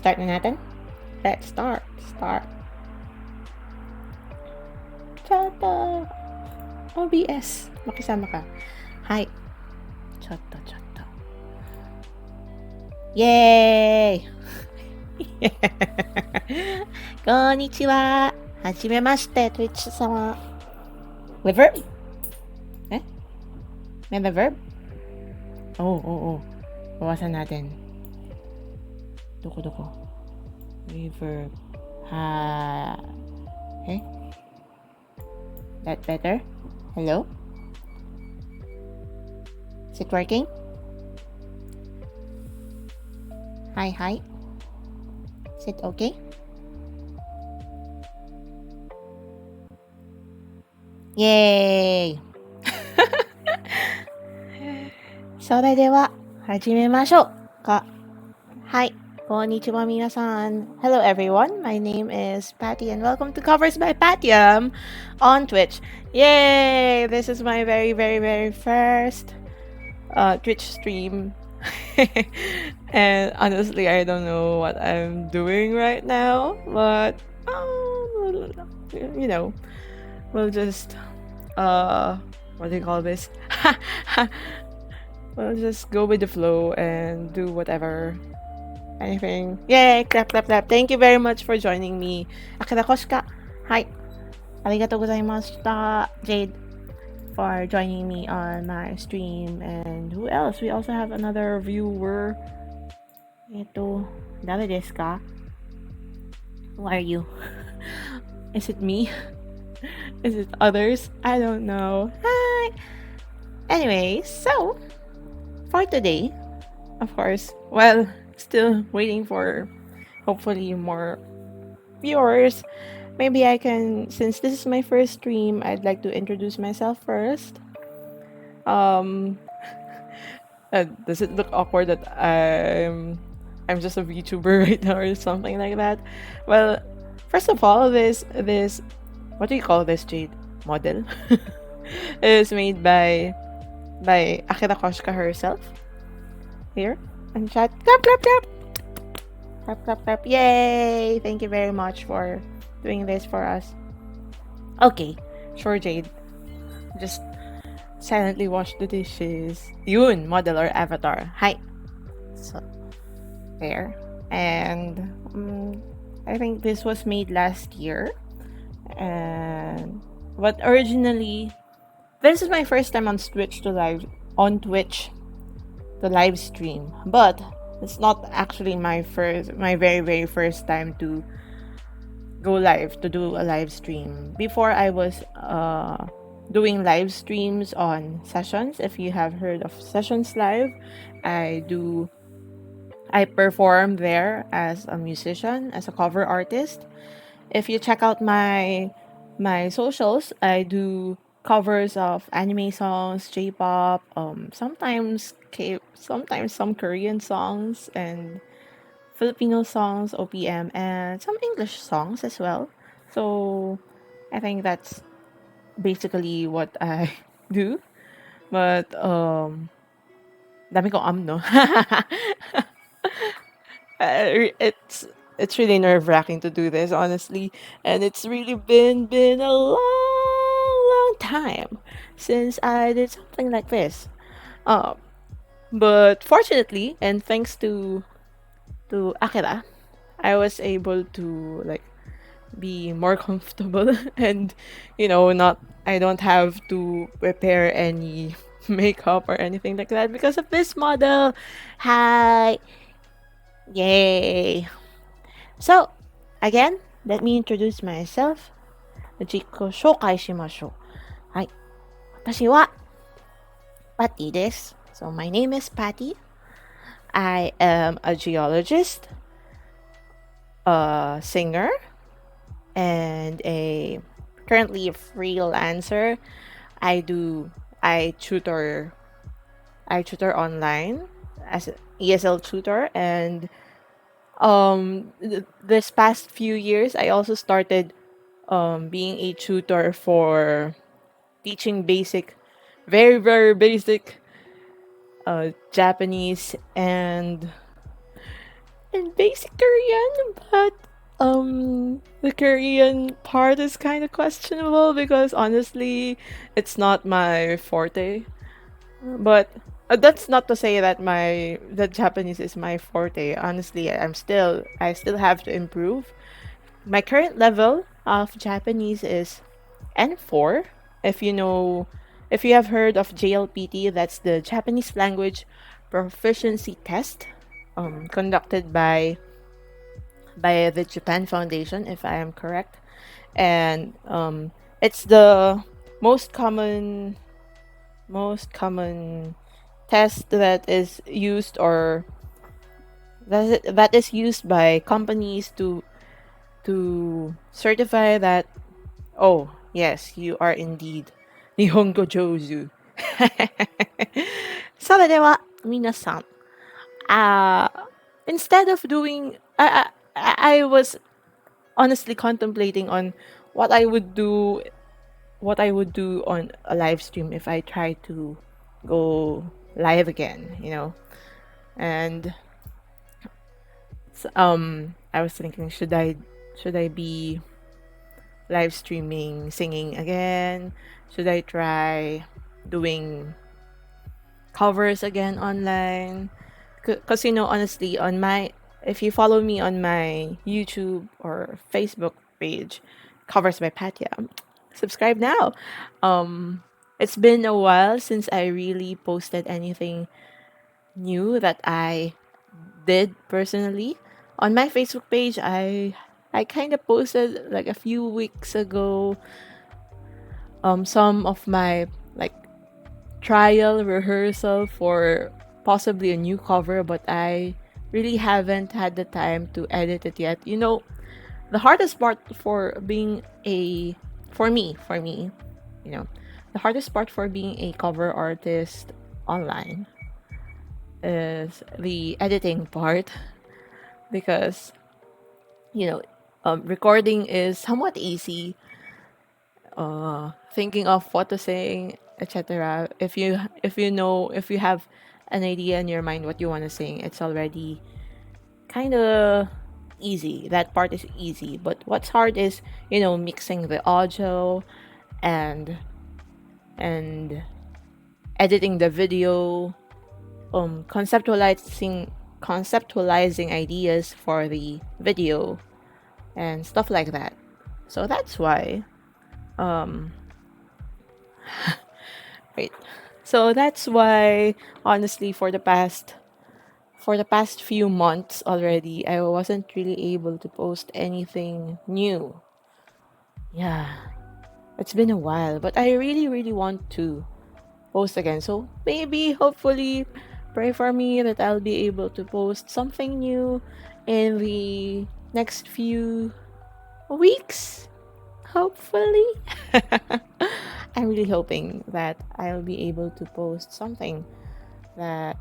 Start na natin? Let's start. Chata! OBS. Makisama ka. Hi. Chata. Yay! Konnichiwa! Hajimemashite, Twitch-sama. With verb? May verb? Oh. Bawasan natin. Doko. Reverb. Ha. Okay. That better? Hello? Is it working? Hi. Is it okay? Yay! それでは始めましょうか。はい。Konnichiwa minasan. Hello everyone. My name is Patty and welcome to Covers by Patyam on Twitch. Yay! This is my very first Twitch stream. And honestly, I don't know what I'm doing right now, but you know, we'll just what do you call this? We'll just go with the flow and do whatever. Anything. Yay! Clap. Thank you very much for joining me. Akira Koshka. Hi. Arigatou gozaimashita. Jade for joining me on my stream. And who else? We also have another viewer. Ito. Dare desu ka? Who are you? Is it me? Is it others? I don't know. Hi. Anyway, so for today, of course, well, still waiting for hopefully more viewers. Maybe I can, since this is my first stream, I'd like to introduce myself first. Does it look awkward that I'm just a VTuber right now or something like that? Well, first of all, this what do you call this, Jade? Model is made by Akira Koshka herself. Here. And chat. Clap. Yay! Thank you very much for doing this for us. Okay. Sure, Jade. Just silently wash the dishes. Yun, model or avatar. Hi. So, there. And I think this was made last year. But originally, this is my first time on Twitch to live stream, but it's not actually my very first time to go live, to do a live stream. Before, I was doing live streams on Sessions. If you have heard of Sessions Live, I perform there as a musician, as a cover artist. If you check out my socials, I do covers of anime songs, J-pop, sometimes some Korean songs and Filipino songs, OPM, and some English songs as well. So I think that's basically what I do. But dami kong no. It's really nerve-wracking to do this, honestly, and it's really been a long time since I did something like this. But fortunately, and thanks to Akira, I was able to be more comfortable and I don't have to prepare any makeup or anything like that because of this model. Hi. Yay. So, again, let me introduce myself. 自己紹介しましょう。はい。私は Patty です。So, my name is Patty. I am a geologist, a singer, and currently a freelancer. I tutor online as an ESL tutor, and this past few years I also started being a tutor for teaching very basic Japanese and and basic Korean, but the Korean part is kind of questionable because honestly, it's not my forte. But that's not to say that the Japanese is my forte. Honestly, I still have to improve. My current level of Japanese is N4. If you know, if you have heard of JLPT, that's the Japanese Language Proficiency Test, conducted by the Japan Foundation, if I am correct, and it's the most common test that is used or that is used by companies to certify that, oh yes, you are indeed Nihongo Jouzu. それでは皆さん、instead of doing, I was honestly contemplating on what I would do on a live stream if I try to go live again, and I was thinking, should I be live streaming singing again? Should I try doing covers again online? Because honestly, if you follow me on my YouTube or Facebook page, Covers by Patya, subscribe now. It's been a while since I really posted anything new that I did personally. On my Facebook page, I kind of posted like a few weeks ago some of my like trial rehearsal for possibly a new cover, but I really haven't had the time to edit it yet. The hardest part for me, the hardest part for being a cover artist online is the editing part because recording is somewhat easy. Thinking of what to sing, etc. If you have an idea in your mind what you want to sing, it's already kind of easy. That part is easy, but what's hard is mixing the audio and editing the video, conceptualizing ideas for the video and stuff like that. So that's why wait. So that's why honestly for the past few months already I wasn't really able to post anything new. Yeah. It's been a while, but I really really want to post again. So maybe hopefully pray for me that I'll be able to post something new in the next few weeks. Hopefully. I'm really hoping that I'll be able to post something that,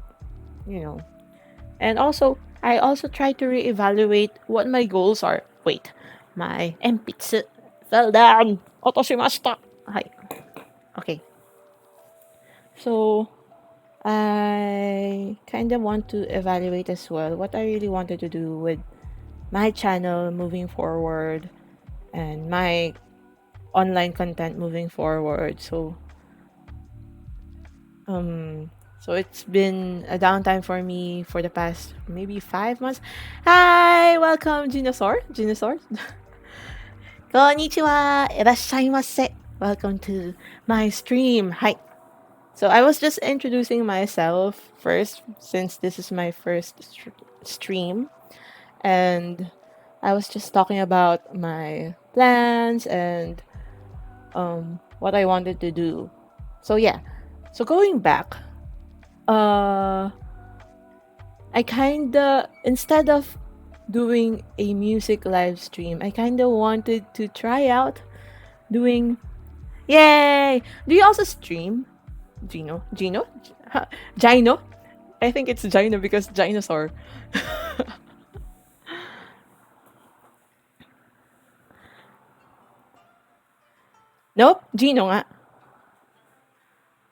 and also I also try to reevaluate what my goals are. Wait, my empitsu fell down. Otoshimashita. Hi. Okay. So I kind of want to evaluate as well what I really wanted to do with my channel moving forward and my online content moving forward. So it's been a downtime for me for the past maybe 5 months. Hi, welcome Dinosaur. Konnichiwa, irashaimase. Welcome to my stream. Hi. So I was just introducing myself first since this is my first stream, and I was just talking about my plans and what I wanted to do. So yeah. So going back, I kinda, instead of doing a music live stream, I kinda wanted to try out doing. Yay! Do you also stream? Gino? Gino? I think it's Gino because dinosaur. Nope, Gino nga.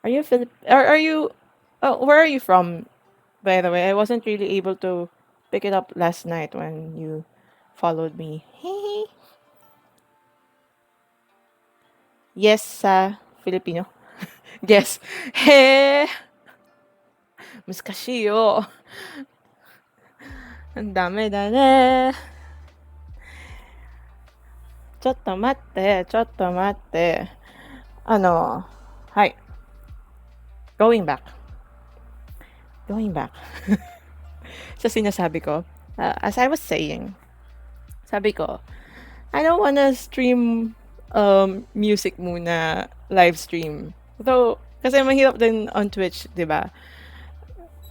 Are you Are you? Oh, where are you from? By the way, I wasn't really able to pick it up last night when you followed me. Yes, sa Filipino. Yes. He. 難しいよ。ダメだね。ちょっと待って、ちょっと待って。はい。Going back. Going back. Sa sinasabi ko, as I was saying, sabi ko, I don't wanna stream music muna, live stream. Though, kasi mahirap din on Twitch, di ba?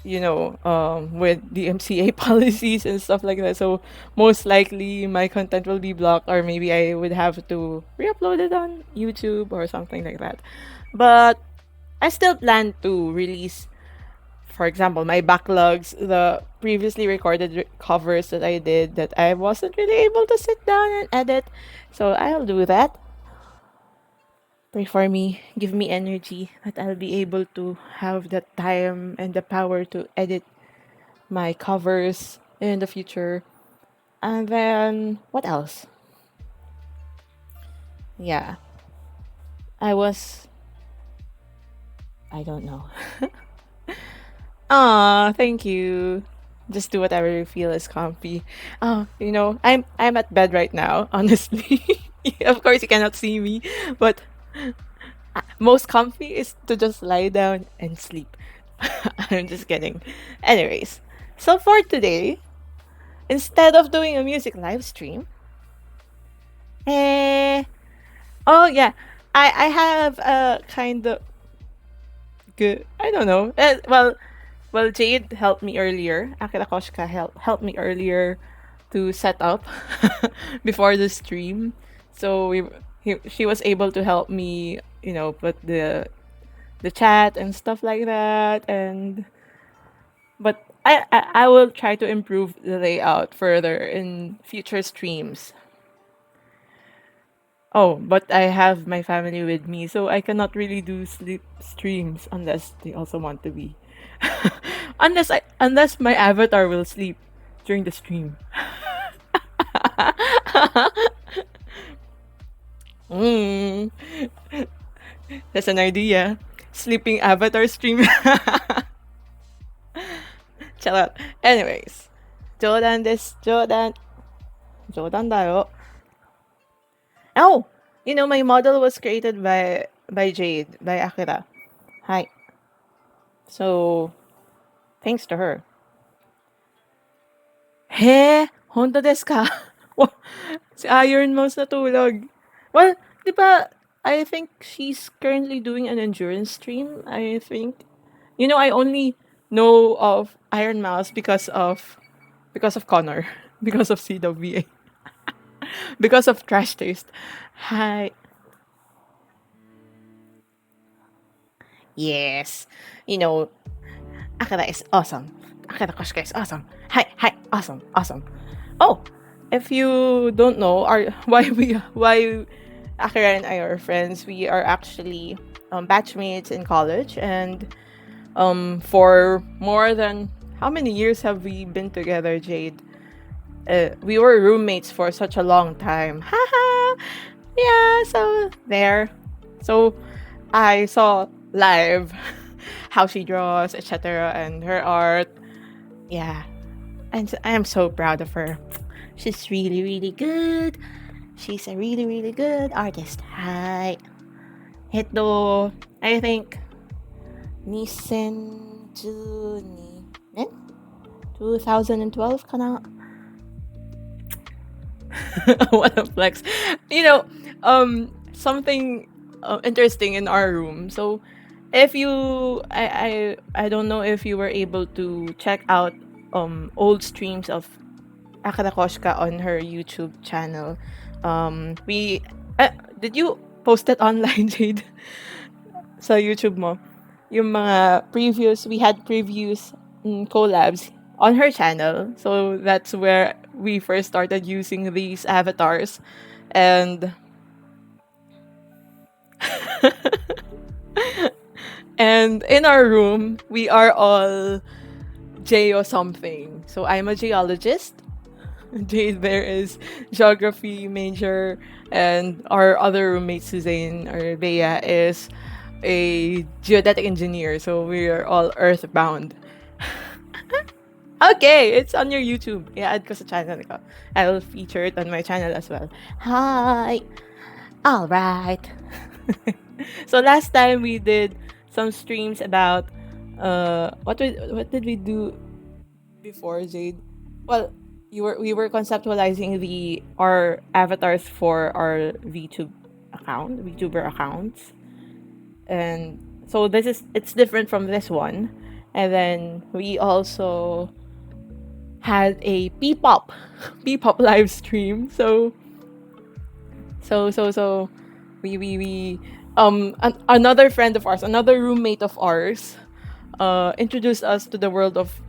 You know, with the MCA policies and stuff like that. So most likely my content will be blocked, or maybe I would have to re-upload it on YouTube or something like that. But I still plan to release, for example, my backlogs, the previously recorded covers that I did that I wasn't really able to sit down and edit. So I'll do that. Pray for me, give me energy that I'll be able to have the time and the power to edit my covers in the future. And then, what else? Yeah. I don't know. Thank you. Just do whatever you feel is comfy. I'm at bed right now, honestly. Of course you cannot see me, but most comfy is to just lie down and sleep. I'm just kidding. Anyways, so for today, instead of doing a music live stream, oh yeah, I have a kind of good. I don't know. Well, Jade helped me earlier. Akira Koshka helped me earlier to set up before the stream. So she was able to help me, put the chat and stuff like that. But I will try to improve the layout further in future streams. Oh, but I have my family with me, so I cannot really do sleep streams unless they also want to be. Unless my avatar will sleep during the stream. Mm, that's an idea. Sleeping avatar stream. Charot. Anyways, 冗談です。冗談。冗談だよ. Oh, my model was created by Jade, by Akira. Hi. So, thanks to her. へえ、本当ですか? Wow, si Iron Mouse natulog. Well, di ba, I think she's currently doing an endurance stream, I think. I only know of Iron Mouse because of Connor, because of CWA, because of Trash Taste. Hi. Yes. Akira is awesome. Akira Koshka is awesome. Hi, awesome, awesome. Oh, if you don't know, why Akira and I are friends, we are actually batchmates in college, and for more than how many years have we been together, Jade? We were roommates for such a long time. Haha. Yeah, so there. So I saw live how she draws, etc., and her art. Yeah, and I am so proud of her. She's really, really good. She's a really, really good artist. Hi. I think 2012 2012 かな? What a flex. Something interesting in our room. So if you I don't know if you were able to check out old streams of Akira Koshka on her YouTube channel. We did you post it online, Jade? Sa YouTube mo? Yung mga we had previews, collabs on her channel. So that's where we first started using these avatars. And and in our room, we are all geo something. So I'm a geologist. Jade there is geography major, and our other roommate Suzanne or Bea is a geodetic engineer. So we are all earthbound. Okay, it's on your YouTube. Yeah, add ko sa channel ko. I'll feature it on my channel as well. Hi. All right. So last time we did some streams about what did we do before, Jade? Well, we were conceptualizing our avatars for our VTuber accounts. And so it's different from this one. And then we also had a P-pop live stream. So we another friend of ours, another roommate of ours, introduced us to the world of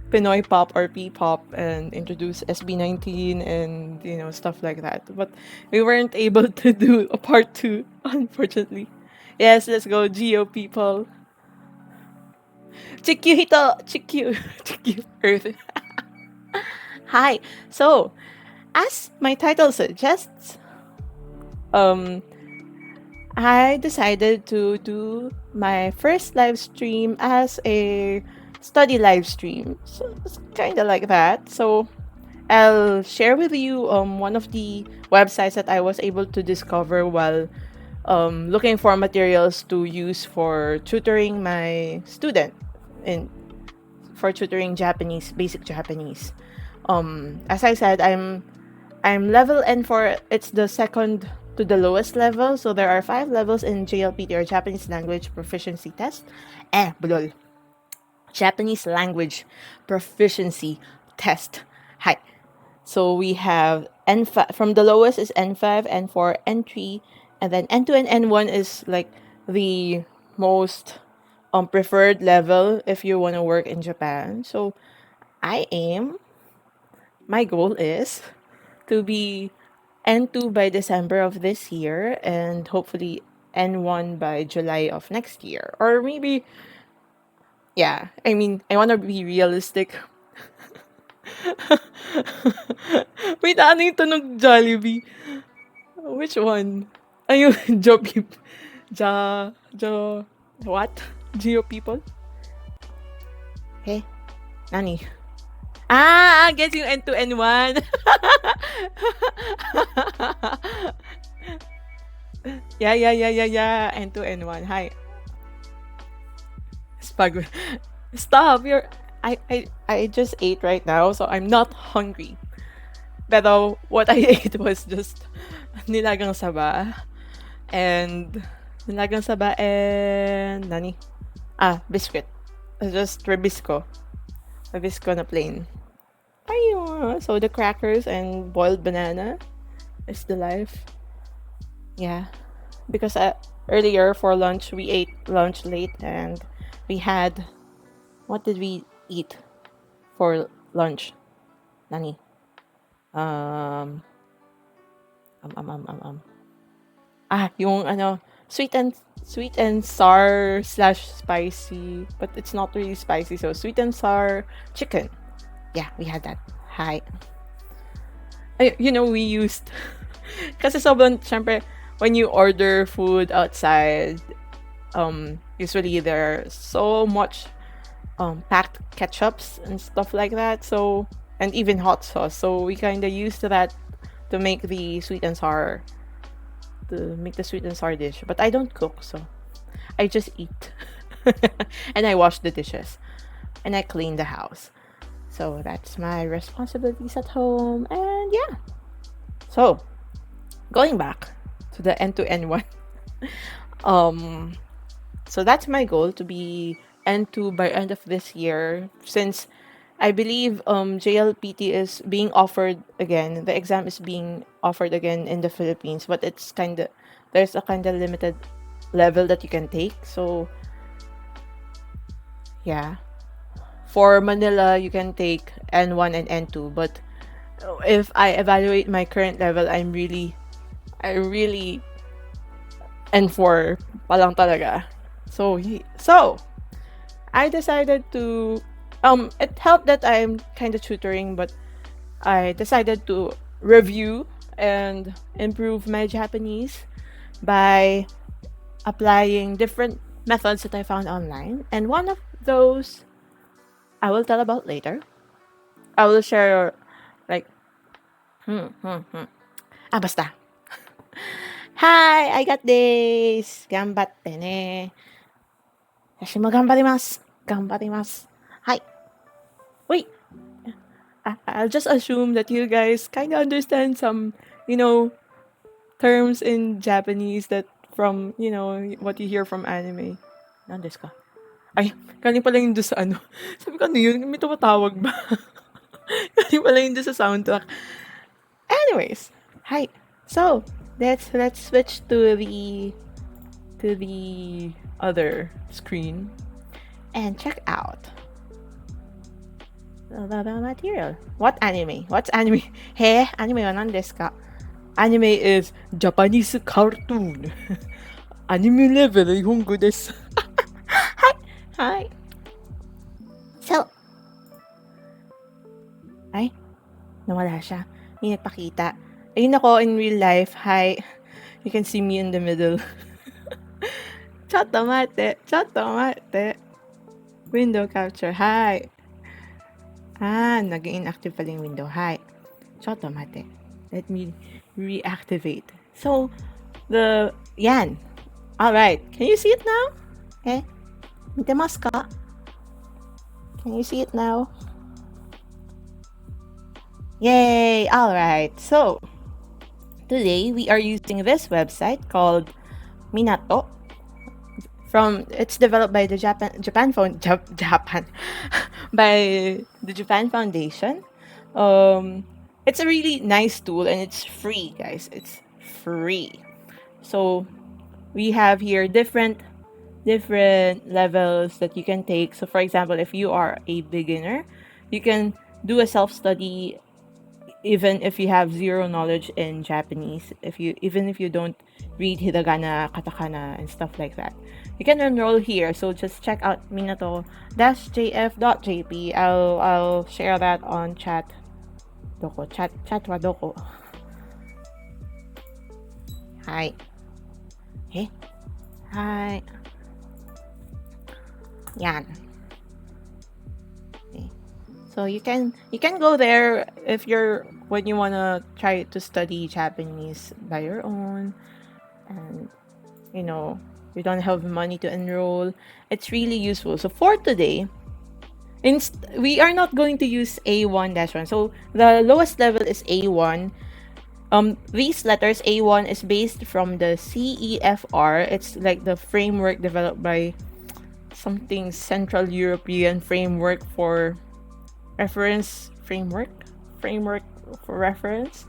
Pinoy pop or P-pop and introduced SB19 and stuff like that. But we weren't able to do a part 2, unfortunately. Yes, let's go Geo people. Chikyu hito, Chikyu Earth. Hi. So, as my title suggests, I decided to do my first live stream as a study live stream. So it's kind of like that. So I'll share with you one of the websites that I was able to discover while looking for materials to use for tutoring my student for tutoring Japanese, basic Japanese. As I said, I'm level N4. It's the second to the lowest level. So there are 5 levels in JLPT or Japanese Language Proficiency Test. Bulol. Japanese Language Proficiency Test. Hi. So we have N5. From the lowest is N5, N4, N3, and then N2 and N1 is like the most preferred level if you want to work in Japan. So my goal is to be N2 by December of this year and hopefully N1 by July of next year. Or maybe, yeah, I mean, I want to be realistic. Wait, ano yung tunog Jollibee? Which one? Ayun, what? Geo people? Hey, nani? Ah, gets yung N2, N1. Yeah. N2, N1. Hi. Spag. Stop. I just ate right now, so I'm not hungry. Pero what I ate was just nilagang saba and nani? Biscuit. Just Ribisco. Ribisco na plain. Ayun. So the crackers and boiled banana is the life. Yeah. Because earlier for lunch, we ate lunch late and we had... What did we eat for lunch? Nani? Yung sweet and sour / spicy, but it's not really spicy, so sweet and sour chicken. Yeah, we had that. Hi. We used kasi sobrang syempre when you order food outside, usually there are so much packed ketchups and stuff like that, so, and even hot sauce, so we kind of used that to make the sweet and sour dish. But I don't cook, so I just eat. And I wash the dishes and I clean the house, so that's my responsibilities at home. And yeah, so going back to the N2 N1. So that's my goal, to be N2 by end of this year, since I believe JLPT is being offered again. The exam is being offered again in the Philippines, but there's a kind of limited level that you can take. So yeah, for Manila you can take N1 and N2, but if I evaluate my current level, I really N4 pa lang talaga. So I decided to It helped that I'm kind of tutoring, but I decided to review and improve my Japanese by applying different methods that I found online. And one of those I will tell about later. I will share like basta. Hi, I got this. Gambatte ne. Washi mo gambarimasu. Gambarimasu. Hi. Wait. I'll just assume that you guys kind of understand some, terms in Japanese that from, what you hear from anime. Nandes ka? Ay, galing pala yun doon sa ano. Sabi ko, ano yun? May tumatawag ba? Galing pala yun doon sa soundtrack. Anyways, hi. So, let's switch to the other screen and check out the material. What anime? What's anime? Hey, anime wa nan desu ka? Anime is Japanese cartoon. Anime level Nihongo desu. Hi. So, ay, nawala siya. Hindi nagpakita. Ayun ako in real life. Hi. You can see me in the middle. Chotomate. Window capture. Hi. Naging inactive pala yung window. Hi. Chotomate. Let me reactivate. So, yan. Alright. Can you see it now? Eh? Mitemasu ka? Can you see it now? Yay! Alright. So, today we are using this website called Minato. It's developed by the Japan by the Japan Foundation. It's a really nice tool and it's free, guys. It's free. So we have here different levels that you can take. So for example, if you are a beginner, you can do a self-study even if you have zero knowledge in Japanese, even if you don't read hiragana, katakana, and stuff like that. You can enroll here. So just check out minato-jf.jp. I'll share that on chat. Doko? Chat wa doko? Hi. Hey. Hi. Yan. Okay. So you can go there when you wanna try to study Japanese by your own, and you don't have money to enroll. It's really useful. So for today, we are not going to use A1-1. So the lowest level is A1. These letters, A1 is based from the CEFR. It's like the framework developed by something Central European Framework for Reference Framework for Reference.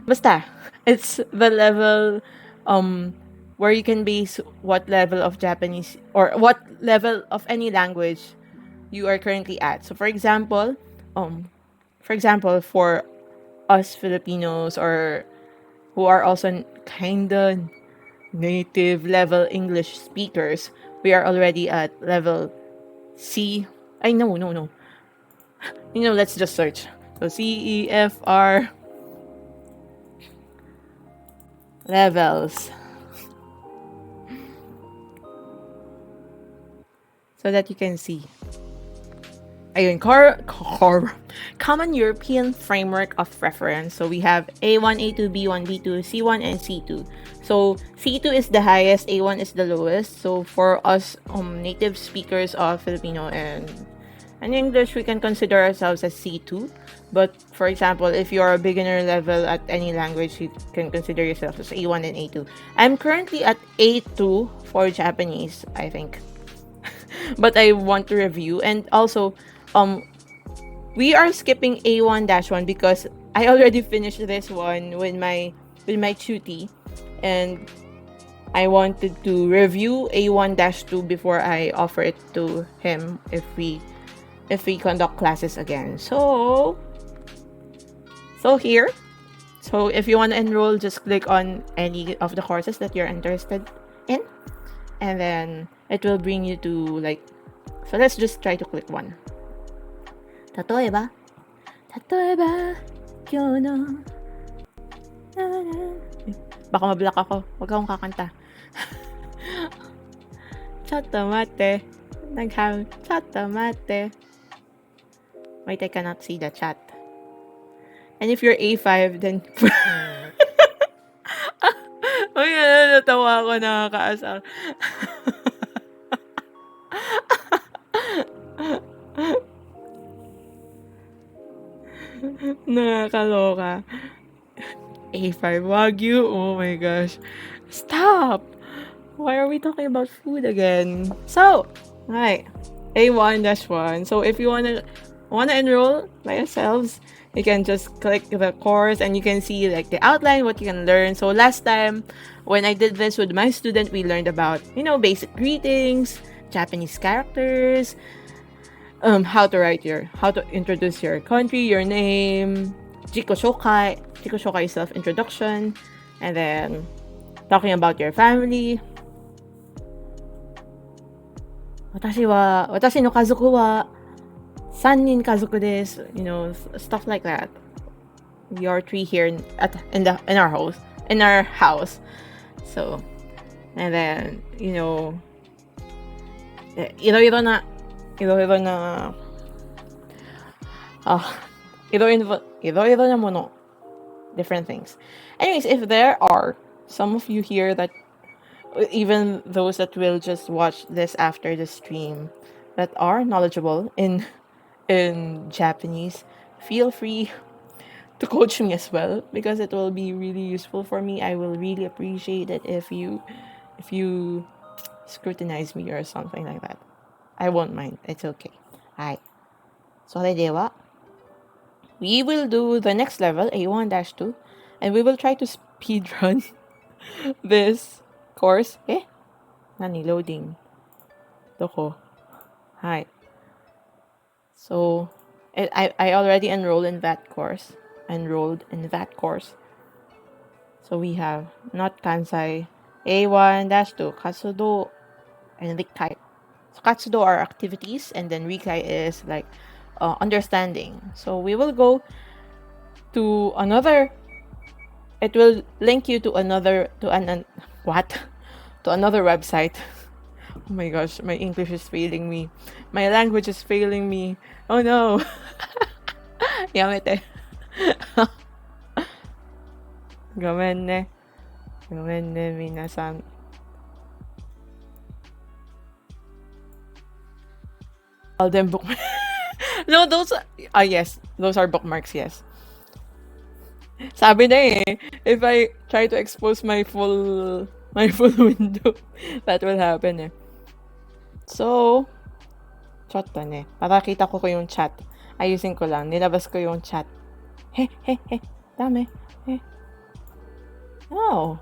Basta, it's the level where you can base what level of Japanese or what level of any language you are currently at. So for example, for us Filipinos or who are also kinda native level English speakers, we are already at level C. No. Let's just search. So CEFR levels. So that you can see. Ayun, Common European Framework of Reference. So we have A1, A2, B1, B2, C1, and C2. So C2 is the highest, A1 is the lowest. So for us native speakers of Filipino and English, we can consider ourselves as C2. But for example, if you are a beginner level at any language, you can consider yourself as A1 and A2. I'm currently at A2 for Japanese, I think. But I want to review, and also we are skipping A1-1 because I already finished this one with my tutie, and I wanted to review A1-2 before I offer it to him if we conduct classes again. So here. So if you want to enroll, just click on any of the courses that you're interested in, and then it will bring you to so let's just try to click one. 例えば、今日の、baka mablock ako. Huwag akong kakanta. ちょっと待って。ちょっと待って。Wait, I cannot see the chat. And if you're A5, then... Uy, natawa ako, nakakaasar. Nakakaloka. A5 Wagyu? Oh my gosh. Stop! Why are we talking about food again? So, right. A1-1. So if you wanna enroll by yourselves, you can just click the course and you can see like the outline, what you can learn. So last time when I did this with my student, we learned about, basic greetings, Japanese characters, how to introduce your country, your name, Jikoshokai self-introduction, and then talking about your family. 私の家族は3人家族です。Stuff like that. We are 3 here in our house. So, and then, いろいろなもの different things. Anyways, if there are some of you here that even those that will just watch this after the stream that are knowledgeable in Japanese, feel free to coach me as well because it will be really useful for me. I will really appreciate it if you scrutinize me or something like that. I won't mind. It's okay. Hi. それでは we will do the next level, A1-2, and we will try to speedrun this course. Nani loading. Doko. Hi. So, I already enrolled in that course. So we have not Kansai, A1-2, Katsudo, and Rikai. So Katsudo are activities, and then Rikai is like understanding. So we will go to another. It will link you to another website. Oh my gosh, my English is failing me. My language is failing me. Oh no. Yamete. ごめんね皆さん。All them bookmarks. No, those are bookmarks, yes. Sabi na if I try to expose my full window, that will happen So, chat para kita ko yung chat. Ayusin ko lang. Nilabas ko yung chat. Dami. No.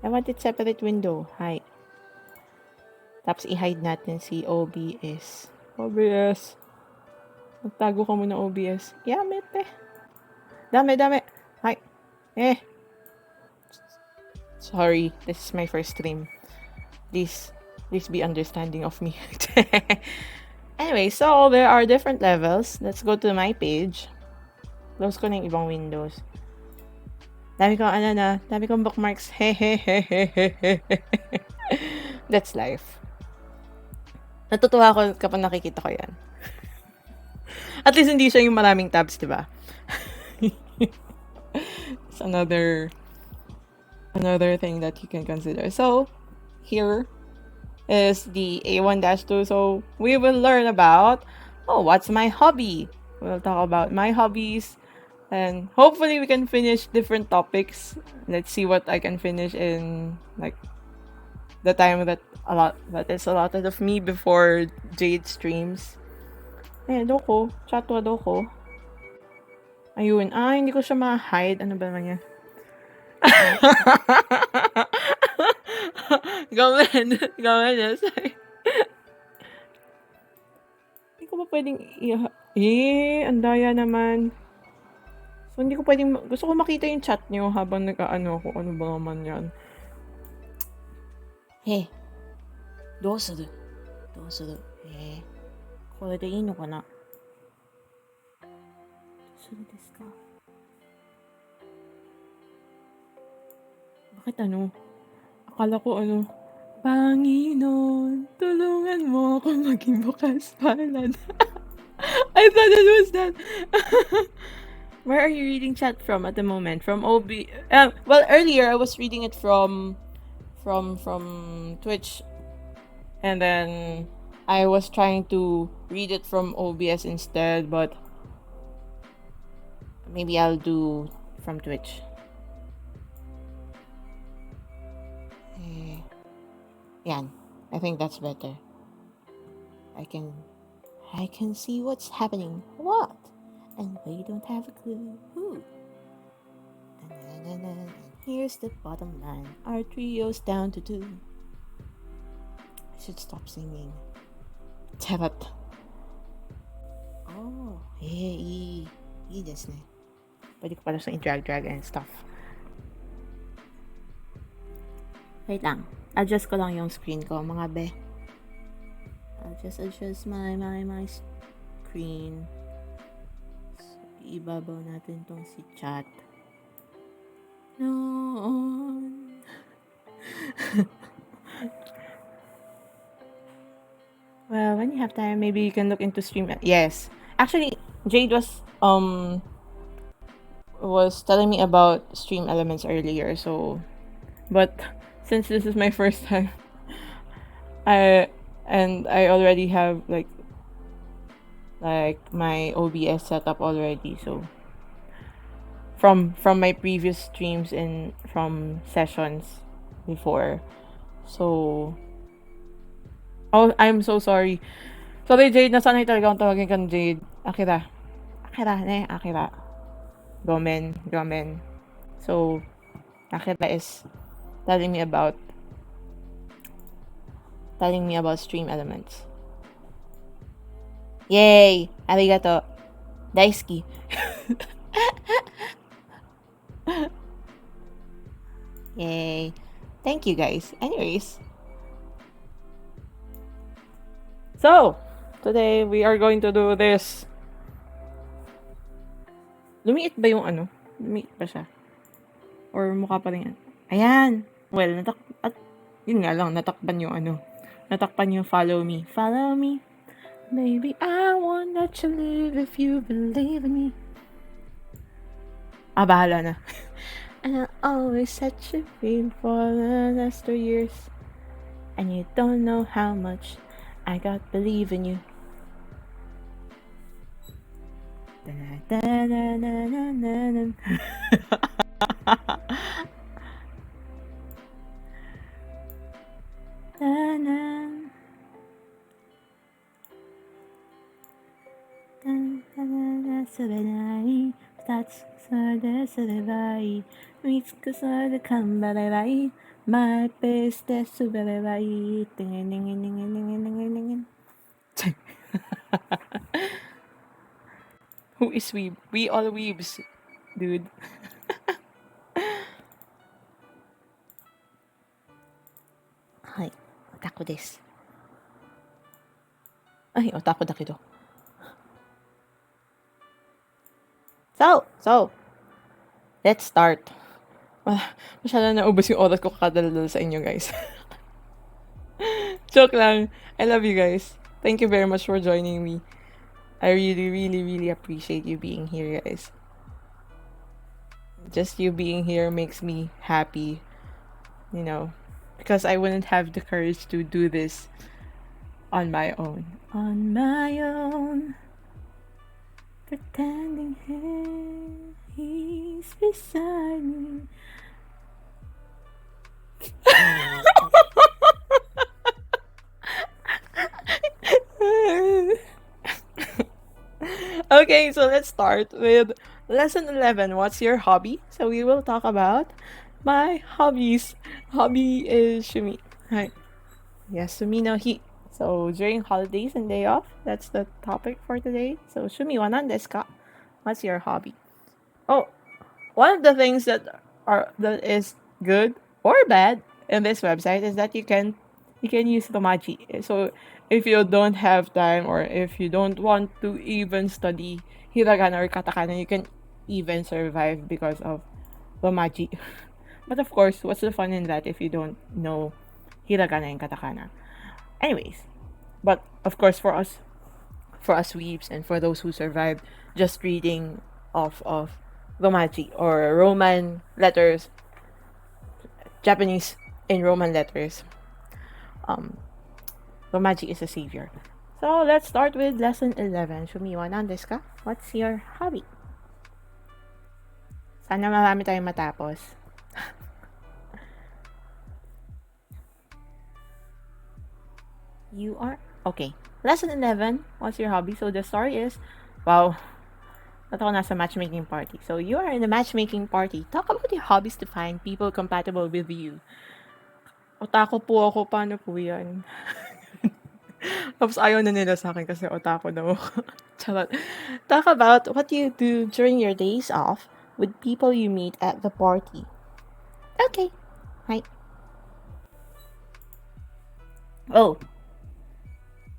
I wanted separate window. Hi. Tapos i-hide natin si OBS. Magtago ka muna OBS. Yamit Dami. Hi. Sorry, this is my first stream. Please be understanding of me. Anyway, so there are different levels. Let's go to my page. Close ko na yung ibang windows. Dami kong bookmarks. That's life. Natutuwa ako kapag nakikita ko yan. At least hindi siya yung maraming tabs, diba? It's another thing that you can consider. So, here is the A1-2. So, we will learn about, what's my hobby? We'll talk about my hobbies. And hopefully we can finish different topics. Let's see what I can finish in, like, the time that is allotted of me before Jade streams. Doko. Chatwa doko. Ayun. Hindi ko siya ma-hide. Ano ba naman yan? Gamen. Sorry. Hindi ko ba pwedeng ang daya naman. So, hindi ko pwedeng, gusto ko makita yung chat niyo habang nag-ano ako. Ano ba naman yan? どうするこれでいいのかな Sure desu ka? Bakit ano? Akala ko ano, Panginoon, tulungan mo ako maging bukas palad. I thought it was that. Where are you reading chat from at the moment? From OB? Well, earlier I was reading it from Twitch, and then I was trying to read it from OBS instead, but maybe I'll do from Twitch. Yan. I think that's better. I can see what's happening. What? And we don't have a clue. Who? And here's the bottom line. Our trio's down to 2. I should stop singing. Charot. Oh, hey,いいですね. Pwede ko pala sa drag and stuff. Wait lang. Adjust ko lang yung screen ko, mga be. I'll just adjust my screen. So, ibabaw natin tong si chat. No. Well, when you have time, maybe you can look into stream. Yes. Actually, Jade was telling me about stream elements earlier, so but since this is my first time, I already have like my OBS setup already, so from my previous streams and from sessions before. So I'm so sorry. Sorry Jade, nasanay talaga akong tawagin kang Jade. Akira. Gomen. So Akira is telling me about stream elements. Yay! Arigato. Daisuki. Yay. Thank you guys. Anyways. So, today we are going to do this. Lumiit ba yung ano? Lumiit ba siya? Or mukha pa rin yan? Ayan! Well, yun nga lang, natakpan yung ano. Natakpan yung follow me. Follow me. Baby, I won't let you live if you believe in me. Bahala na. And I'll always set you free for the last 3 years. And you don't know how much I got believe in you. My best Who is weeb? We all weebs, dude. Hi, otaku desu. Ay, otaku da kedo. So, let's start. Masyado na ubos yung oras ko kakadaldal sa inyo, guys. Joke lang. I love you guys. Thank you very much for joining me. I really appreciate you being here, guys. Just you being here makes me happy, you know, because I wouldn't have the courage to do this on my own. On my own. Pretending he's beside me. Okay, so let's start with lesson 11. What's your hobby? So we will talk about my hobbies. Hobby is shumi. Hi. Yes, sumi no hi. So during holidays and day off, that's the topic for today. So shumi wa nan desu ka? What's your hobby? Oh, one of the things that is good or bad in this website is that you can use Tomaji. So if you don't have time or if you don't want to even study, hiragana or katakana, you can even survive because of romaji. But of course, what's the fun in that if you don't know hiragana and katakana? Anyways, but of course for us weebs and for those who survived just reading of romaji or Roman letters, Japanese in Roman letters, um, romaji is a savior. So let's start with lesson 11. Shumiwa nan desu ka? What's your hobby? Sana marami tayong matapos. You are? Okay. Lesson 11. What's your hobby? So the story is, wow, ba't ako nasa matchmaking party? So you are in a matchmaking party. Talk about your hobbies to find people compatible with you. Otaku po ako. Paano po yan? Tapos ayaw na nila sa akin kasi otaku daw ako. Charot. Talk about what you do during your days off with people you meet at the party. Okay. Hi. Oh.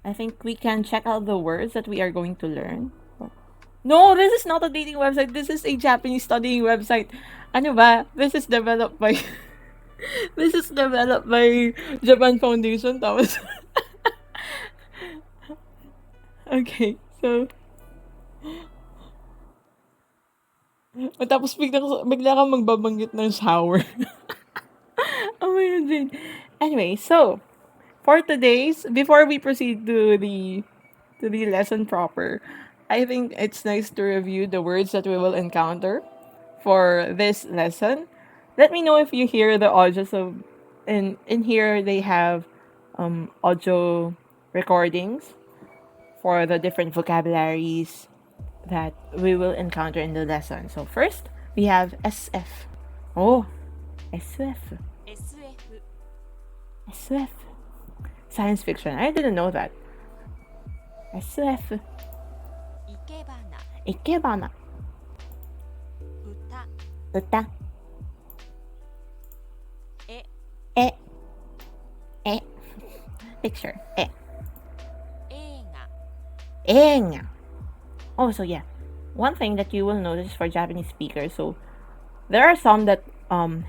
I think we can check out the words that we are going to learn. No, this is not a dating website. This is a Japanese studying website. Ano ba? This is developed by this is developed by Japan Foundation. Tapos okay, so tapos bigla kang magbabanggit ng shower. Oh my god. Anyway, so for today's, before we proceed to the lesson proper, I think it's nice to review the words that we will encounter for this lesson. Let me know if you hear the audios of in here they have audio recordings for the different vocabularies that we will encounter in the lesson. So first we have SF. Oh, SF. SF. Science fiction. I didn't know that. SF. Ikebana. Uta. E. Picture. Eiga. Oh, so yeah. One thing that you will notice for Japanese speakers, so there are some that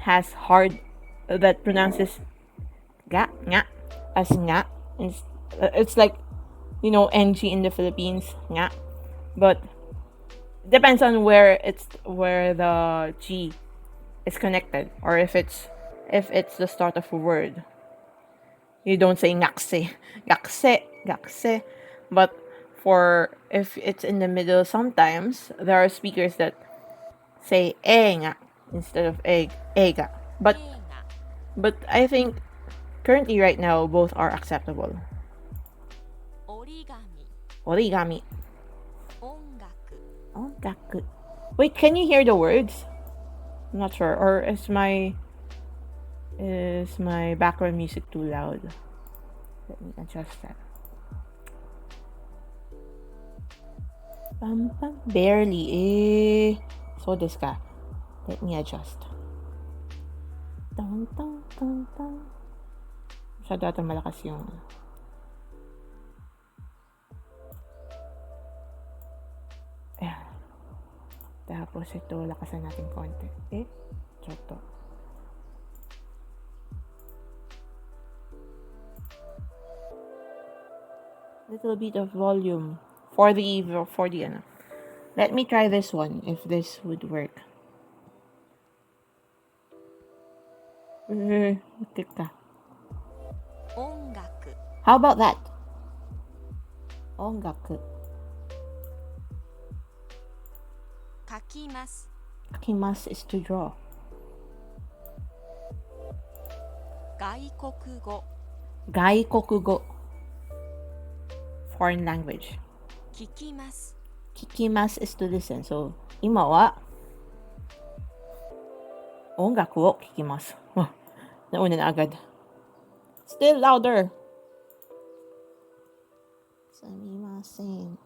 has hard that pronounces ga nga as nga. It's like, you know, ng in the Philippines, nga. But depends on where the G is connected, or if it's the start of a word. You don't say ngakse, gakse. But for if it's in the middle, sometimes there are speakers that say nga instead of ega. But I think currently right now both are acceptable. Origami. Ongaku. Wait, can you hear the words? I'm not sure. Or is my background music too loud? Let me adjust that. Barely. So this ka. Let me adjust. Masyado ata malakas yung ayan. Tapos ito, lakasan natin konti. Choto. Little bit of volume for the ano. Let me try this one if this would work. How about that? Ongaku. Kakimasu is to draw. Gaikokugo. Foreign language. Kikimasu is to listen. So, 今は音楽を聴きます。Nauna na agad. Still louder. Sumimasen.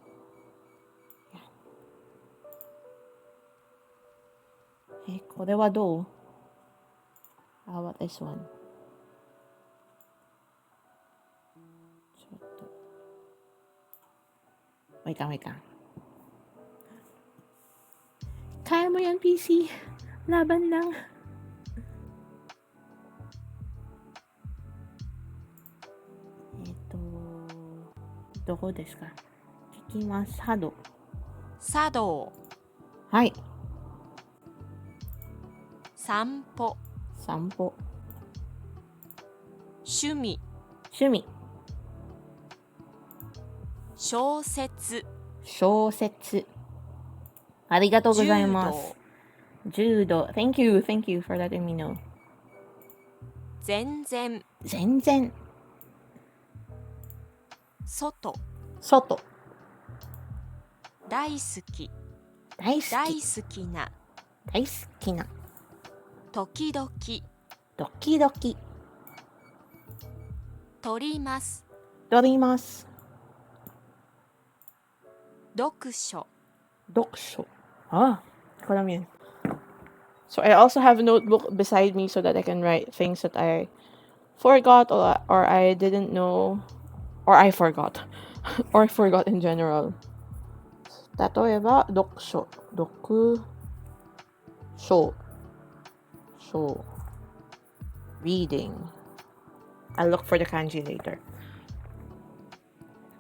Yan. これはどう? How about this one? ちょっと。wait lang. Kaya mo yan, PC. Laban lang. Doko desu ka? Kikimasu. Hado. 茶道、はい。散歩、散歩。趣味、趣味。小説、小説。ありがとうございます。柔道。Thank you for letting me know. 全然、全然。外、外。大好き、大好き。大好きな、大好きな。時々、ドキドキ。取ります、取ります。読書、読書。Ah, alam yan. So I also have a notebook beside me so that I can write things that I forgot or I didn't know or I forgot or I forgot in general. 例えば、読書。読書。書。reading. I'll look for the kanji later.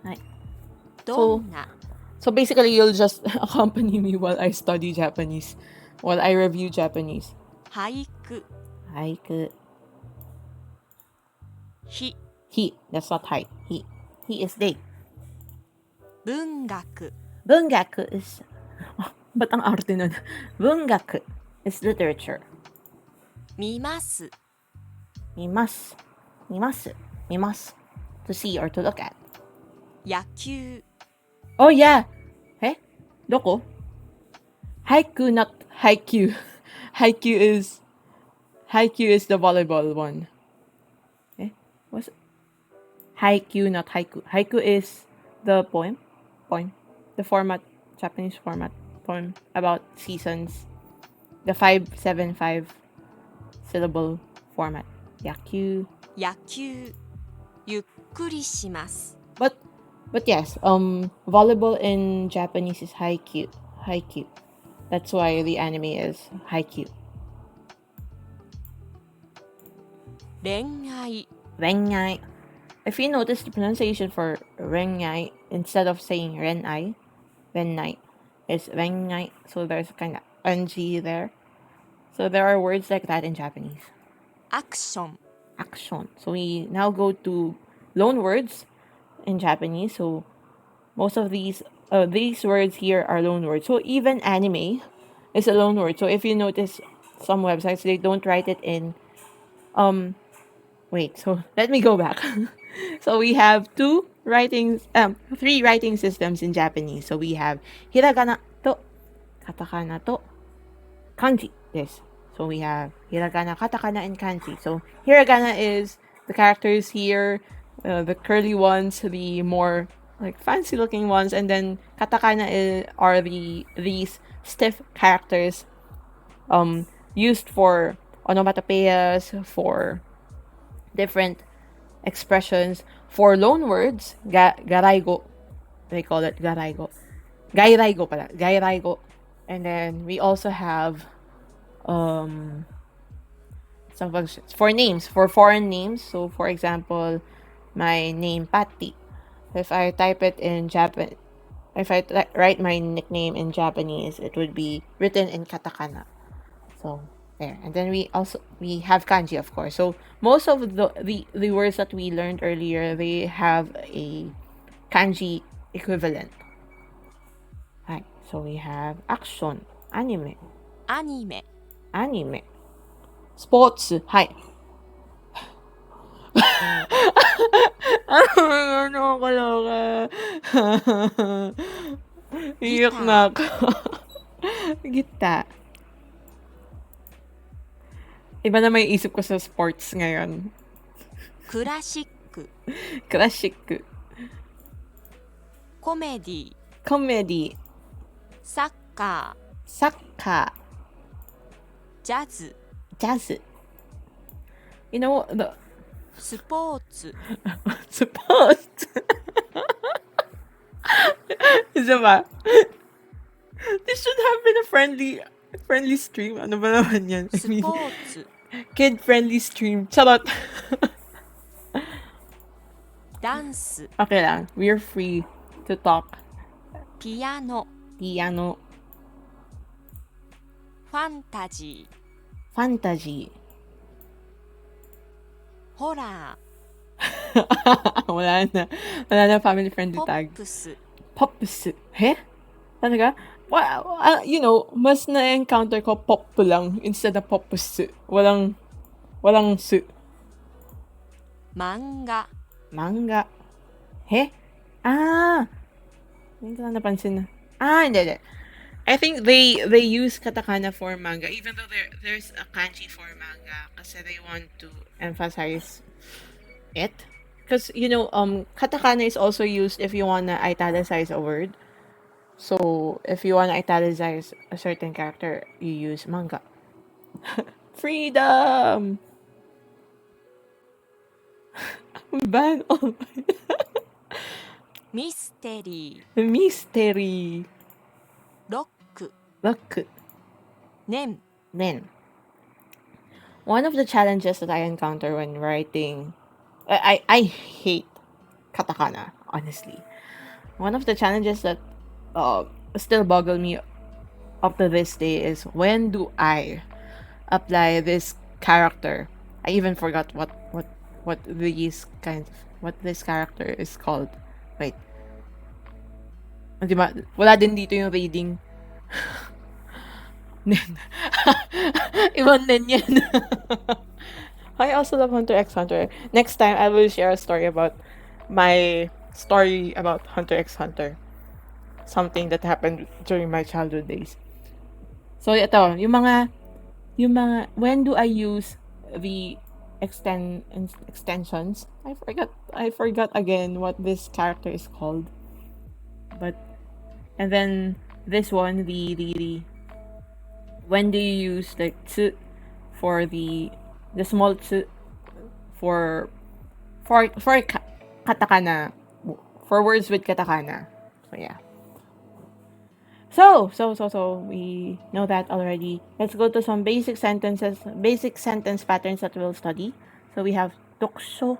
はい。どんな、So basically, you'll just accompany me while I study Japanese, while I review Japanese. 俳句、俳句。日、He. That's not hi. He. He is they. 文学、文学 is... Ba't ang arte nun? 文学 is literature. 見ます、見ます。見ます。見ます。To see or to look at. 野球、 Oh yeah! Eh? Doko? Haiku, not haiku. Haiku is the volleyball one. Eh? What's haiku, not haiku. Haiku is the poem. The format, Japanese format poem about seasons. The 5-7-5 syllable format. Yaku. 野球、ゆっくりします。 But yes, volleyball in Japanese is haiku. Haiku. That's why the anime is haiku. 恋愛、 Rengai. If you notice the pronunciation for rengai, instead of saying renai is rengai. So there's kind of ng there. So there are words like that in Japanese. アクション、 Action. So we now go to loan words in Japanese. So most of these words here are loan words. So even anime is a loan word. So if you notice some websites, they don't write it in wait, so let me go back. So we have three writing systems in Japanese. So we have hiragana to katakana to kanji. Yes. So we have hiragana, katakana, and kanji. So hiragana is the characters here, the curly ones, the more like fancy looking ones, and then katakana are these stiff characters used for onomatopoeias, for different expressions. For loan words, garaigo, they call it garaigo. Gairaigo pala. Gairaigo. And then we also have some functions. For names, for foreign names. So for example, my name Patty. If I type it in Japan, if I write my nickname in Japanese, it would be written in katakana. So there. And then we have kanji, of course. So most of the words that we learned earlier, they have a kanji equivalent. Right. So we have action, anime, アニメ、 anime, sports. Hi. Ano kaloka? Iyak na ako. Gita. Iba na may isip ko sa sports ngayon. クラシック、 Classic. コメディ、 Comedy. サッカ Soccer. ー、ジャズ、 Jazz. You know, the スポーツ、 sports. Isa ba? This should have been a friendly Kid-friendly stream? Ano ba naman yan? I ス mean, ポーツ kid-friendly stream. Charot. ダンス Okay lang. We're free to talk. ピアノ Piano. ファンタジー Fantasy. ホラ Wala na. Wala na family-friendly ーポ tag. ップス Pops. He? Talaga? Well, you know, mas na-encounter ko pop lang instead of pops. Walang su. 漫画 Manga. He? Ah! Hindi ko lang napansin na. Hindi. I think they use katakana for manga, even though there's a kanji for manga, kasi they want to emphasize it. Because katakana is also used if you wanna italicize a word. So if you wanna italicize a certain character, you use manga. Freedom. Ban all ミステリ mystery. ーロック Look. 年 Then, one of the challenges that I encounter when writing, I hate katakana, honestly. One of the challenges that still boggle me up to this day is when do I apply this character? I even forgot what this character is called. Wait. Di ba? Wala din dito yung reading. Nen. Ibang nen yan. I also love Hunter x Hunter. Next time, I will share a story about my story about Hunter x Hunter. Something that happened during my childhood days. So, ito, yung mga, when do I use the extensions? I forgot again what this character is called. But, and then, this one, the when do you use like tsu for the small tsu for katakana, for words with katakana. So yeah. So we know that already. Let's go to some basic sentence patterns that we'll study. So we have dokusho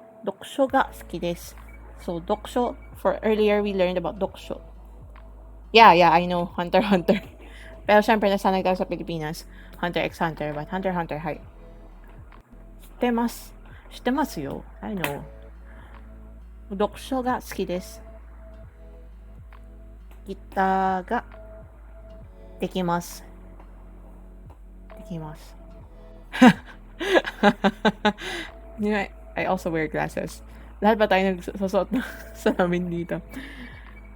ga suki desu. So dokusho, for earlier we learned about dokusho. Yeah, I know Hunter x Hunter. Pero syempre nasanay tayo sa Pilipinas, Hunter x Hunter, but Hunter x Hunter, hi. Shitemasu yo. I know. Dokusho ga suki desu. Kita ga dekimasu. You know, I also wear glasses. Lahat ba tayo nagsusot ng salamin dito?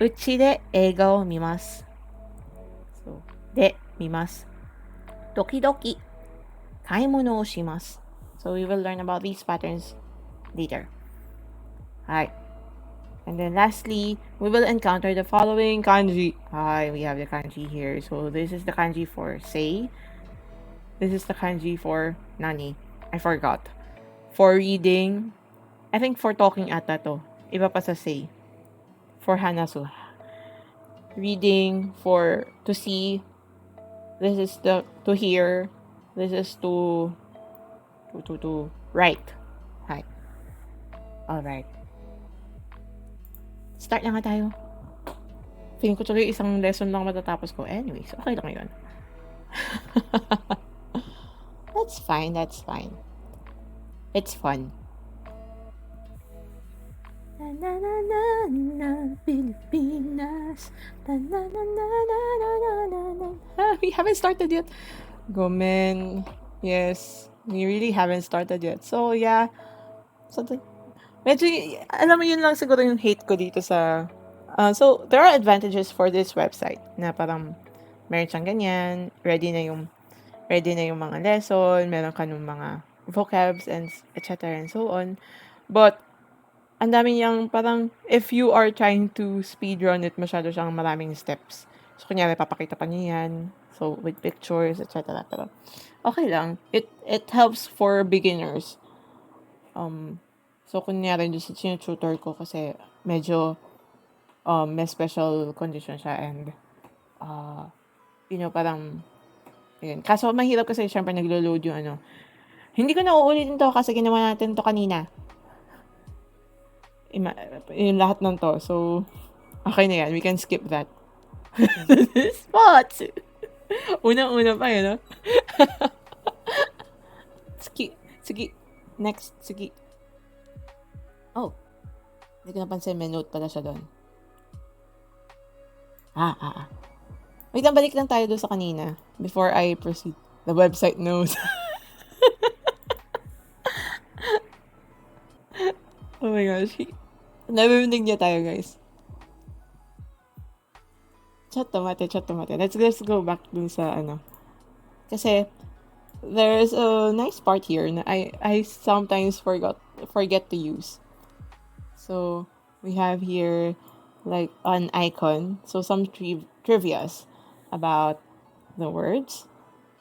Uchi de eiga o mimasu. So, de mimasu. Dokidoki kaimono o shimasu. So we will learn about these patterns later. Alright. And then lastly, we will encounter the following kanji. We have the kanji here. So this is the kanji for say. This is the kanji for nani. I forgot. For reading. I think for talking ata to. Iba pa sa say. For hanasu. Reading, for to see. This is the to hear. This is to write. Hi. Alright. Start na nga tayo. Feeling ko tuloy isang lesson lang matatapos ko. Anyways, okay lang yun. That's fine. It's fun. Na na na na na Pilipinas. Na na na na na na na na. We haven't started yet. Gomen. Yes, we really haven't started yet. So yeah. Medyo, alam mo yun lang siguro yung hate ko dito sa... so, there are advantages for this website na parang meron siyang ganyan, ready na yung mga lesson, meron ka ng mga vocabs, and etc. and so on. But, ang dami niyang parang, if you are trying to speedrun it, masyado siyang maraming steps. So, kunyari, papakita pa niya yan. So, with pictures, etc. Pero, okay lang. It helps for beginners. So, kunyari, just sinututor ko kasi medyo may special condition siya and, parang Ayun. Kaso mahirap kasi syempre naglo-load yung ano. Hindi ko na uulitin to kasi ginawa natin to kanina. Yung lahat ng to. So, okay na yan. We can skip that. Spots! Unang-una pa yun, no? Sige. Next. Sige. Oh. Hindi ko napansin. May note pala siya doon. Wait lang, balik lang tayo doon sa kanina. Before I proceed. The website knows. Oh my gosh. Narinig niya tayo, guys. Chat tomate. Let's go back dun sa ano. Kasi, there's a nice part here na I sometimes forget to use. So, we have here like an icon. So, some trivias about the words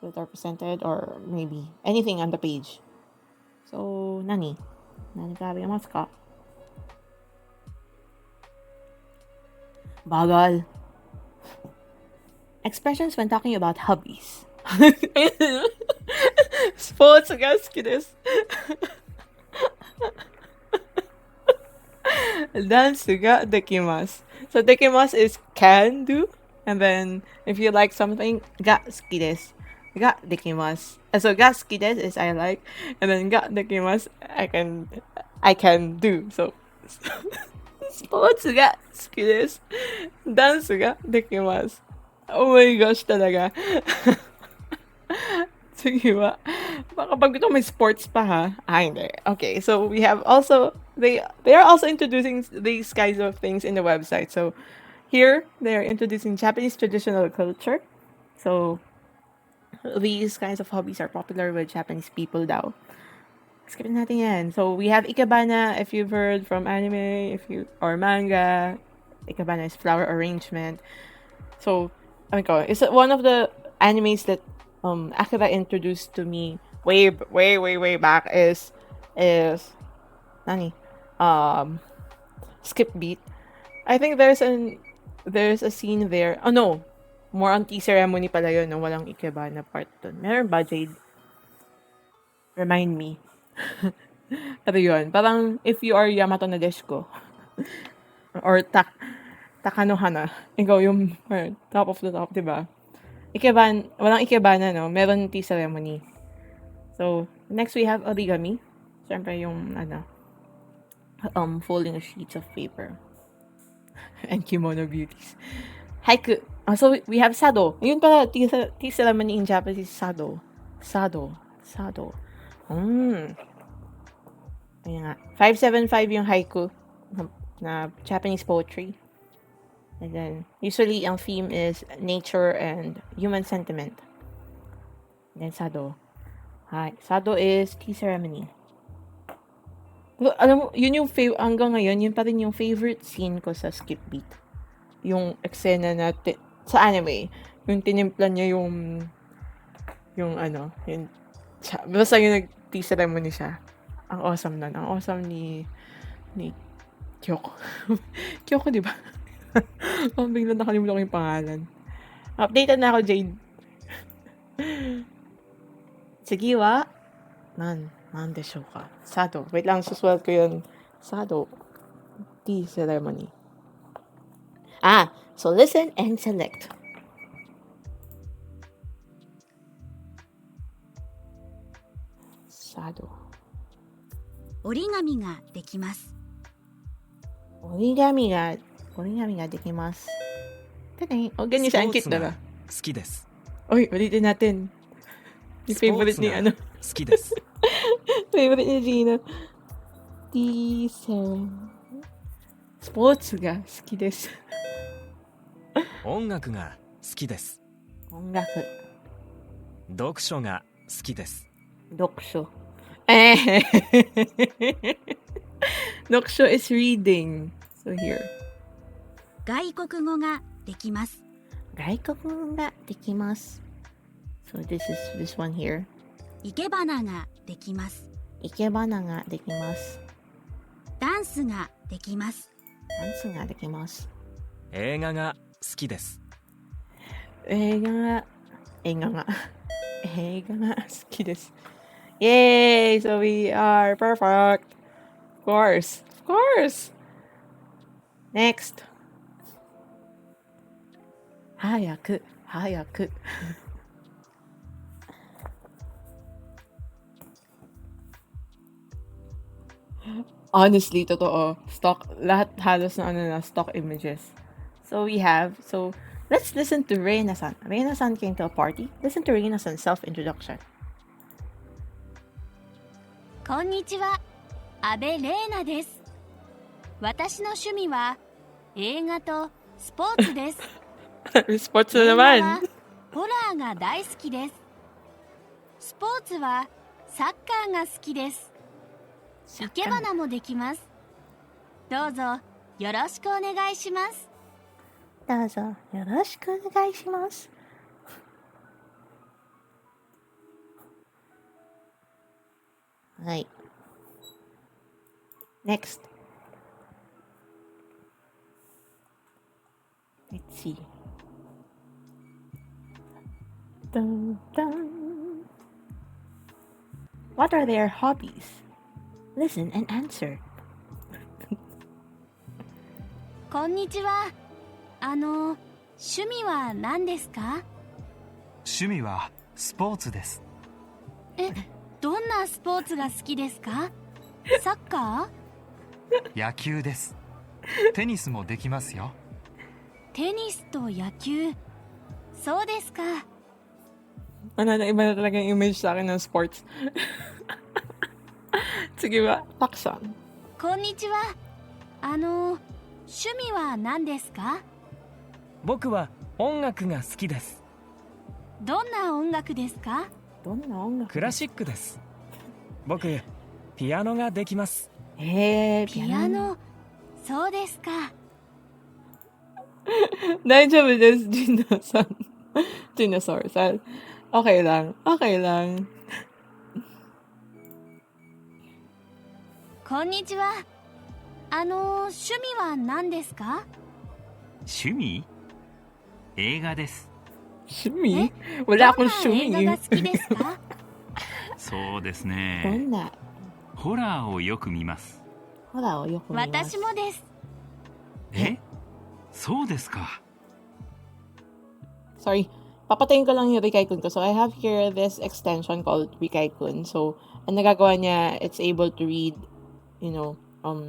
that are presented or maybe anything on the page. So, nani garimasu ka? Bagal. Expressions when talking about hobbies. Sports ga suki desu. Dance ga dekimasu. So dekimasu is can do, and then if you like something, ga suki desu. Ga dekimasu. So ga suki desu is I like, and then ga dekimasu I can do. So sports ga suki desu. Dance ga dekimasu. Oh my gosh talaga. Sige ba? Baka pag ito may sports pa ha? Hindi. Okay, so we have also, they are also introducing these kinds of things in the website. So here, they are introducing Japanese traditional culture. So these kinds of hobbies are popular with Japanese people daw. Skip natin yan. So we have ikebana, if you've heard from anime, or manga. Ikebana is flower arrangement. So, it's one of the animes that Akira introduced to me way back is Skip Beat. I think there's a scene there. Oh no, more on tea ceremony pala yun, no? Walang ikebana part dun. Meron ba, Jade? Remind me. Pero yun, parang if you are Yamato Nadeshiko or Takanohana, ikaw yung top of the top, diba? Walang ikebana, no? Meron tea ceremony. So, next we have origami. Siyempre yung, folding of sheets of paper. And kimono beauties. Haiku. So, we have sado. Yun pala, tea ceremony in Japanese is sado. Sado. Ayun nga. 575 yung haiku na Japanese poetry. And then, usually, ang theme is nature and human sentiment. And then, sado. Hi. Sado is tea ceremony. Alam mo, yun yung hanggang ngayon, yun pa rin yung favorite scene ko sa Skip Beat. Yung eksena na sa anime. Yung tinimplan niya yung basta yung nag-tea ceremony siya. Ang awesome nun. Ang awesome ni Kyoko. Kyoko, di ba? Bigla nakalimutan ko yung pangalan. Updated na ako, Jade. Sige wa, nan desho ka? Sado. Wait lang, susulat ko yun. Sado. Tea ceremony. So listen and select. Sado. Origami ga dekimasu. Origami ga dekimasu. O, ganyan siya. Ang cute na ba? 好きです。 Uy, ulitin natin. Yung favorite ni好きです。 favorite ni Gina. Tea ceremony. Sports ga suki desu. 音楽が好きです。 音楽。読書が好きです。 Doksho. Doksho is reading. So here. 外国語ができます。 外国語ができます. So this is this one here. 生け花ができます。 Ikebana ga dekimasu. ダンスができます。 Dance ga dekimasu. 映画が好きです。映画が映画が好きです。Yay! So we are perfect. Of course. Of course. Next. 早く、早く。Honestly, totoo. Stock, lahat halos na ano na, stock images. So we have, so let's listen to Reina-san. Reina-san came to a party. Listen to Reina-san's self-introduction. こんにちは、阿部玲奈です。私の趣味は映画とスポーツです。Sports 映 na 画は naman. ホラーが大好きです。スポーツはサッカーが好きです。生け花もできます。どうぞよろしくお願いします。どうぞよろしくお願いします。はい。Next. Let's see. Dun, dun. What are their hobbies? Listen and answer. こんにちは。趣味は何ですか？趣味はスポーツです。どんなスポーツが好きですか？サッカー？野球です。テニスもできますよ。テニスと野球。そうですか。Ano na, iba na talaga yung image sa akin ng sports. Sige ba? Taksan. こんにちは。趣味は何ですか？僕は音楽が好きです。どんな音楽ですか？どんな音楽？クラシックです。僕ピアノができます。ピアノ。そうですか。大丈夫です、ジンナさん。ジンナソーさん。Okay lang. Okay lang. こんにちは。趣味は何ですか？趣味？映画です。趣味？wala akong どんな映画が好 趣味。きですか？そうですどね。んなホラーをよく見ます。ホラーをよく見ます。私もです。え？そうですか。Sorry. Papatayin ko lang yung Rikaikun ko. So, I have here this extension called Rikaikun. So, ang nagagawa niya, it's able to read,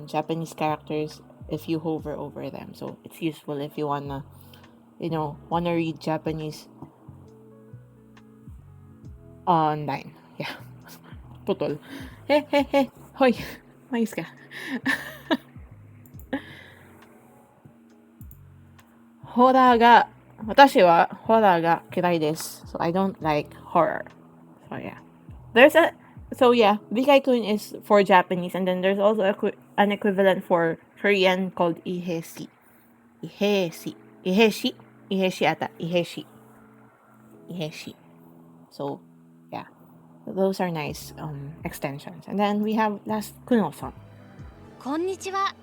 Japanese characters if you hover over them. So, it's useful if you wanna read Japanese online. Yeah. Putol. He. Hoy. Mais ka. 私はホラーが嫌いです。So I don't like horror. So yeah. Rikaikun is for Japanese, and then there's also an equivalent for Korean called Iheshi. Iheshi ata. Iheshi. So yeah. Those are nice extensions. And then we have last Kuno-san. こんにちは。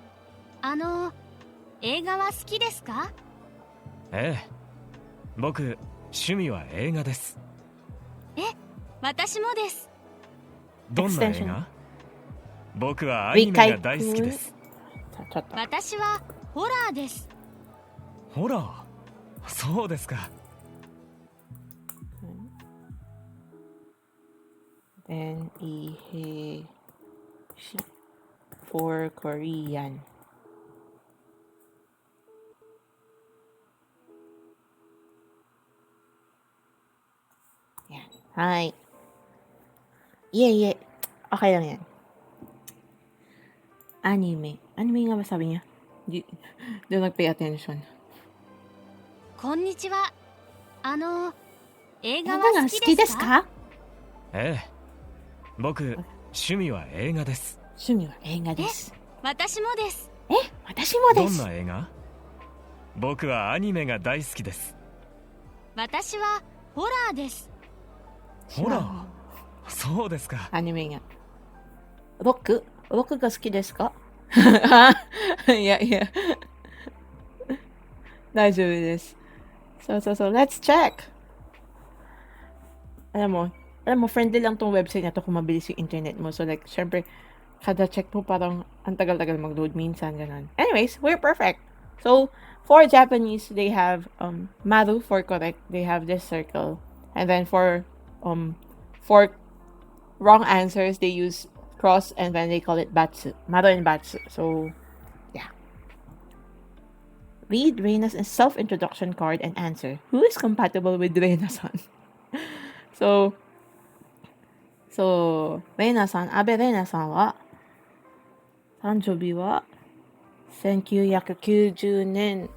映画は好きですか？ええ。僕趣味は映画です。私もです。どんな映画？僕はアニメが大好きです。私はホラーです。ホラー？そうですか。Then Iheshi for Korean. Yan. Hi. Yeah. Okay lang yan. Anime. Anime nga ba sabi niya? Di nag-pay attention. こんにちは。映画は好きですか？ええ。僕趣味は映画です。趣味は映画です。私もです。私もです。どんな映画？僕はアニメが大好きです。私はホラーです。ホラー？そうですか。アニメが。ロックが好きですか？いや。大丈夫です。So, let's check. alam mo, friendly lang tong website na to kung mabilis yung internet mo. So like, syempre, kada check mo parang ang tagal-tagal mag-load minsan, ganun. Anyways, we're perfect. So, for Japanese, they have maru for correct. They have this circle. And then for wrong answers, they use cross and then they call it batsu. Maru and batsu. So, yeah. Read Reina's self-introduction card and answer. Who is compatible with Reina-san? So, Reina-san, Abe Reina-san は、誕生日は1990年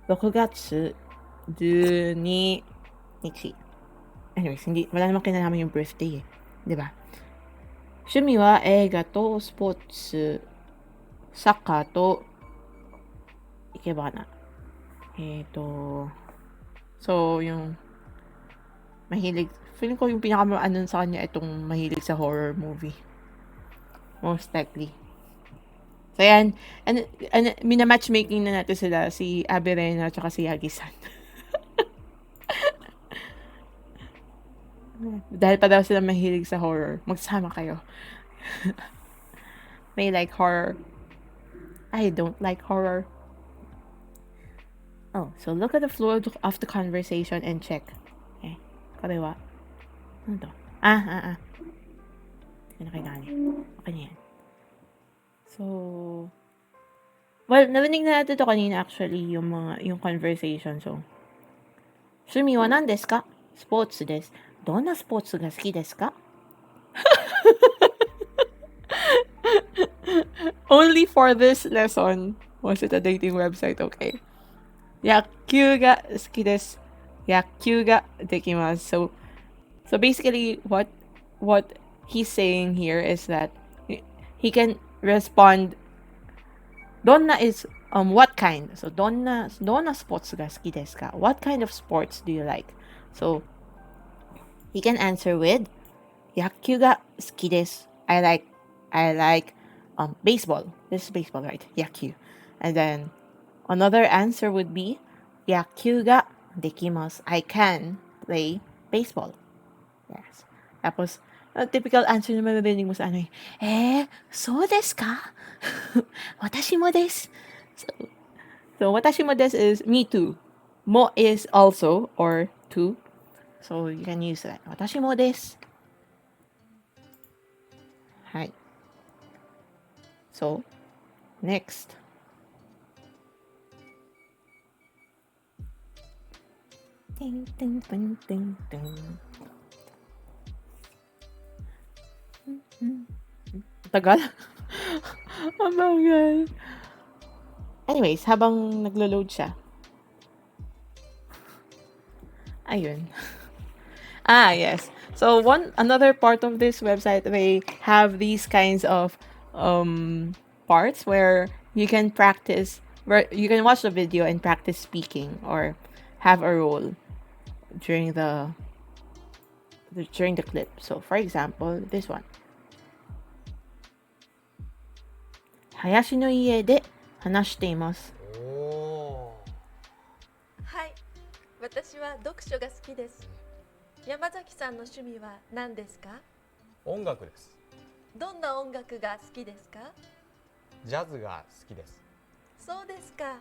6月12日。Anyways, wala namang kinalaman yung birthday eh. Diba? 趣味は映画とスポーツ、サッカーといけばな。So, yung mahilig, feeling ko yung pinaka-ano sa kanya itong mahilig sa horror movie. Most likely. So, yan. And mina-matchmaking na natin sila, si Abe Rena at si Yagi-san. Dahil pa daw sila mahilig sa horror. Magsama kayo. May like horror. I don't like horror. Oh, so look at the flow of the conversation and check. Okay. Kariwa. Ano to? Hindi na kailangan. Okay na yan. So, well, narinig na natin to kanina actually, yung conversation. So, 趣味は何ですか? スポーツです。どんなスポーツが好きですか? Only for this lesson was it a dating website, okay? 野球が好きです。野球ができます。So basically what he's saying here is that he can respond どんな is what kind. So どんなスポーツが好きですか? What kind of sports do you like? So he can answer with 野球が好きです。I like baseball. This is baseball, right? 野球. And then another answer would be 野球ができます。I can play baseball. Yes. Tapos, typical answer naman narinig mo sa anoそうですか? 私もです. So, 私もです is me too. Mo is also or too. So, you can use that. 私もです. はい。So, next. Ding, ding, ding, ding, ding. Tagal. Ang bagal. Anyways, habang naglo-load siya. Ayun. Yes. So another part of this website, they have these kinds of parts where you can practice, where you can watch the video and practice speaking or have a role during the clip. So for example, this one. 林の家で話しています。はい、私は読書が好きです。山崎さんの趣味は何ですか？音楽です。どんな音楽が好きですか？ジャズが好きです。そうですか。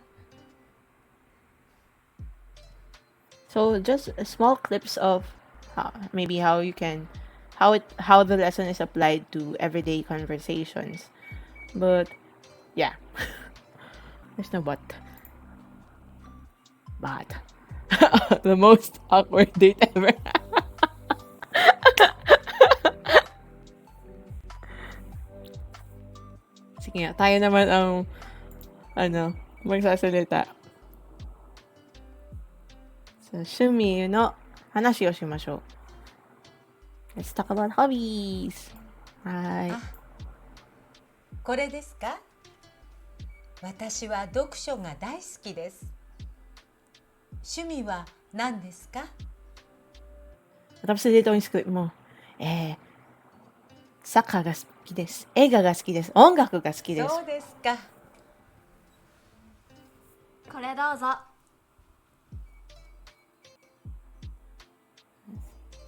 So just small clips of maybe how the lesson is applied to everyday conversations. But yeah. There's no but. But the most awkward date ever. Sige nga, tayo naman ang magsasalita. So, 趣味の話をしましょう. Let's talk about hobbies. はい。これですか？私は読書が大好きです。趣味は何ですか？ Tapos dito yung script mo. サッカーが好きです。映画が好きです。音楽が好きです。そうですか。これどうぞ。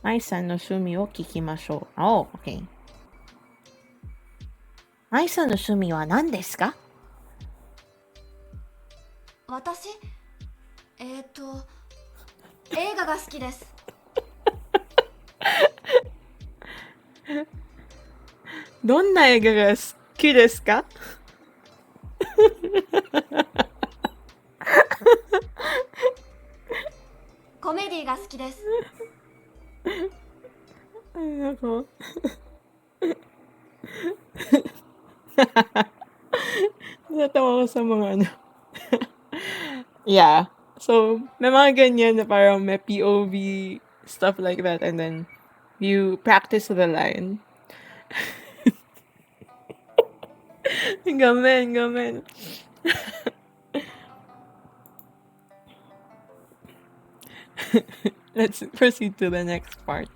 愛さんの趣味を聞きましょう。Oh, okay. 愛さんの趣味は何ですか？私映画が好きです。どんな映画が好きですか？コメディが好きです。なんかnatawa ko sa mga ano. Yeah. So, may mga ganyan na parang may POV, stuff like that, and then you practice the line. Gamen. Let's proceed to the next part.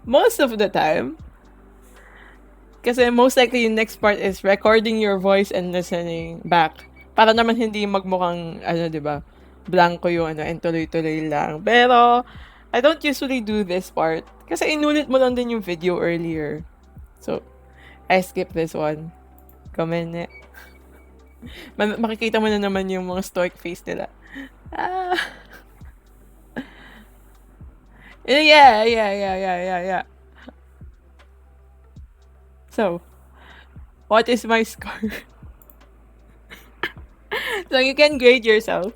Most of the time, kasi most likely yung next part is recording your voice and listening back. Para naman hindi magmukhang, diba, blanco yung and tuloy-tuloy lang. Pero, I don't usually do this part. Kasi inulit mo lang din yung video earlier. So, I skip this one. Comment. Makikita mo na naman yung mga stoic face nila. Yeah. So, what is my score? So you can grade yourself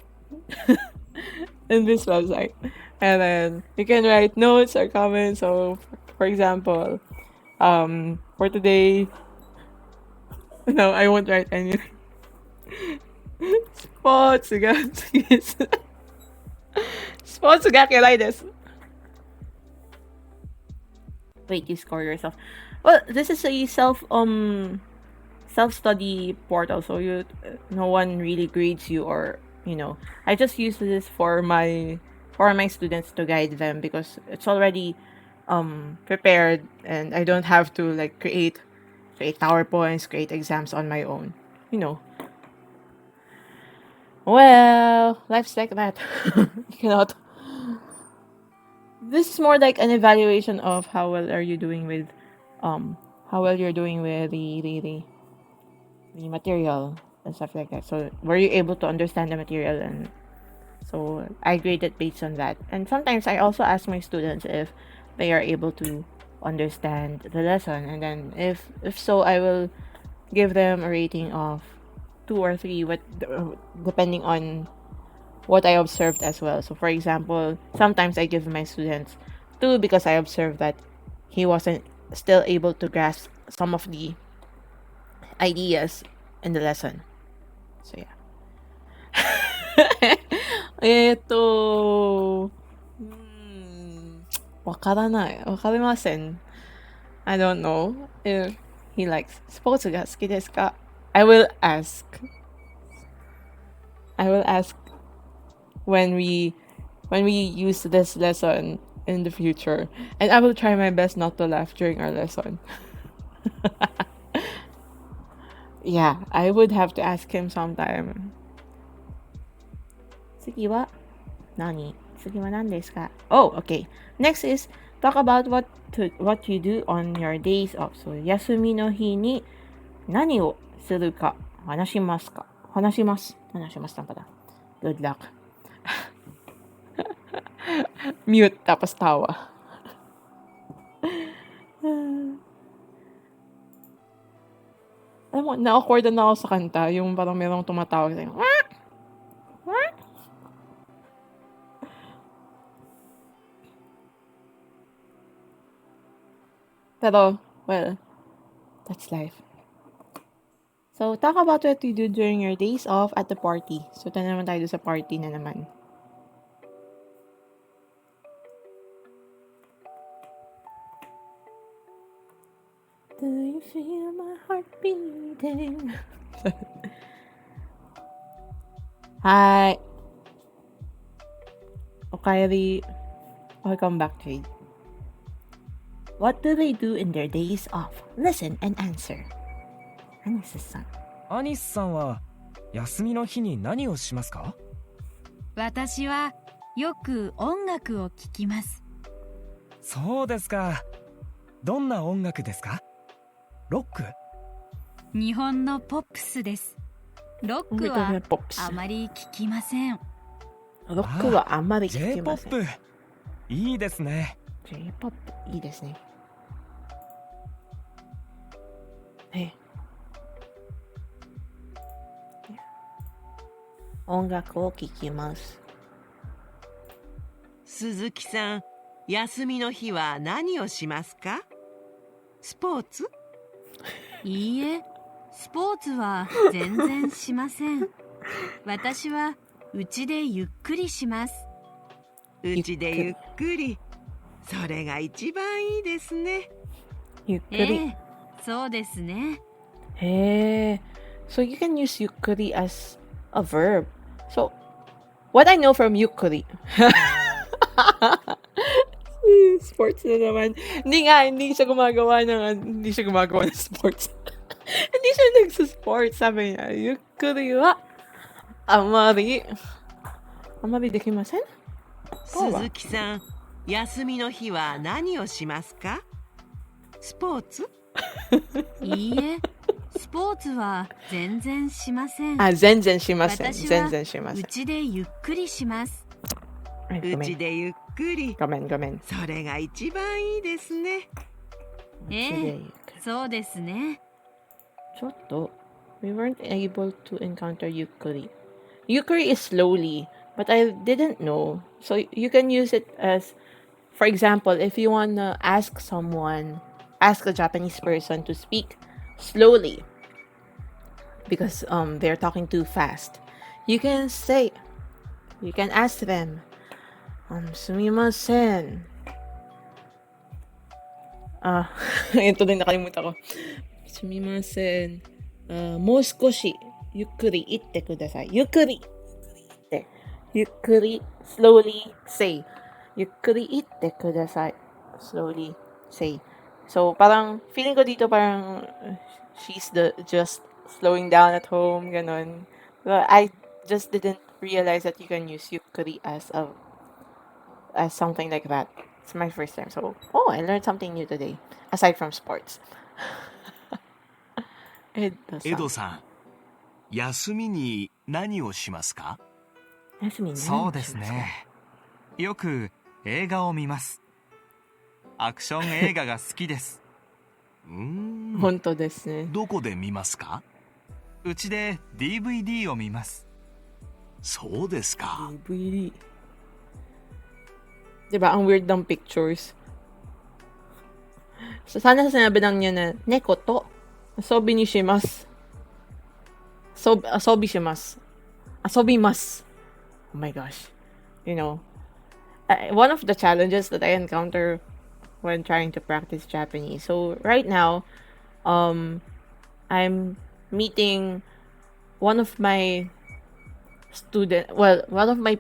in this website. And then you can write notes or comments. So, for example, for today, no, I won't write anything. Sports ga kilay desu. Wait, you score yourself. Well, this is a self-study portal, so no one really grades you, or I just use this for my students to guide them because it's already prepared and I don't have to like create PowerPoints, create exams on my own. Well, life's like that. You cannot. This is more like an evaluation of how well you're doing with the material and stuff like that. So were you able to understand the material? And so I grade it based on that. And sometimes I also ask my students if they are able to understand the lesson, and then if so, I will give them a rating of 2 or 3, depending on what I observed as well. So for example, sometimes I give my students 2 because I observed that he wasn't still able to grasp some of the ideas in the lesson. So yeah. Wakarimasen. I don't know if he likes sports ga suki desu ka? I will ask when we use this lesson in the future, and I will try my best not to laugh during our lesson. Yeah, I would have to ask him sometime. Tsugi wa nani? Tsugi wa nan desu ka? Oh, okay. Next is talk about what you do on your days off. So, yasumi no hi ni nani o suru ka hanashimasu ka? Hanashimasu lang pala. Good luck. Mute tapos tawa. Alam mo, na-awkward na ako sa kanta. Yung parang merong tumatawag sa'yo. Pero, well, that's life. So, talk about what you do during your days off at the party. So, ito naman tayo sa party na naman. Do you feel my heart beating? Hi. Okairi. Welcome back, Jade. What do they do in their days off? Listen and answer. Anis-san. アニスさんは休みの日に何をしますか？私はよく音楽を聴きます。そうですか。どんな音楽ですか？ロック？日本のポップスです。ロックはあまり聞きません。ロックはあんまり聞きません。J-POP いいですね。J-POP いいですね。ね。音楽を聴きます。鈴木さん、休みの日は何をしますか？スポーツ？いいえ、スポーツは全然しません。私は家でゆっくりします。家でゆっくり。それが一番いいですね。ゆっくり。そうですね。へえ。So you can use ゆっくり as a verb. So, what I know from ゆっくり. Sports na naman. Hindi siya gumagawa ng sports. Hindi siya nagsa-sports. Sabi niya, ゆっくりはあまりできません？鈴木さん、休みの日は何をしますか？スポーツ？いいえ、スポーツは全然しません。全然しません。私は全然しません。家でゆっくりします。家でゆっくり。ごめん。それが一番いいですね。そうですね。ちょっと we weren't able to encounter ゆっくり. ゆっくり is slowly, but I didn't know. So you can use it as, for example, if you wanna ask a Japanese person to speak slowly because they're talking too fast. You can ask them, すみません. Ito din nakalimutan ko. すみません. もう少しゆっくり言ってください。ゆっくり slowly say. ゆっくり言ってください. Slowly say. So parang feeling ko dito parang she's just slowing down at home, ganon. But I just didn't realize that you can use ゆっくりas something like that. It's my first time. So, I learned something new today aside from sports. エドさん、休みに何をしますか？そうですね。よく映画を見ます。アクション映画が好きです。本当ですね。どこで見ますか？うちで DVD を見ます。そうですか。DVD. Diba, ang weird ng pictures. So, sana sinabi lang niya na, neko to. Sobi ni shimasu. Sobi shimasu. Asobimasu. Oh my gosh. You know, one of the challenges that I encounter when trying to practice Japanese. So, right now, I'm meeting one of my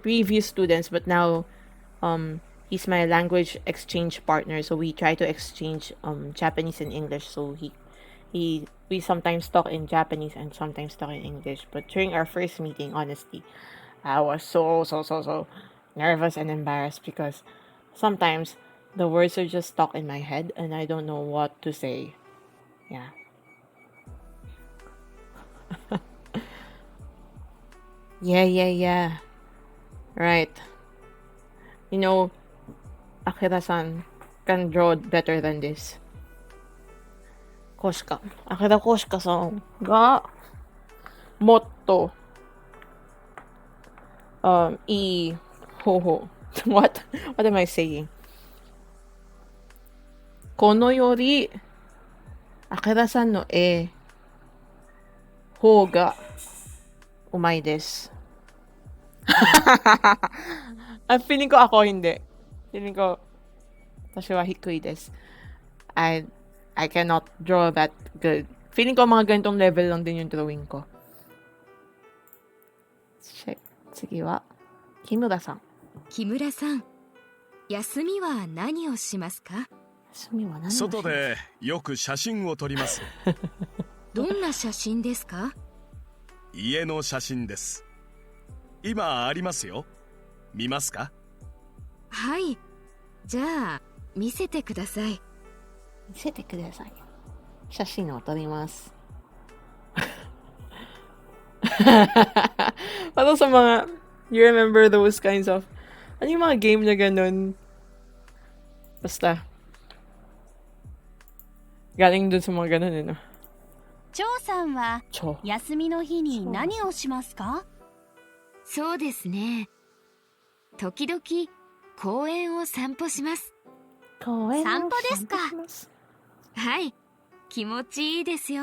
previous students, but now, he's my language exchange partner, so we try to exchange Japanese and English. So we sometimes talk in Japanese and sometimes talk in English. But during our first meeting, honestly, I was so nervous and embarrassed because sometimes the words are just stuck in my head and I don't know what to say. Yeah. Yeah. Right. You know, Akira-san can draw better than this. Akira Koshka-san ga motto what am I saying? Kono yori Akira-san no e hou ga umai desu. Feeling ko ako hindi. Feeling ko, 私は低いです. I cannot draw that good. Feeling ko mga ganitong level lang din yung drawing ko. Check. 次は、木村さん。木村さん、休みは何をしますか？外でよく写真を撮ります。どんな写真ですか？家の写真です。今ありますよ。見ますか？はい。じゃあ見せてください。見せてください。写真を撮ります。Parang sa mga, you remember those kinds of, ano yung mga game na ganun? Basta. Galing dun sa mga ganun, no? 張さんは休みの日に何をしますか？そうですね。時々公園を散歩します。散歩ですか？はい、気持ちいいですよ。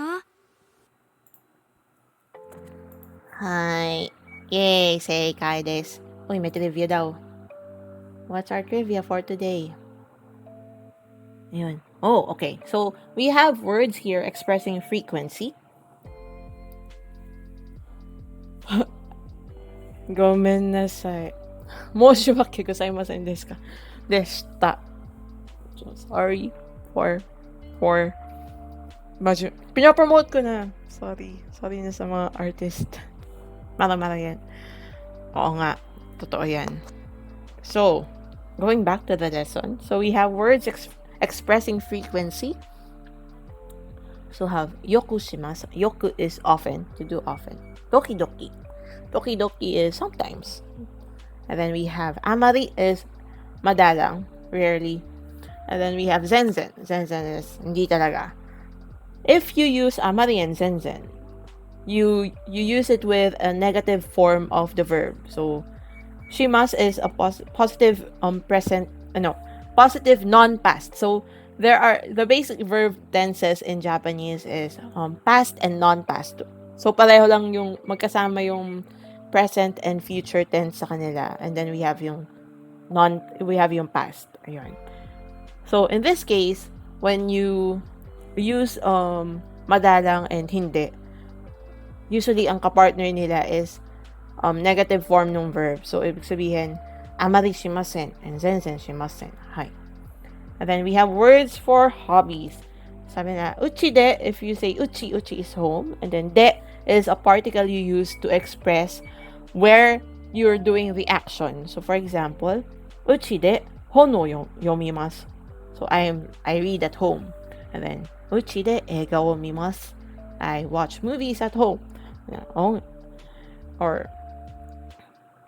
はい。イェーイ、正解です。Uy, may trivia daw. What's our trivia for today? Ayun. Oh, okay. So, we have words here expressing frequency. ごめんなさい。申し訳ございませんでした。Sorry for pinapromote ko na. Sorry na sa mga artist. Mara yan. Oo nga. Totoo yan. So, going back to the lesson. So, we have words expressing frequency. So, have yoku shimasu. Yoku is often, to do often. Doki-doki. Doki-doki is sometimes. And then we have amari is madalang, rarely. And then we have zenzen. Zenzen is hindi talaga. If you use amari and zenzen, you use it with a negative form of the verb. So, shimasu is a positive present, positive non-past. So, there are, the basic verb tenses in Japanese is past and non-past. So, pareho lang yung, magkasama yung present and future tense sa kanila. And then we have yung past. Ayun. So, in this case, when you use madalang and hindi, usually ang kapartner nila is negative form ng verb. So, ibig sabihin, amari shimasen and zenzen shimasen. Hi. And then we have words for hobbies. Sabi na, uchi de, if you say uchi, uchi is home. And then de is a particle you use to express where you're doing the action. So, for example, uchi de hono yomimasu. So, I read at home. And then, uchi de eiga wo mimasu. I watch movies at home. Or,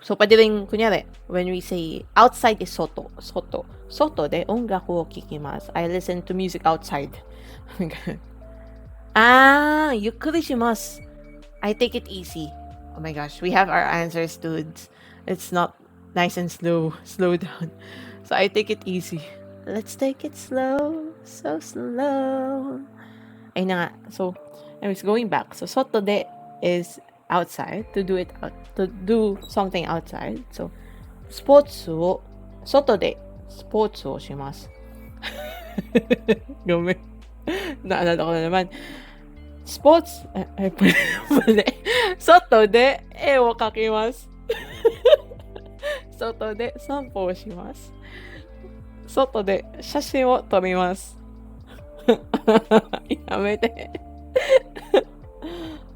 so, pwede rin, kunyari, when we say outside is soto. Soto de ongaku wo kikimasu. I listen to music outside. Yukkuri shimasu. I take it easy. Oh my gosh, we have our answers, dudes. It's not nice and slow down. So I take it easy. Let's take it slow, so slow. Ay na nga. So, anyways, going back. So, soto de is outside, to do something outside. So, sports wo, soto de, sports wo shimasu. Gumi. Naalala ko na naman. Sports, soto de, wo kakimasu. Soto de, sanpo wo shimasu. Soto de, shashin wo torimasu. Yamete.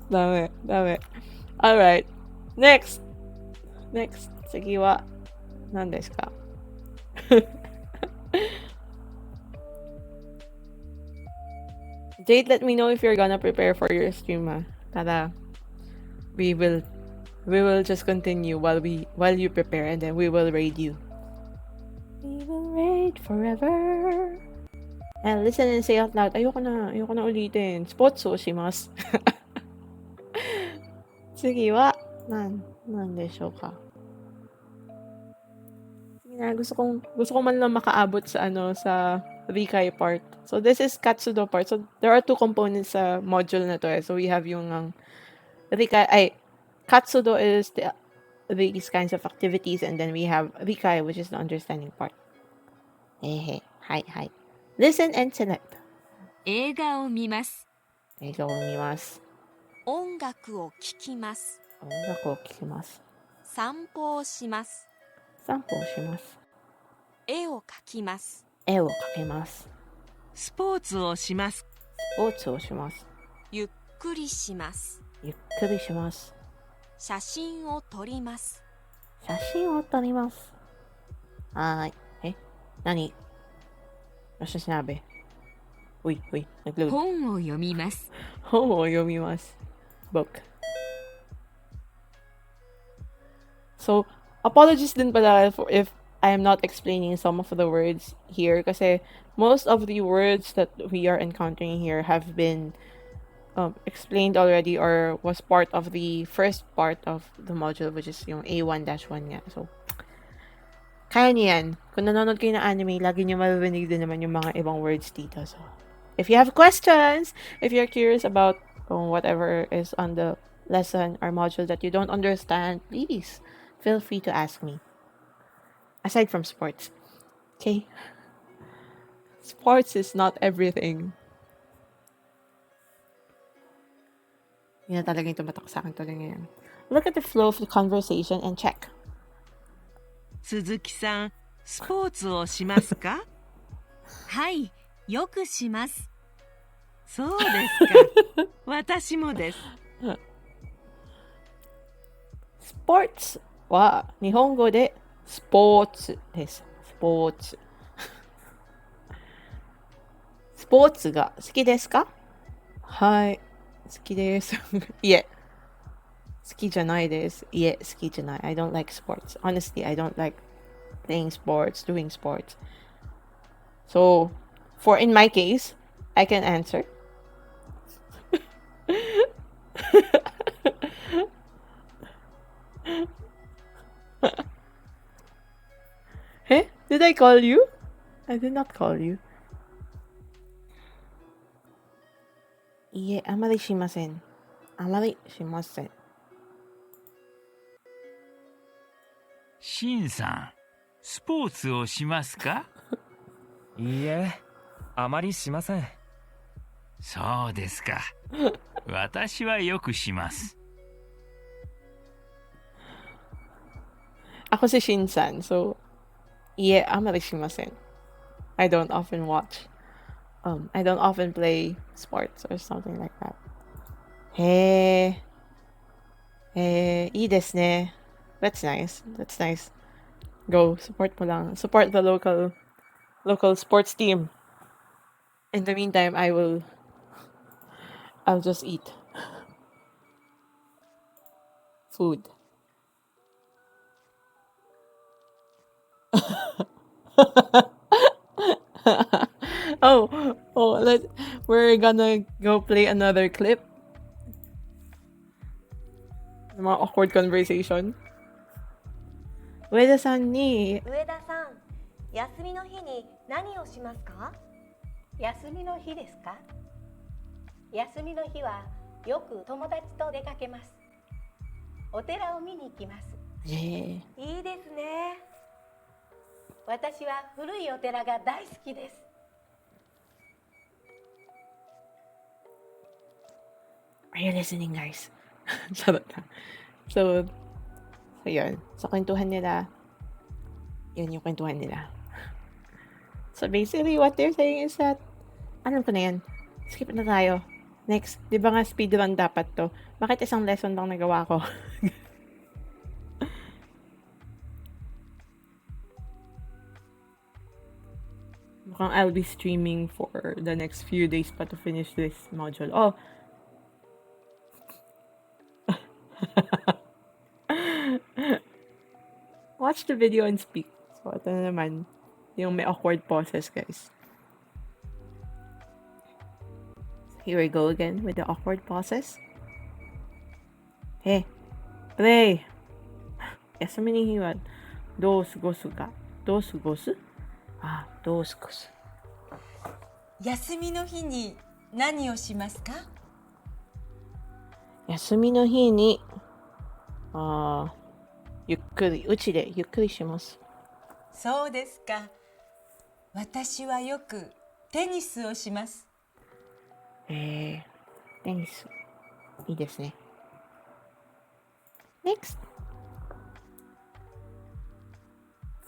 Dame. Alright. Next. Tsugi wa, nan desu ka? Jade, let me know if you're gonna prepare for your stream, ha. Tada. We will just continue while you prepare, and then we will raid you. We will raid forever. And listen and say out loud. Ayoko na ulitin. Sports wo shimasu. Tsugi wa, nan desho ka? Gusto kong man lang makaabot sa sa Rikai part. So this is Katsudo part. So there are two components sa module na to. So we have yung Rikai, Katsudo is these kinds of activities, and then we have Rikai, which is the understanding part. Hi. Listen and select. 映画を見ます。映画を見ます。音楽を聴きます。音楽を聴きます。散歩をします。散歩をします。絵を描きます。絵を描きます。スポーツをします。スポーツをします。ゆっくりします。ゆっくりします。写真を撮ります。写真を撮ります。はーい。何 Ano siya sinabi? Uy, nag-load. 本を読みます。本を読みます。Book. So, apologies din pala if I am not explaining some of the words here kasi most of the words that we are encountering here have been explained already or was part of the first part of the module, which is yung A1-1 nga. So, kaya niyan. Kung nanonood kayo ng anime, lagi niyo maririnig din naman yung mga ibang words dito. So, if you have questions, if you're curious about whatever is on the lesson or module that you don't understand, please feel free to ask me. Aside from sports. Okay? Sports is not everything. Yan na talaga yung tumatak sa akin tuloy ngayon. Look at the flow of the conversation and check. 鈴木さん、スポーツをしますか？はい、よくします。そうですか。私もです。Sports は日本語でスポーツです。スポーツ。スポーツが好きですか？はい、好きです。いえ、好きじゃないです。いえ、好きじゃない。I don't like sports. Honestly, I don't like playing sports, doing sports. So, for in my case, I can answer. Hey, did I call you? I did not call you. いえ、あまりしません。あまりしません。シンさん、スポーツをしますか？いいえ、あまりしません。そうですか。私はよくします。Ako si Shin-san, so, いえ、あまりしません。I don't often watch. I don't often play sports or something like that. へえ、いいですね。That's nice. That's nice. Go, support mo lang. Support the local sports team. In the meantime, I'll just eat food. We're gonna go play another clip. Mga awkward conversation. 上田さんに、上田さん、休みの日に何をしますか？休みの日ですか？休みの日はよく友達と出かけます。お寺を見に行きます。いいですね。私は古いお寺が大好きです。Are you listening, guys? Charot lang. So, yun. Sa kwentuhan nila, yun yung kwentuhan nila. So, basically, what they're saying is that, alam ko na yan. Skip na tayo. Next. Di ba nga speedrun dapat to? Bakit isang lesson lang nagawa ko? Mukhang I'll be streaming for the next few days pa to finish this module. Oh! Watch the video and speak. So, ito na naman. Yung may awkward pauses, guys. Here we go again with the awkward pauses. Hey, play! 休みの日はどう過ごすか？どう過ごす？あ、どう過ごす？休みの日に何をしますか？休みの日に、ゆっくり、うちでゆっくりします。そうですか。私はよくテニスをします。テニス。いいですね。Next!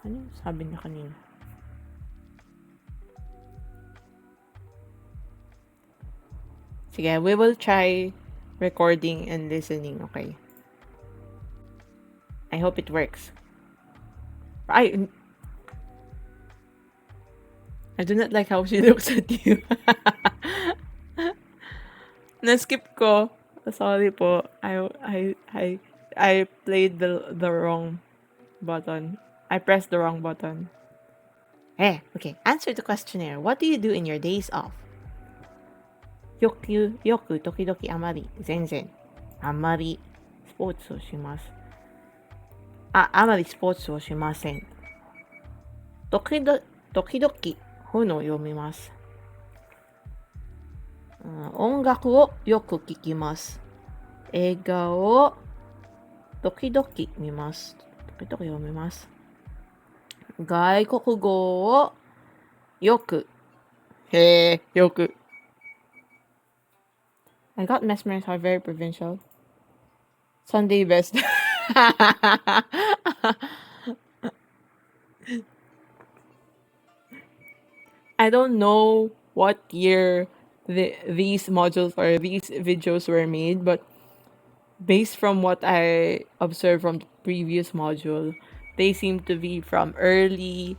Ano yung sabi niya kanina? Sige, we will try recording and listening, okay? I hope it works. I do not like how she looks at you. Na-skip ko. Sorry po. I played the wrong button. I pressed the wrong button. Okay. Answer the questionnaire. What do you do in your days off? Yoku, tokidoki, amari, zenzen. Amari, sportsをします。amari sports をしません。時々、本を読みます。音楽をよく聞きます。映画を時々見ます。時々読みます。外国語をよく。よく。I got mesmerized how very provincial. Sunday best. I don't know what year these modules or these videos were made, but based from what I observed from the previous module, they seem to be from early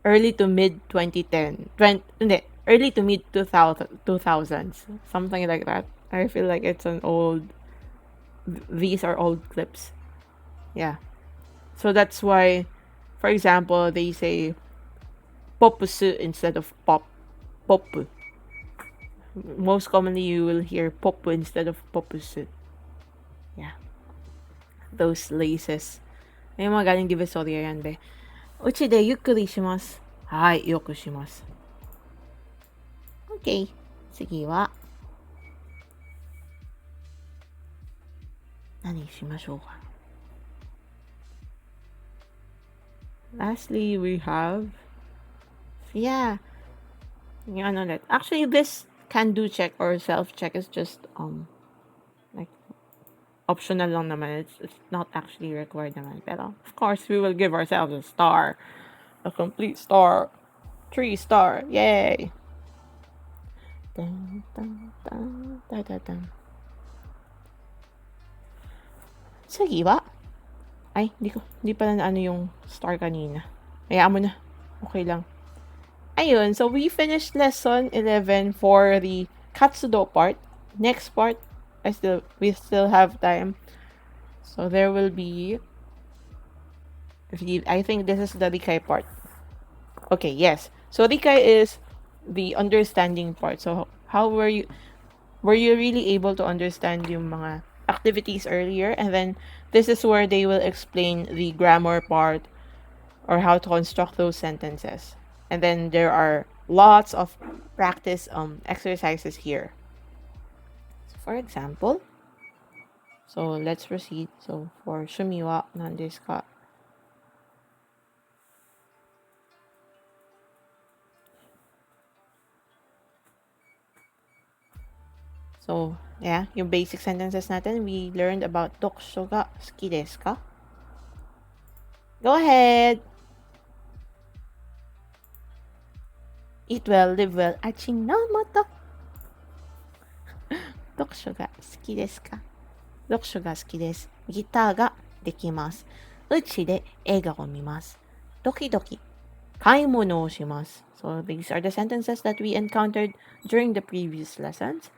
to mid 2010. Early to mid 2000s. Something like that. I feel like it's an old... These are old clips. Yeah. So that's why, for example, they say popusu instead of poppu. Most commonly, you will hear poppu instead of popusu. Yeah. Those laces. Ay, mga galing divisoria yan, be. Uchi de yukkuri shimasu. Hai, yoku shimasu. Okay. 次は何しましょうか。Lastly, we have... Yeah. Actually, this can-do check or self-check is just like optional lang naman. It's not actually required naman. Pero of course, we will give ourselves a star. A complete star. 3-star. Yay! Dun, dun, dun, dun, dun, dun. 次はay, di pala na ano yung star kanina. Hayaan mo na. Okay lang. Ayun, so we finished lesson 11 for the Katsudo part. Next part, we still have time. So there will be... I think this is the Rikai part. Okay, yes. So Rikai is the understanding part. So how were you really able to understand yung mga activities earlier? And then this is where they will explain the grammar part or how to construct those sentences. And then there are lots of practice exercises here. So for example, so let's proceed. So for Shumi wa nan desu ka? So, yeah, yung basic sentences natin, we learned about Dokusho ga suki desu ka? Go ahead! Eat well, live well, Ajinomoto! Dokusho ga suki desu ka? Dokusho ga suki desu. Gitar ga dekimasu. Uchi de eiga o mimasu. Dokidoki kaimono o shimasu. So, these are the sentences that we encountered during the previous lessons.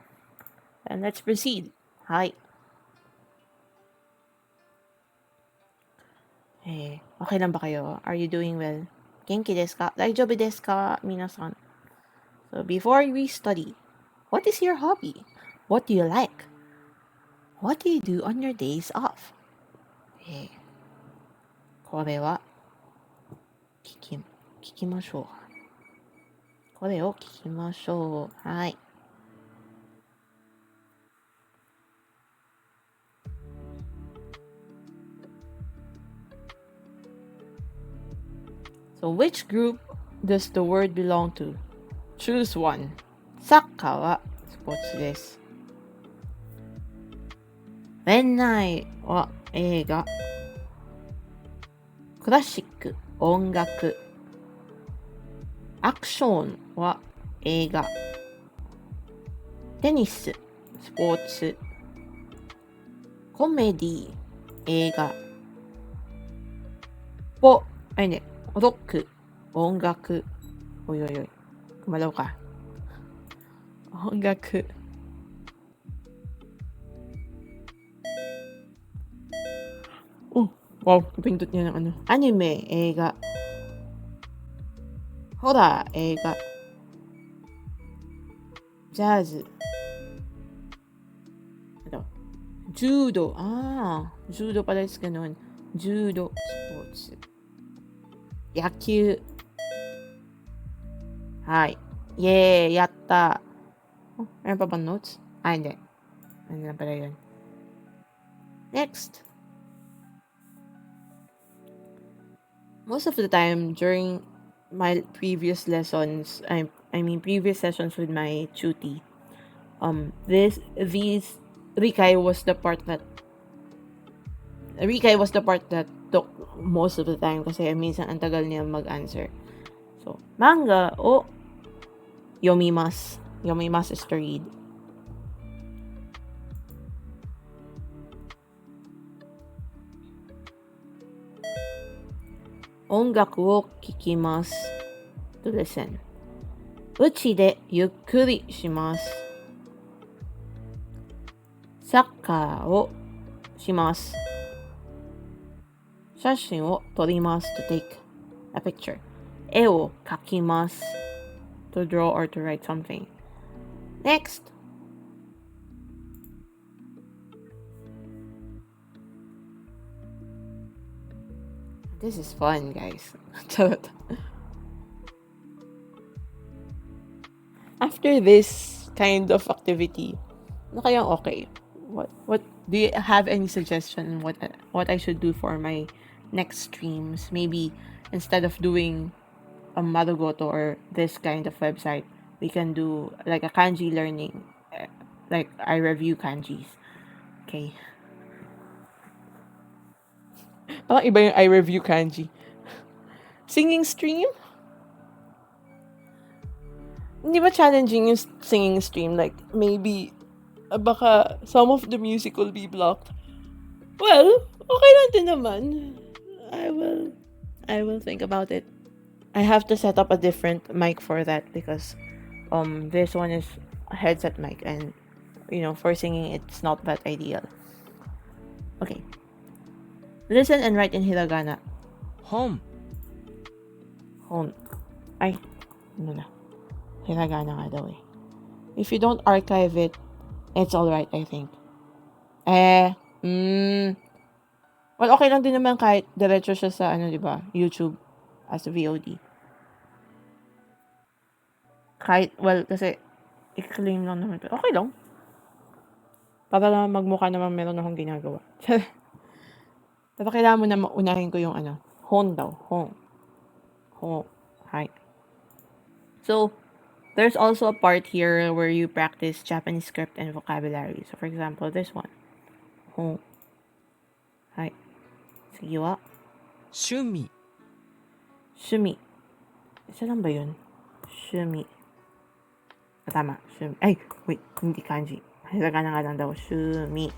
And let's proceed. Hi. Okay lang ba kayo? Are you doing well? Genki desu ka? Daijoubu desu ka, minasan? So before we study, what is your hobby? What do you like? What do you do on your days off? これは聞きましょう。これを聞きましょう。はい。So which group does the word belong to? Choose one. サッカーはスポーツです。恋愛は映画。クラシック、音楽。アクションは映画。テニス、スポーツ。コメディ、映画。ロック、音楽。Uy. Kumalaw ka. Ongaku. Oh, wow. Pindot niya ng ano. Anime, eiga. Horror, eiga. Jazz. Ito. Judo. Judo pala is ganun. Judo sports. Yaku. Hi. Yeah, yatta. Oh, meron pa bang notes? Hindi. Ano na pala yun. Next. Most of the time during my previous lessons, previous sessions with my tuti, these Rikai was the part that took most of the time kasi minsan ang tagal niya mag-answer. So, manga o yomimasu. Yomimasu is to read. Ongaku o kikimasu. To listen. Uchi de yukkuri shimasu. Sakkar o shimasu. Shashin o torimasu to take a picture. E o kakimasu. To draw or to write something. Next. This is fun, guys. After this kind of activity, okay. What do you have any suggestion what I should do for my next streams? Maybe instead of doing a Marugoto or this kind of website, we can do like a kanji learning, like I review kanjis. Okay. Parang iba yung I review kanji. Singing stream? Hindi ba challenging yung singing stream? Like, maybe, baka some of the music will be blocked. Well, okay lang din naman. I will think about it. I have to set up a different mic for that because this one is a headset mic and for singing it's not that ideal. Okay. Listen and write in hiragana. Hon. Ay, ano na. Hiragana nga daw eh. If you don't archive it, it's alright, I think. Well, okay lang din naman kahit diretso siya sa, diba, YouTube as a VOD. Kasi i-claim lang naman. Okay lang. Para lang magmukha naman meron akong ginagawa. Pero kailangan mo na maunahin ko yung hon daw. Hon. Hi. So, there's also a part here where you practice Japanese script and vocabulary. So, for example, this one. Hon. Hi. Sige wa. Shumi. Isa lang ba yun? Shumi. Tama. Shumi. Ay, wait. Hindi kanji. Hiragana nga lang daw. Shumi.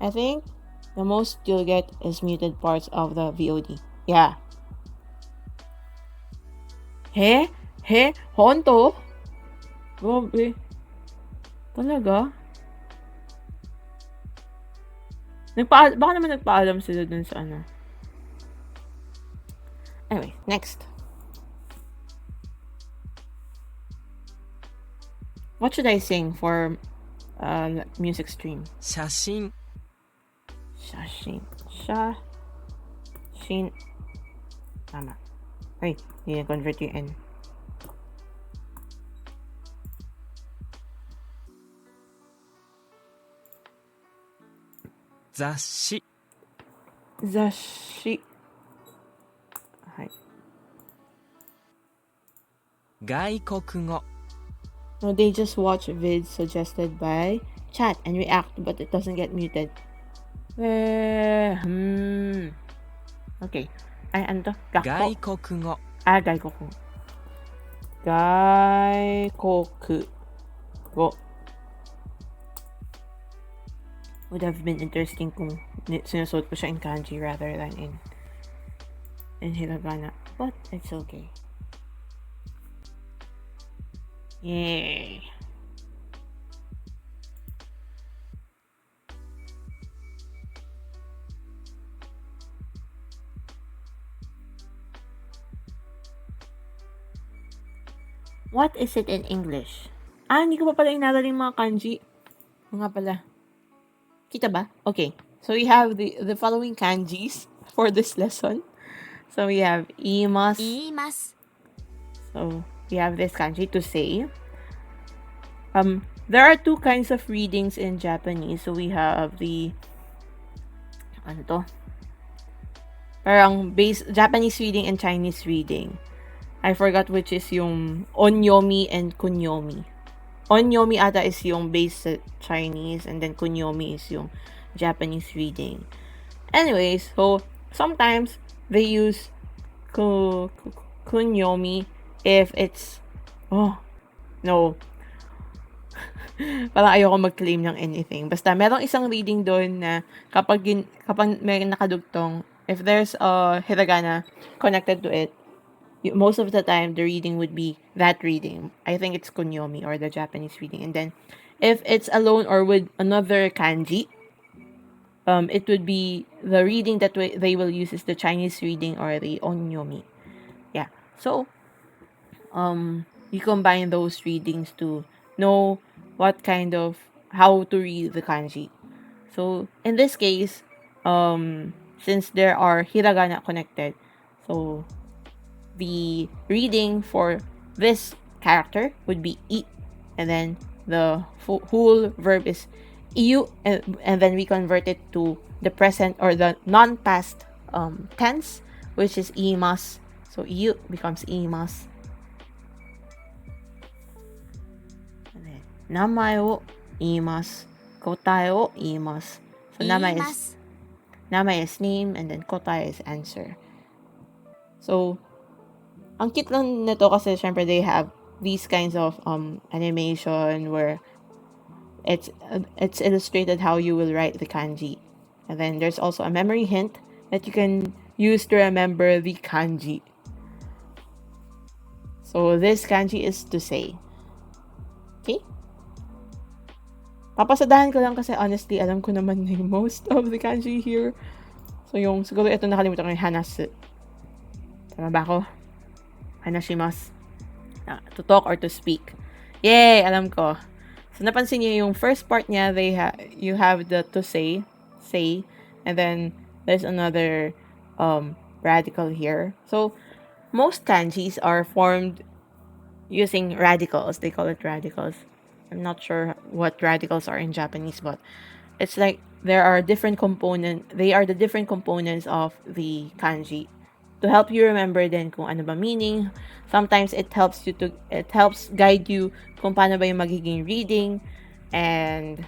I think the most you'll get is muted parts of the VOD. Yeah. Honto? Grabe. Talaga? Baka naman nagpaalam sila dun sa Anyway, next. What should I sing for music stream? Shashin. Tama. Ay, hindi na-convert yung N. Zashi. Hi. Gaikokugo. No, they just watch vids suggested by chat and react, but it doesn't get muted. Okay. Ay, ano to? Gaikokugo. Gaikokugo. Gaikokugo. Would have been interesting kung sinusuot ko siya in kanji rather than in in hiragana, but it's okay. Yay. What is it in English? Hindi ko pa pala inaral yung mga kanji. Mga pala. Kita ba? Okay. So we have the following kanjis for this lesson. So we have iimasu. So we have this kanji to say. There are two kinds of readings in Japanese. So we have the parang Japanese reading and Chinese reading. I forgot which is yung onyomi and kunyomi. Onyomi ata is yung base Chinese, and then kunyomi is yung Japanese reading. Anyways, so sometimes they use kunyomi if it's no. Parang ayoko mag-claim ng anything. Basta merong isang reading doon na kapag may nakadugtong, if there's a hiragana connected to it, most of the time the reading would be that reading. I think it's kunyomi or the Japanese reading. And then if it's alone or with another kanji, it would be the reading that they will use is the Chinese reading or the onyomi. Yeah. So you combine those readings to know how to read the kanji. So in this case, since there are hiragana connected, so the reading for this character would be I, and then the whole verb is iu, and then we convert it to the present or the non-past tense, which is iimasu. So iu becomes iimasu. And then namae o iimasu, kotae o iimasu. So namae is name, and then kotae is answer. So ang cute lang nito kasi syempre they have these kinds of animation where it's illustrated how you will write the kanji. And then there's also a memory hint that you can use to remember the kanji. So this kanji is to say. Okay? Papasadahan ko lang kasi honestly alam ko naman yung most of the kanji here. So yung siguro ito nakalimutan ko yung hanasu. Tama ba ako? Hanashimasu. To talk or to speak. Yay! Alam ko. So, napansin niyo yung first part niya, you have the to say, and then there's another radical here. So, most kanjis are formed using radicals. They call it radicals. I'm not sure what radicals are in Japanese, but it's like there are different components. They are the different components of the kanji. To help you remember din kung ano ba meaning. Sometimes it helps guide you kung paano ba yung magiging reading. And,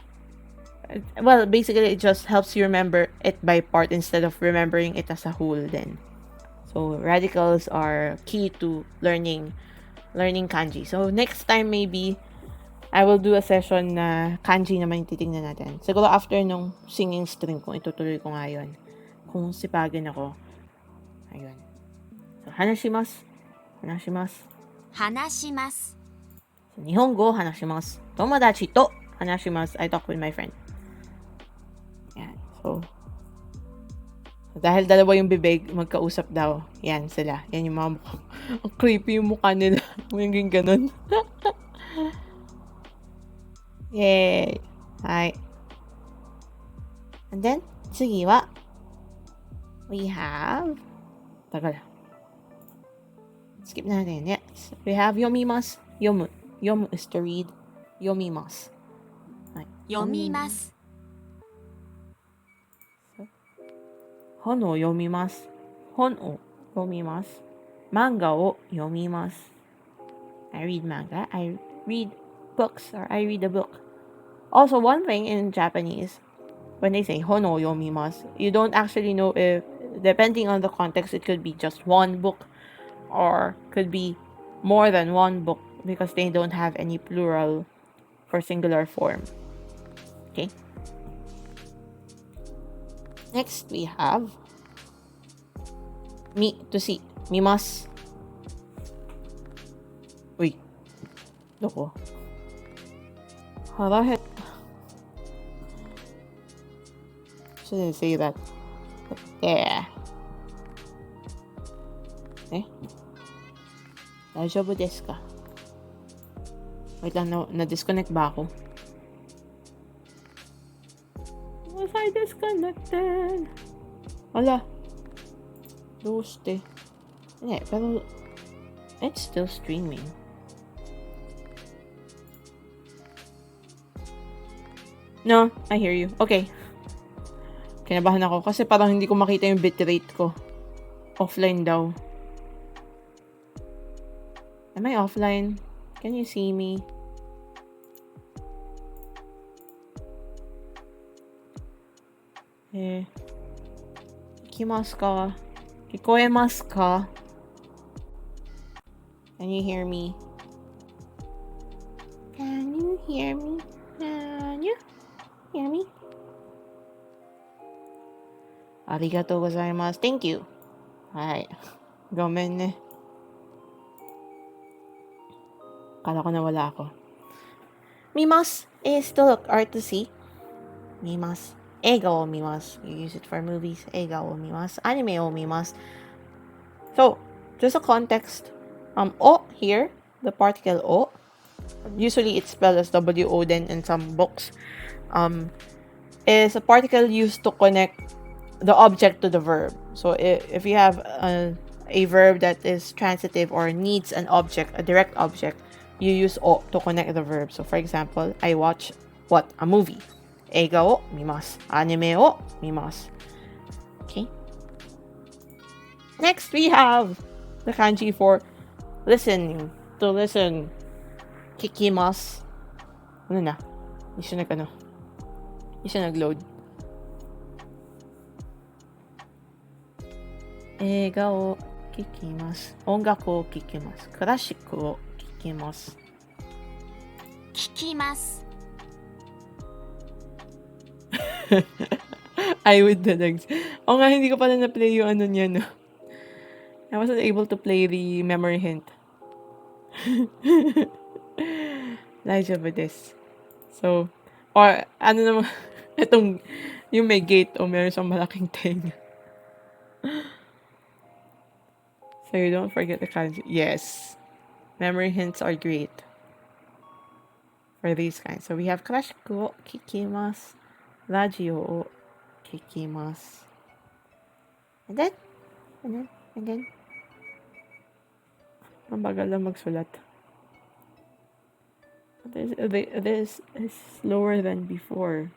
well, basically, it just helps you remember it by part instead of remembering it as a whole then. So, radicals are key to learning kanji. So, next time maybe, I will do a session na kanji naman yung titignan natin. Siguro after nung singing stream ko, itutuloy ko nga yun. Kung sipagin ako. Ayun. So, hanashimasu. So, Nihongo, hanashimasu. Tomodachi to hanashimasu. I talk with my friend. Yan. So, dahil dalawa yung bibig, magkausap daw. Yan sila. Yan yung mga mukha. Ang creepy yung mukha nila. Yung ganun. Yay. Hi. And then, tsugi we have skip natin. Yes. We have yomimasu. Yomu is to read. Yomimasu. Yomimasu. Hono yomimasu. Hono yomimasu. Manga o yomimasu. I read manga. I read books, or I read a book. Also, one thing in Japanese, when they say hono yomimasu, you don't actually know if, depending on the context, it could be just one book or could be more than one book because they don't have any plural for singular form. Okay. Next we have to see. 見ます。うい。どこ？腹減った。Shouldn't say that. Yeah. 大丈夫ですか？ Wait lang, na-disconnect ba ako? Was I disconnected? Wala. Doste. Hindi, pero it's still streaming. No, I hear you. Okay. Kinabahan ako kasi parang hindi ko makita yung bitrate ko. Offline daw. Am I offline? Can you see me? Ikimasu ka? Kikoemasu ka? Can you hear me? Can you hear me? Can you hear me? Arigatou gozaimasu. Thank you. Alright. Gomen ne. Kala ko nawala ako. Mimas is to look or to see. Mimas. Eiga o mimas. You use it for movies. Eiga o mimas. Anime o mimas. So, just a context. O here, the particle o, usually it's spelled as W-O then in some books, is a particle used to connect the object to the verb. So if you have a verb that is transitive or needs an object, a direct object, you use o to connect the verb. So for example, I watch what? A movie. Eiga o mimasu. Anime o mimasu. Okay. Next, we have the kanji for listening. To listen. Kikimasu. Ano na? Hindi siya nag-load. Eiga o kikimasu. Ongaku o kikimasu. Klashiku o kikimasu. Kikimasu. I with the legs. O nga, hindi ko pala na-play yung ano niya, no? I wasn't able to play the memory hint. Daijoubu desu. So, or ano naman, itong, yung may gate o meron siyang malaking tenga. So you don't forget the kanji. Yes. Memory hints are great for these kinds. So we have Klashiku o kikimasu. Radio o kikimasu. And then. Ang bagal lang magsulat. This is slower than before.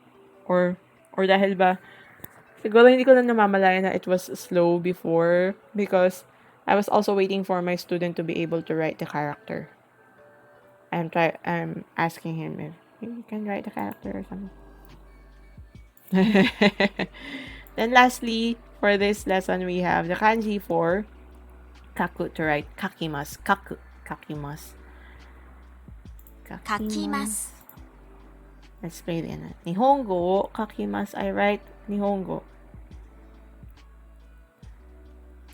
Or dahil ba, siguro hindi ko na namamalayan na it was slow before because I was also waiting for my student to be able to write the character. I'm asking him if he can write the character or something. Then lastly, for this lesson, we have the kanji for kaku to write kakimasu. Kakimasu. Kakimasu. Let's play the end. Nihongo kakimasu. I write Nihongo.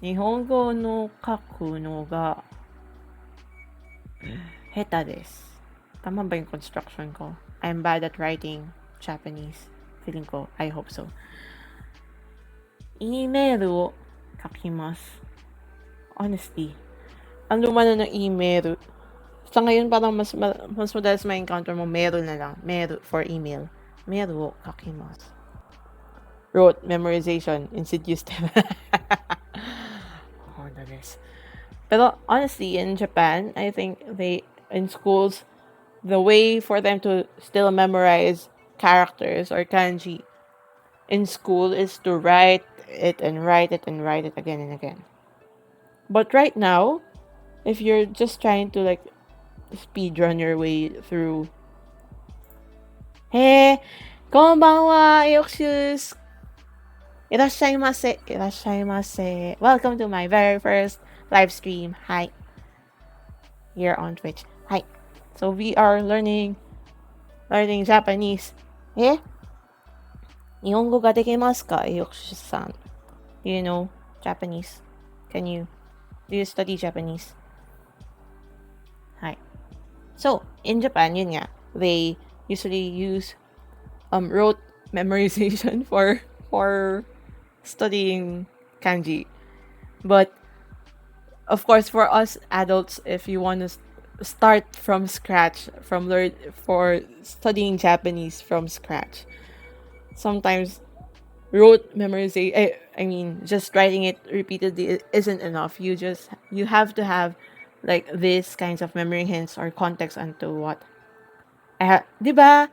Nihongo no kaku no ga heta desu. Tama ba yung construction ko? I'm bad at writing Japanese. Feeling ko. I hope so. Email o kakimasu. Honestly, ang luma na ng email. Sa ngayon, parang mas madalas ma-encounter mo, meru na lang. Meru for email. Meru o kakimasu. Wrote, memorization, insidious. Oh, that is. Pero honestly, in Japan, I think in schools, the way for them to still memorize characters or kanji in school is to write it and write it and write it again and again. But right now, if you're just trying to like speedrun your way through, hey, konbanwa, yokushu, irashaimase, irashaimase. Welcome to my very first live stream. Hi, here on Twitch. Hi. So we are learning Japanese. Eh? Nihongo ga dekimasu ka, yokushu-san? Do you know Japanese? Do you study Japanese? Hi. So, in Japan, yun nga, they usually use rote memorization for studying kanji. But of course, for us adults, if you want to start from scratch, for studying Japanese from scratch, sometimes rote memorization, I mean, just writing it repeatedly isn't enough. You have to have like these kinds of memory hints or context onto what. Diba?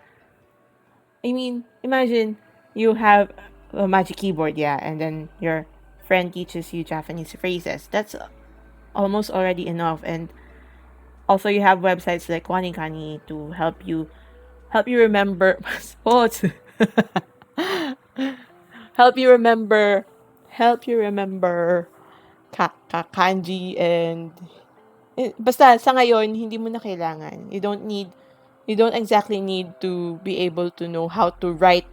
I mean, imagine you have a magic keyboard, yeah, and then your friend teaches you Japanese phrases. That's almost already enough. And also you have websites like Wanikani to help you remember sports. help you remember kanji and basta sa ngayon hindi mo na kailangan. You don't exactly need to be able to know how to write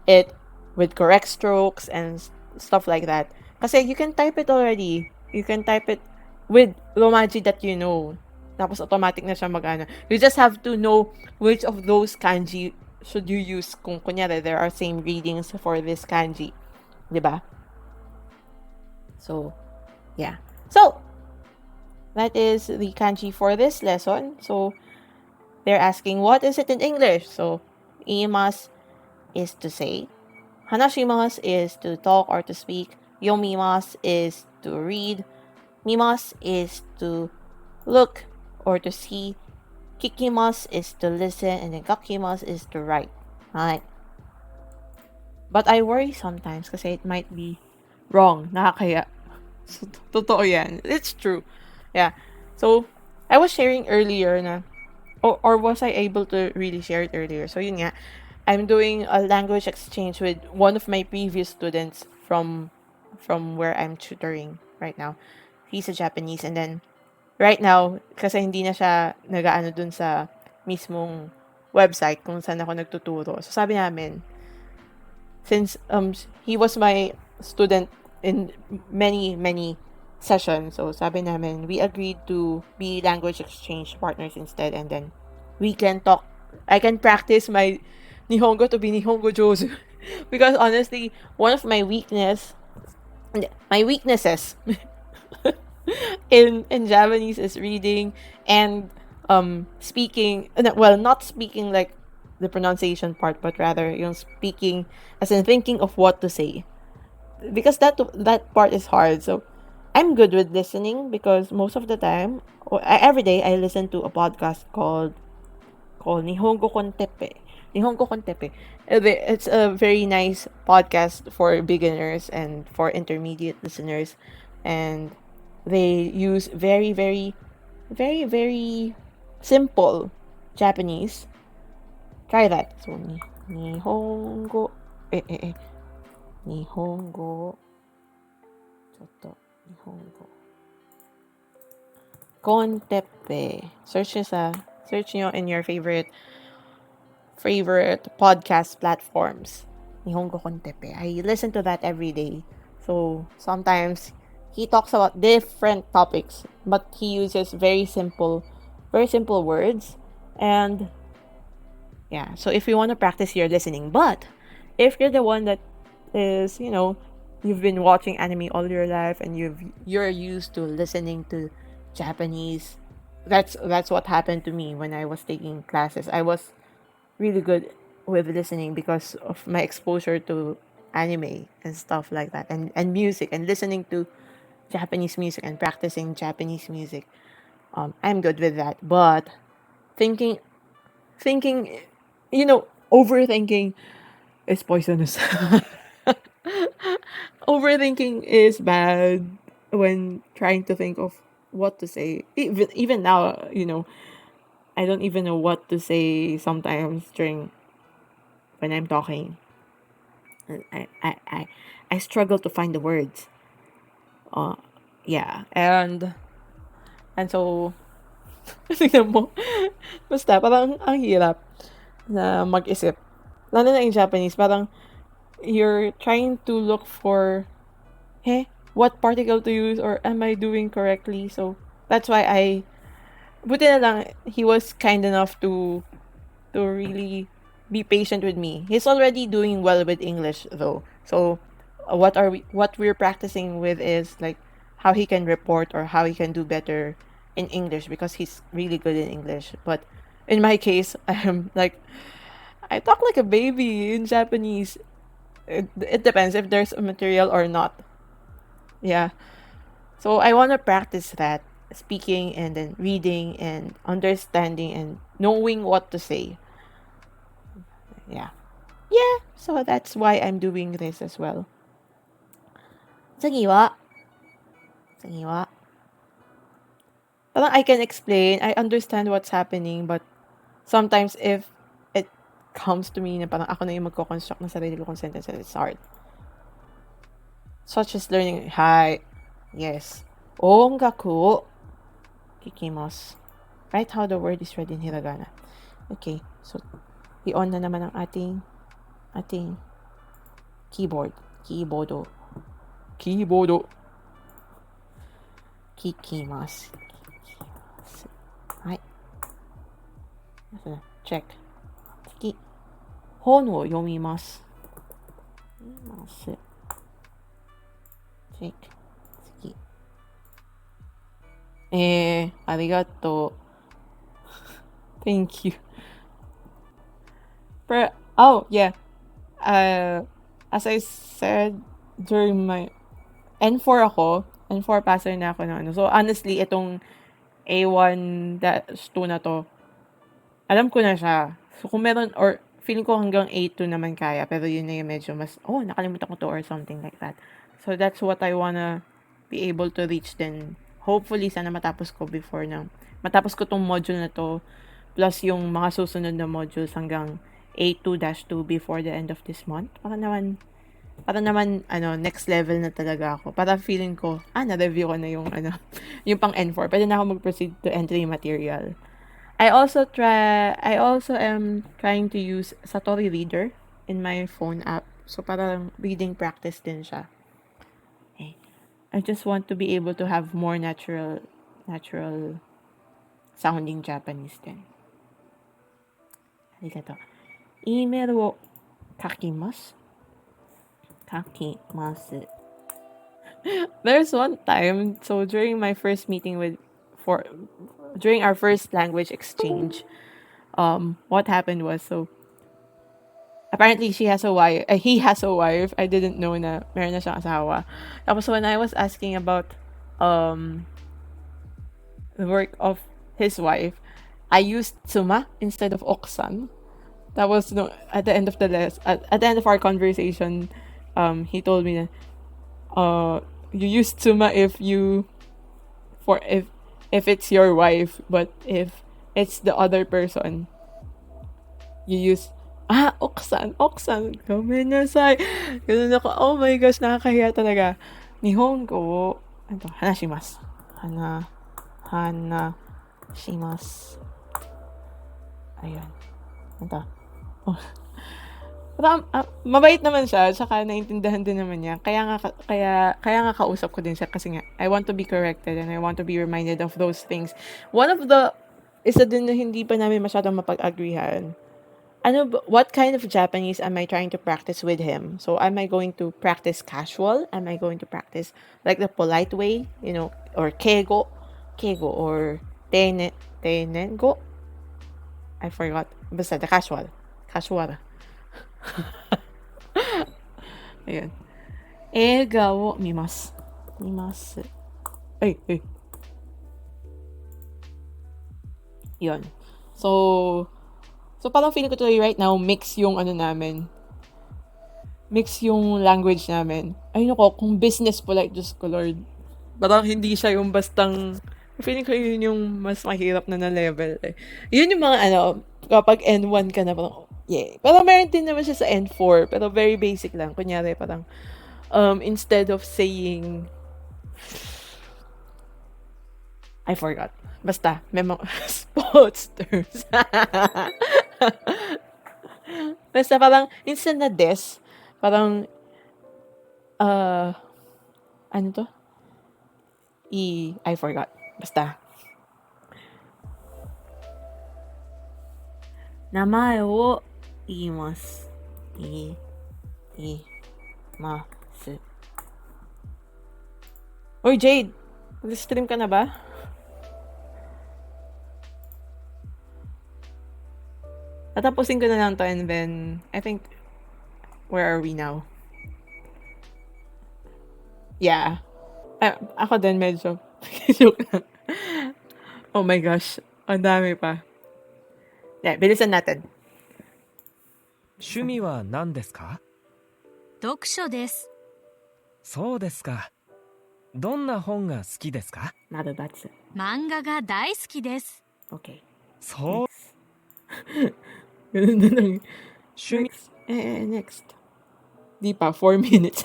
it with correct strokes and stuff like that. Kasi you can type it already. You can type it with Romaji that you know. Tapos automatic na siya mag-ano. You just have to know which of those kanji should you use kung kunyari there are same readings for this kanji. Diba? So, yeah. So, that is the kanji for this lesson. So, they're asking, what is it in English? So, iimasu is to say. Hanashimasu is to talk or to speak. Yomimasu is to read. Mimasu is to look or to see. Kikimasu is to listen. And then gakimasu is to write. Alright. But I worry sometimes kasi it might be wrong. Nakakaya. So, totoo yan. It's true. Yeah. So, I was sharing earlier na, or was I able to really share it earlier? So, yun nga. I'm doing a language exchange with one of my previous students from where I'm tutoring right now. He's a Japanese, and then right now, kasi hindi na siya nag-aano dun sa mismong website kung saan ako nagtuturo. So sabi namin, since he was my student in many sessions, so sabi namin, we agreed to be language exchange partners instead, and then we can talk. I can practice my Nihongo to be Nihongo Jouzu. Because honestly, one of my weaknesses in Japanese is reading and speaking. Well, not speaking like the pronunciation part, but rather yung speaking as in thinking of what to say. Because that part is hard. So I'm good with listening because most of the time, every day, I listen to a podcast called Nihongo Kontepe. Nihongo Kontepe. It's a very nice podcast for beginners and for intermediate listeners, and they use very, very, very, very simple Japanese. Try that. So Nihongo Nihongo Kontepe. Search nyo in your favorite podcast platforms. Nihongo Kontepe. I listen to that every day. So sometimes he talks about different topics, but he uses very simple words. And yeah, so if you want to practice your listening, but if you're the one that is, you've been watching anime all your life and you're used to listening to Japanese, that's what happened to me when I was taking classes. I was really good with listening because of my exposure to anime and stuff like that, and music, and listening to Japanese music and practicing Japanese music. I'm good with that. But thinking, overthinking is poisonous. Overthinking is bad when trying to think of what to say. Even now, I don't even know what to say sometimes when I'm talking. I struggle to find the words. Yeah, and so tingnan mo, basta parang ang hirap na mag-isip. Lalo na in Japanese, parang you're trying to look for what particle to use or am I doing correctly. So that's why buti na lang, he was kind enough to really be patient with me. He's already doing well with English though. So what we're practicing with is like how he can report or how he can do better in English because he's really good in English. But in my case, I'm like, I talk like a baby in Japanese. It depends if there's a material or not. Yeah. So I want to practice that speaking and then reading and understanding and knowing what to say. Yeah. Yeah. So that's why I'm doing this as well. 次は parang I can explain, I understand what's happening, but sometimes if it comes to me na parang ako na yung magko-construct ng sarili kong sentences, it's hard. Such as learning, hi, yes, ongaku o kikimasu. Write how the word is read in hiragana. Okay, so i-on na naman ang ating keyboard. Kikimasu. Hai. Check. Tsuki. Hon wo yomimasu. Check. Tsuki. Arigato. Thank you. Oh, yeah. As I said during my N4 ako, N4 passer na ako ng ano. So, honestly, itong A1-2 na to, alam ko na siya. So, kung meron, or feeling ko hanggang A2 naman kaya, pero yun na yung medyo mas, nakalimutan ko to or something like that. So, that's what I wanna be able to reach then. Hopefully, sana matapos ko matapos ko tong module na to, plus yung mga susunod na modules hanggang A2-2 before the end of this month. Para naman, next level na talaga ako. Para feeling ko, na-review ko na yung, yung pang N4. Pwede na ako mag-proceed to entry material. I also am trying to use Satori Reader in my phone app. So, parang reading practice din siya. Okay. I just want to be able to have more natural sounding Japanese din. Arigato. Email wo kakimasu. There's one time, so during my first meeting during our first language exchange, what happened was, so apparently he has a wife. I didn't know na meron na siyang asawa. Tapos when I was asking about the work of his wife, I used tsuma instead of oksan. That was at the end of at the end of our conversation, he told me that you use tsuma if it's your wife, but if it's the other person, you use oksan. Gomenasai. Ganun ako. Oh my gosh, nakakahiya talaga. Nihongo hanashimasu. Hanashimasu. Ayun. Mabait naman siya, tsaka naintindihan din naman niya. Kaya nga kausap ko din siya kasi nga I want to be corrected and I want to be reminded of those things. One of the isa din na hindi pa namin masyadong mapag-agreehan. What kind of Japanese am I trying to practice with him? So am I going to practice casual? Am I going to practice like the polite way, or keigo or teinengo? I forgot. Basta the casual. Ayan. Eiga wo mimasu. Ay. Yun. So parang feeling ko tuloy right now, mix yung language namin. Ay nako, kung business polite, Diyos ko Lord. Parang hindi siya yung bastang, feeling ko yun yung mas mahirap na level. Yun yung mga kapag N1 ka na parang, yeah. Pero meron din naman siya sa N4, pero very basic lang. Kunyari parang, instead of saying, I forgot. Basta, sports terms. Basta parang, instead na des, parang, ano to? I forgot. Basta. 名前を言います。言います。Oy, Jade! Nag-stream ka na ba? Tatapusin ko na lang to and then, I think, where are we now? Yeah. Ako din medyo. Oh my gosh. Ang dami pa. Yeah, bilisan natin. 趣味は何ですか？読書です。そうですか。どんな本が好きですか？漫画が大好きです。Okay. そう。 Ganun na lang. Next. Di pa, 4 minutes.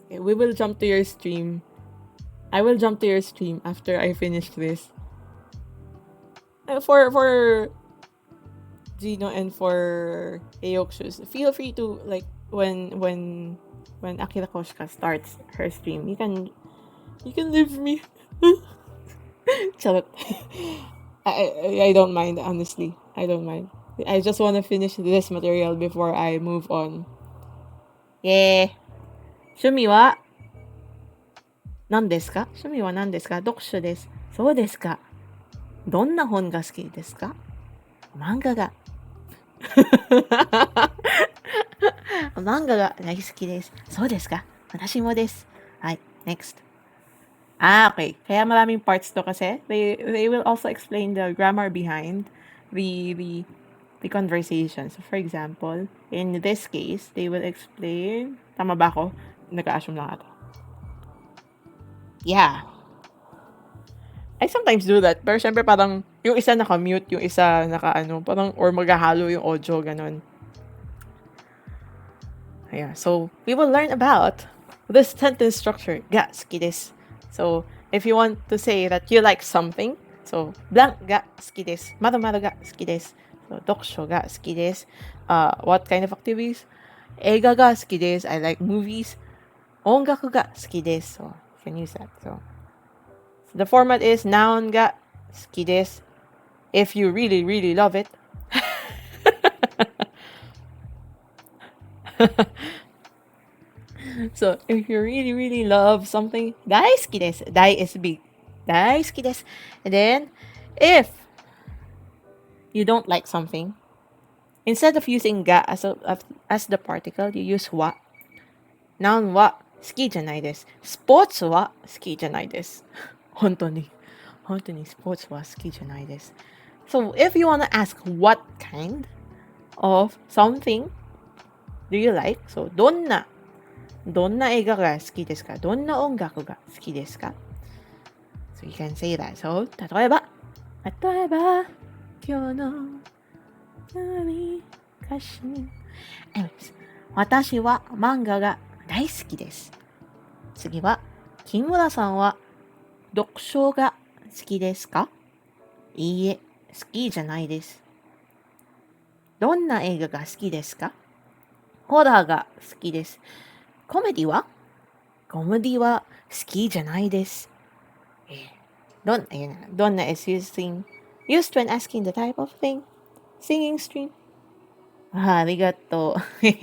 Okay, we will jump to your stream. I will jump to your stream after I finish this. For Gino and for Aokshu, feel free to, like, when Akira Koshka starts her stream, you can leave me. Charot. I don't mind, honestly. I don't mind. I just want to finish this material before I move on. Yeah. 趣味は何ですか？趣味は何ですか？読書です。そうですか。どんな本が好きですか？漫画が。漫画が大好きです。そうですか。私もです。はい、next. Okay. Kaya maraming parts to kasi. They will also explain the grammar behind the conversation. So, for example, in this case, they will explain... Tama ba ako? Nag-a-assume lang ako. Yeah. I sometimes do that. Pero syempre parang yung isa naka-mute, yung isa naka-ano, parang or maghahalo yung audio, ganun. Yeah, so we will learn about this sentence structure. Ga suki desu. So if you want to say that you like something, so blank ga suki desu. Maru ga suki desu. So dokusho ga suki desu. What kind of activities? Eiga ga suki desu. I like movies. Ongaku ga suki desu. So you can use that. So the format is noun ga suki desu. If you really, really love it. So if you really, really love something, daisuki desu. Dai is big. Daisuki desu. And then, if you don't like something, instead of using ga as the particle, you use wa. Noun wa suki janai desu. Sports wa suki janai desu. Hontoni sports wa suki janai desu. So if you want to ask what kind of something do you like? So, どんな映画が好きですか？どんな音楽が好きですか？ So, you can say that. So, 例えば、今日の何かしに。Anyways、私は漫画が大好きです。次は、木村さんは読書が好きですか？いいえ、好きじゃないです。どんな映画が好きですか？ホラーが好きです。コメディは好きじゃないです。どんな is used when asking the type of thing. Singing stream. ありがとう。You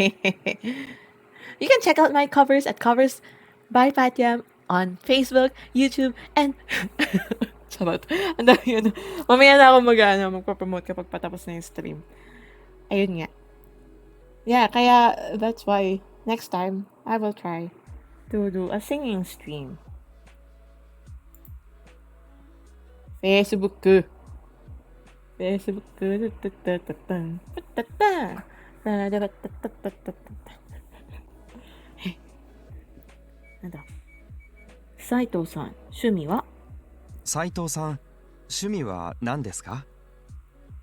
can check out my covers at Covers by Patiam on Facebook, YouTube, and... Charot. Ang dami yun. Mamaya na ako magpapromote kapag patapos na yung stream. Ayun nga. Yeah, kaya that's why next time I will try to do a singing stream. Facebook. Saito さん、趣味は？斉藤さん、趣味は何ですか？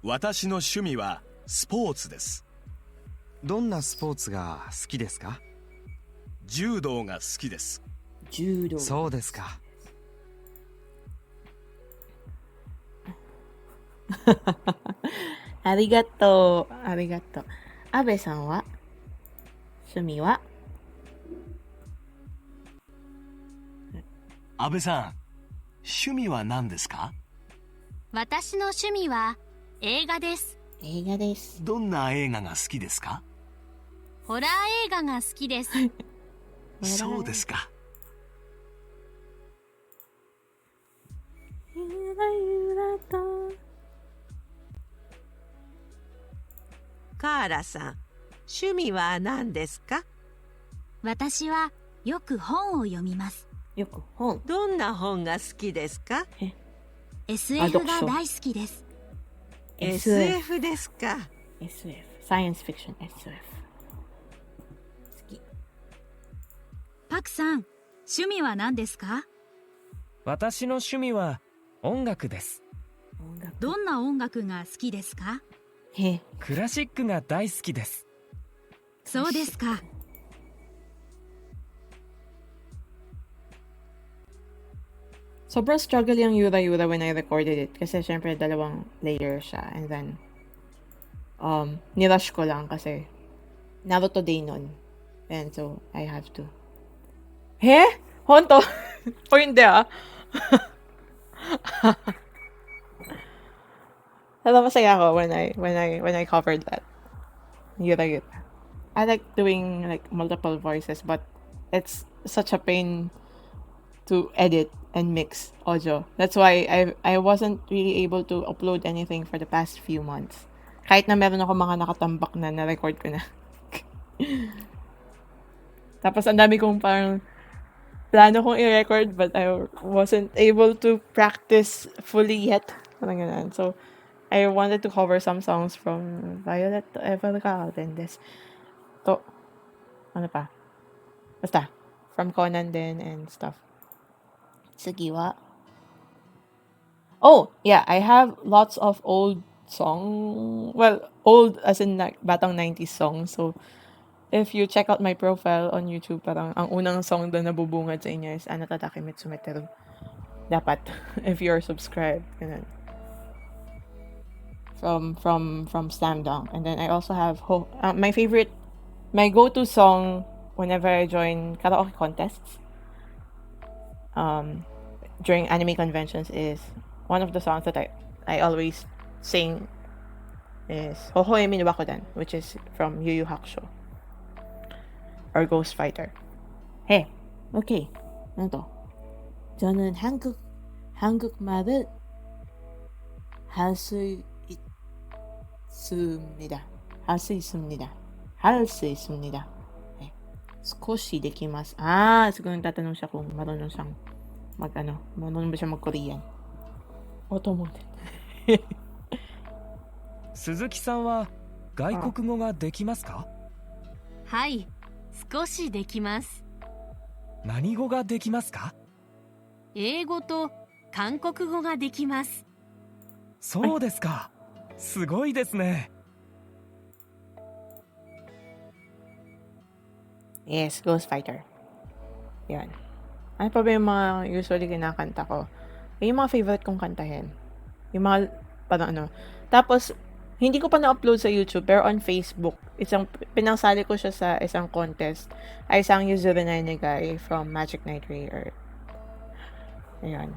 私の趣味はスポーツです。どんなスポーツが好きですか？柔道が好きです。柔道。そうですか。ありがとう。ありがとう。安部さんは趣味は安部さん、趣味は何ですか？私の趣味は映画です。映画です。どんな映画が好きですか？ホラー映画が好きです。そうですか。ゆらゆらと。カーラさん、趣味は何ですか？私はよく本を読みます。よく本。どんな本が好きですか？ SF が大好きです。SF ですか。SF。サイエンスフィクション SF。好き。パクさん、趣味は何ですか？私の趣味は音楽です。どんな音楽が好きですか？クラシックが大好きです。そうですか。Sobrang struggle yung Yura-Yura when I recorded it kasi syempre dalawang layer siya and then nirush ko lang kasi Naruto day nun and so I have to Honto? O hindi Alam masaya ako when I covered that Yura-Yura. I like doing like multiple voices but it's such a pain to edit and mix audio. That's why I wasn't really able to upload anything for the past few months. Kahit na meron ako mga nakatambak na na-record ko na. Tapos ang dami kong parang plano kong i-record but I wasn't able to practice fully yet. Parang ganun. So, I wanted to cover some songs from Violet to Evergarden and this. To, ano pa? Basta. From Conan din and stuff. Sagiwa. Oh, yeah, I have lots of old old as in like batang 90s songs. So, if you check out my profile on YouTube, parang ang unang song doon na bubungad sa inyo is Anata Takemitsu Meteru. Dapat, if you're subscribed. Ganun. From Slam Dunk. And then I also have my go-to song whenever I join karaoke contests. During anime conventions is one of the songs that I always sing is Hohoe Minubakudan, which is from Yu Yu Hakusho or Ghost Fighter. Hey, okay. Ano to? 저는 한국말을 할 수 있습니다. 할 수 있습니다. Skoshi dekimasu. Siguro tatanong siya kung marunong siyang marunong ba siya mag-Korean. Automotive. 鈴木さんは外国語ができますか？はい、少しできます。何語ができますか？英語と韓国語ができます。そうですか。すごいですね。Yes, Ghost Fighter. Yan. Ano pa ba yung mga usually kinakanta ko? Yung mga favorite kong kantahin. Yung mga, parang Tapos, hindi ko pa na-upload sa YouTube, pero on Facebook, pinangsali ko siya sa isang contest. I sang Yuzuru Negai from Magic Knight Ray. Ayan.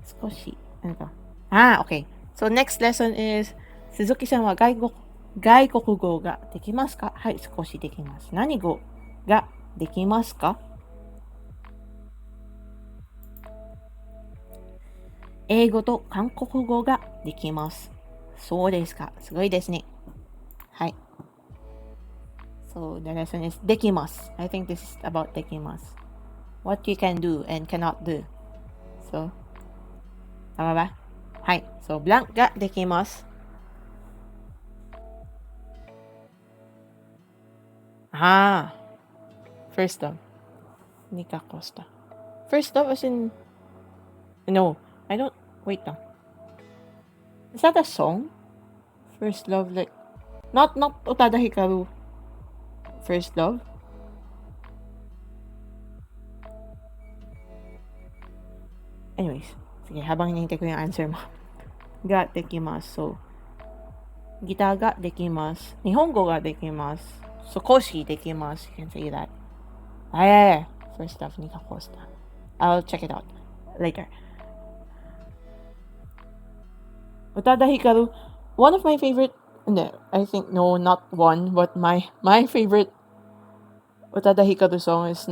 Skoshi. Ano to? Okay. So, next lesson is, Suzuki-san wa Gaikokugo ga dekimasu ka? Hai, skoshi dekimasu. Nani go ga dekimasu ka? 英語と韓国語ができます。そうですか。すごいですね。はい。So, the lesson is できます。I think this is about できます。What you can do and cannot do. So, tama ba? はい。So, blank ができます。First love. Nika Costa. First love as in... No. I don't... Wait lang. Is that a song? First love, like... Not Utada Hikaru. First love? Anyways. Sige, habang hinihintay ko yung answer mo. ができます。So, ギターができます。日本語ができます。少しできます。You can say that. First stuff, Nika Costa. I'll check it out later. Utada Hikaru, one of my favorite, I think, no, not one, but my favorite Utada Hikaru song is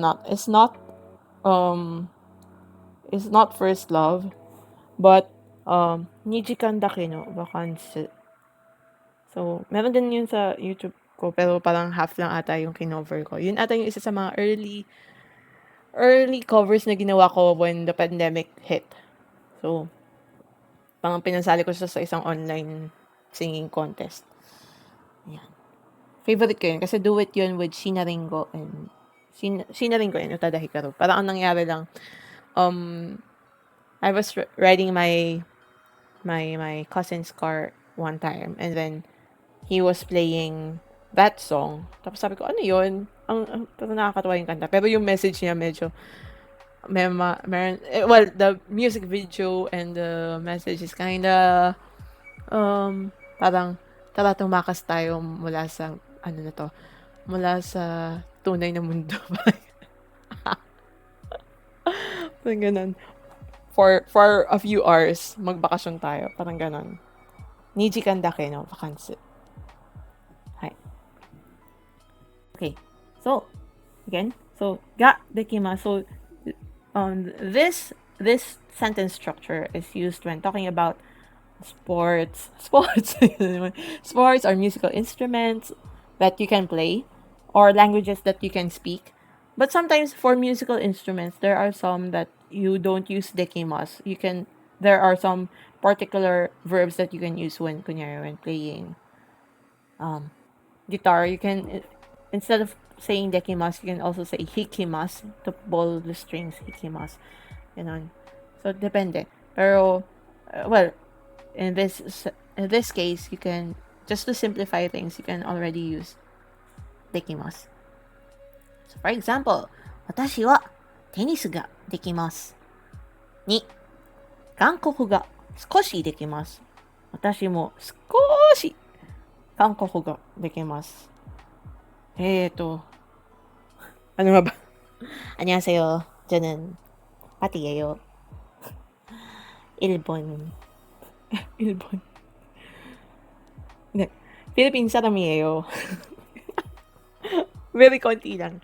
not First Love, but Nijikan Dake no Vakansu. So, meron din yun sa YouTube ko, pero parang half lang ata yung kinover ko. Yun ata yung isa sa mga early covers na ginawa ko when the pandemic hit. So, parang pinasali ko siya sa isang online singing contest. Yan. Favorite ko yun kasi duet yun with Shinaringo and Utada Hikaru. Parang ang nangyari lang, I was riding my cousin's car one time and then he was playing that song. Tapos sabi ko, ano yun? Pero nakakatawa yung kanta. Pero yung message niya medyo the music video and the message is kinda parang tara tumakas tayo mula sa tunay na mundo. Parang ganun. For a few hours, magbakasyon tayo. Parang ganun. Nijikan dake no vakansu. Hi. Okay. So, again. So, ga dekimasu. So, this sentence structure is used when talking about sports or musical instruments that you can play or languages that you can speak. But sometimes for musical instruments, there are some that you don't use dekimasu. There are some particular verbs that you can use when playing guitar. You can, instead of saying dekimasu, you can also say hikimasu to pull the strings. Hikimasu. Ganun. So, depende. Pero, in this case, you can, just to simplify things, you can already use dekimasu. So, for example, 私はテニスができます。2、韓国が少しできます。私も少し韓国ができます。ano nga ba? 안녕하세요. 저는 파티예요. 일본. 네, Philippine 사람이에요. Very konti lang.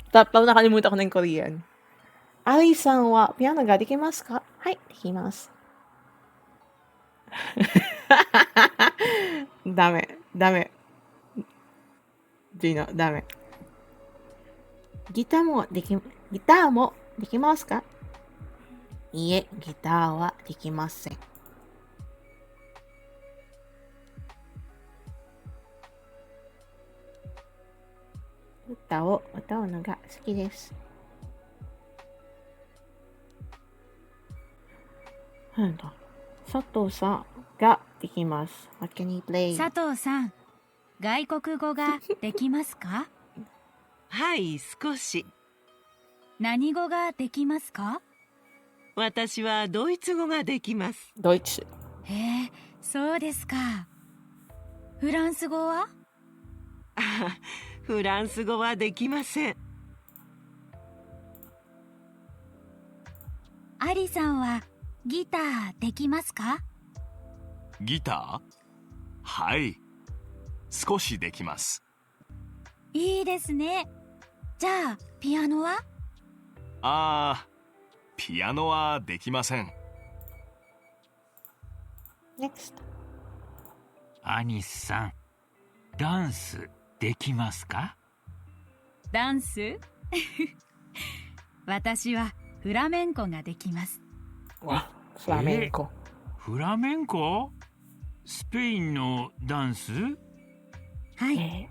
Tapos nakalimutan ko ng Korean. Ari-san wa piano ga dekimasu ka? Hai, dekimasu. Dame. Gino, dame. ギターもできますか？いいえ、ギターはできません。歌うのが好きです。佐藤さんができます。What can you play? 佐藤さん、外国語ができますか？はい、少し。何語ができますか？私はドイツ語ができます。ドイツ。へえ、そうですか。フランス語は？フランス語はできません。アリさんはギターできますか？ギター？はい。少しできます。いいですね。じゃあ、ピアノは？ピアノはできません。Next。アニスさん、ダンスできますか？ダンス私はフラメンコができます。わ、フラメンコ。フラメンコ？スペインのダンス？はい。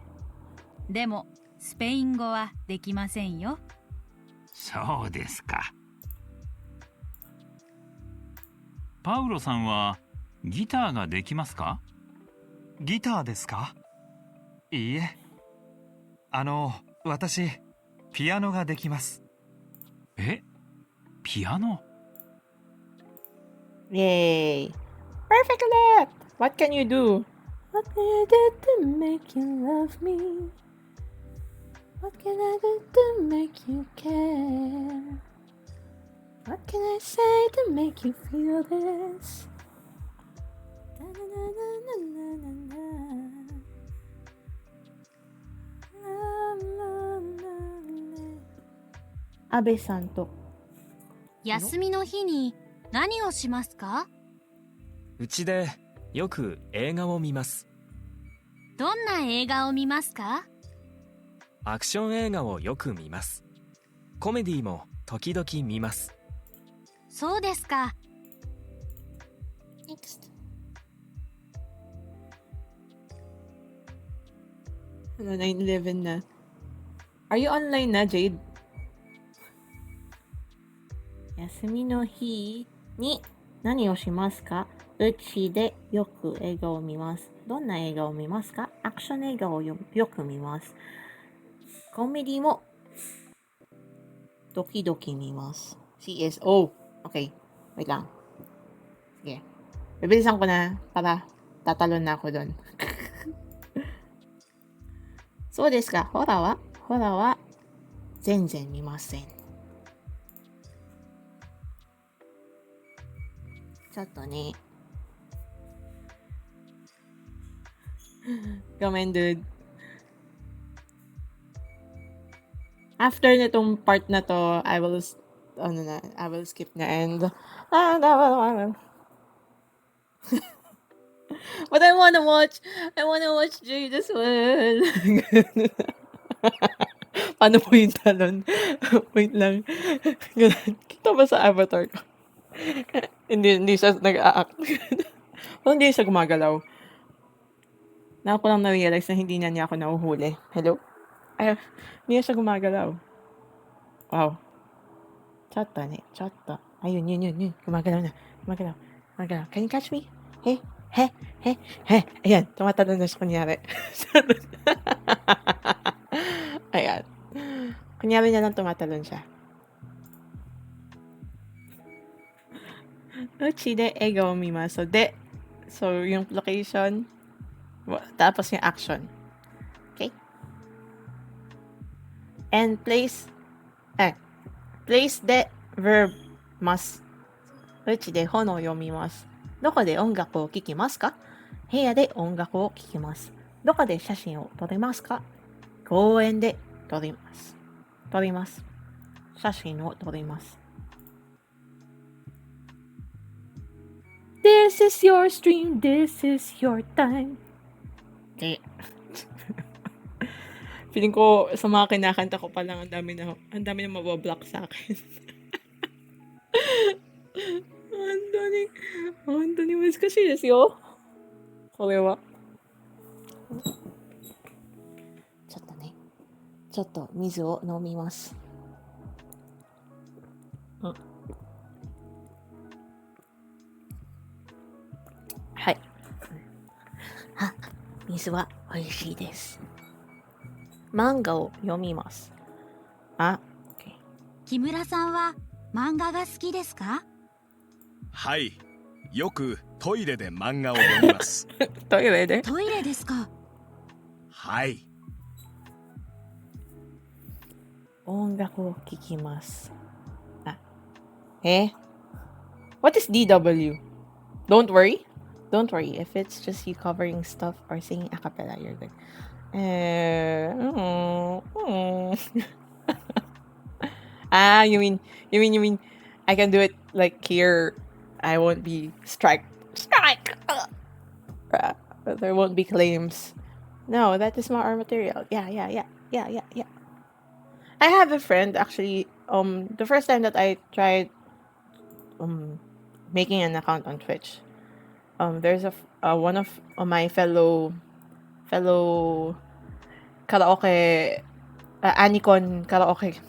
でも、スペイン語はできませんよ。そうですか。パウロさんはギターができますか？ギターですか？いいえ。私、ピアノができます。え？ピアノ？ Yay! Perfect left! What can you do? What can I do to make you love me? What can I do to make you care? What can I say to make you feel this? Abe さんと休みの日に何をしますか？うちでよく映画を見ます。どんな映画を見ますか？アクション映画をよく見ます。コメディも時々見ます。そうですか。Next. Ano, 9:11 na. Are you online na, Jade? 休みの日に何をしますか？うちでよく映画を見ます。どんな映画を見ますか？アクション映画をよく見ます。コメディも時々見ます。CSO. Okay. Wait lang. Sige. Bibilisan ko na para tatalon na ako doon. そうですか。ホラは全然見ません。ちょっとね。Comment, dude. After nitong part na to, I will skip na and but I wanna watch Jade as well. Paano po yung talon? Wait lang. Kita ba sa avatar ko? hindi siya nag-a-act. Hindi siya gumagalaw. Na ako lang na-realize na hindi niya ako nahuhuli. Hello? Ay, hindi siya gumagalaw. Wow. Chotto ne. Chotto. Ayun. Gumagalaw na. Gumagalaw. Can you catch me? Hey. Ayan. Tumatalon na siya kunyari. Ayan. Kunyari na lang tumatalon siya. Uchi de ega o mimasu de. So, yung location, tapos yung action. Okay? And place de verb mas. Uchi de hono o yomimasu. Doko de ongaku o kikimasu ka? Heya de ongaku o kikimasu. Doko de shashin o torimasu ka? Kouen de torimasu. Shashin o torimasu. This is your stream, this is your time. Okay. Feeling ko sa mga kinakanta ko pa lang ang dami na mabablock sa akin. Anthony, 難しいですよ。これは。ちょっと水を飲みます。はい。水は美味しいです。漫画を読みます。OK。木村さんは漫画が好きですか？はい。よくトイレで漫画を読みます。トイレですか？はい。音楽を聴きます。What is DW? Don't worry. If it's just you covering stuff or singing a cappella, you're good. You mean I can do it like here. I won't be strike. There won't be claims. No, that is our material. Yeah. I have a friend actually. The first time that I tried making an account on Twitch, there's one of my fellow karaoke Anicon karaoke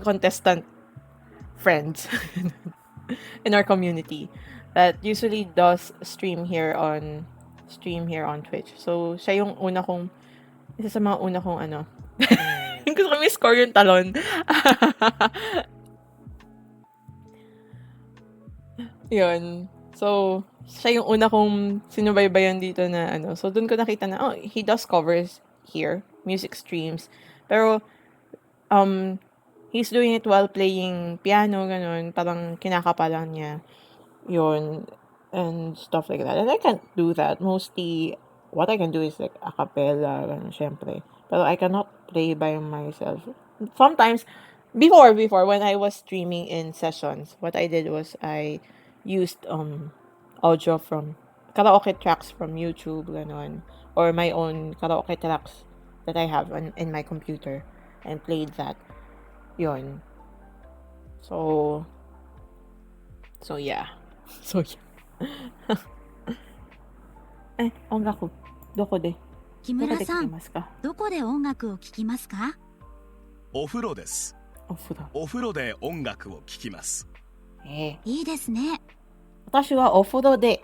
contestant friends in our community that usually does stream here on Twitch. So siya yung isa sa mga una kong ano. Gusto ko score yung talon. Yun. So, siya yung una kong sinubaybayan dito na ano. So, dun ko nakita na, oh, he does covers here, music streams. Pero, he's doing it while playing piano, ganun. Parang kinakapalan niya. Yun. And stuff like that. And I can't do that. Mostly, what I can do is like a cappella, ganun, syempre. Pero I cannot play by myself. Sometimes, before, when I was streaming in sessions, what I did was I used audio from karaoke tracks from YouTube, ganon, or my own karaoke tracks that I have in my computer and played that. Yon. So yeah. So yeah. 音楽どこで木村さん、ますか？どこで音楽を聴きますか？お風呂です。お風呂で音楽を聴きます。いいですね。私はお風呂で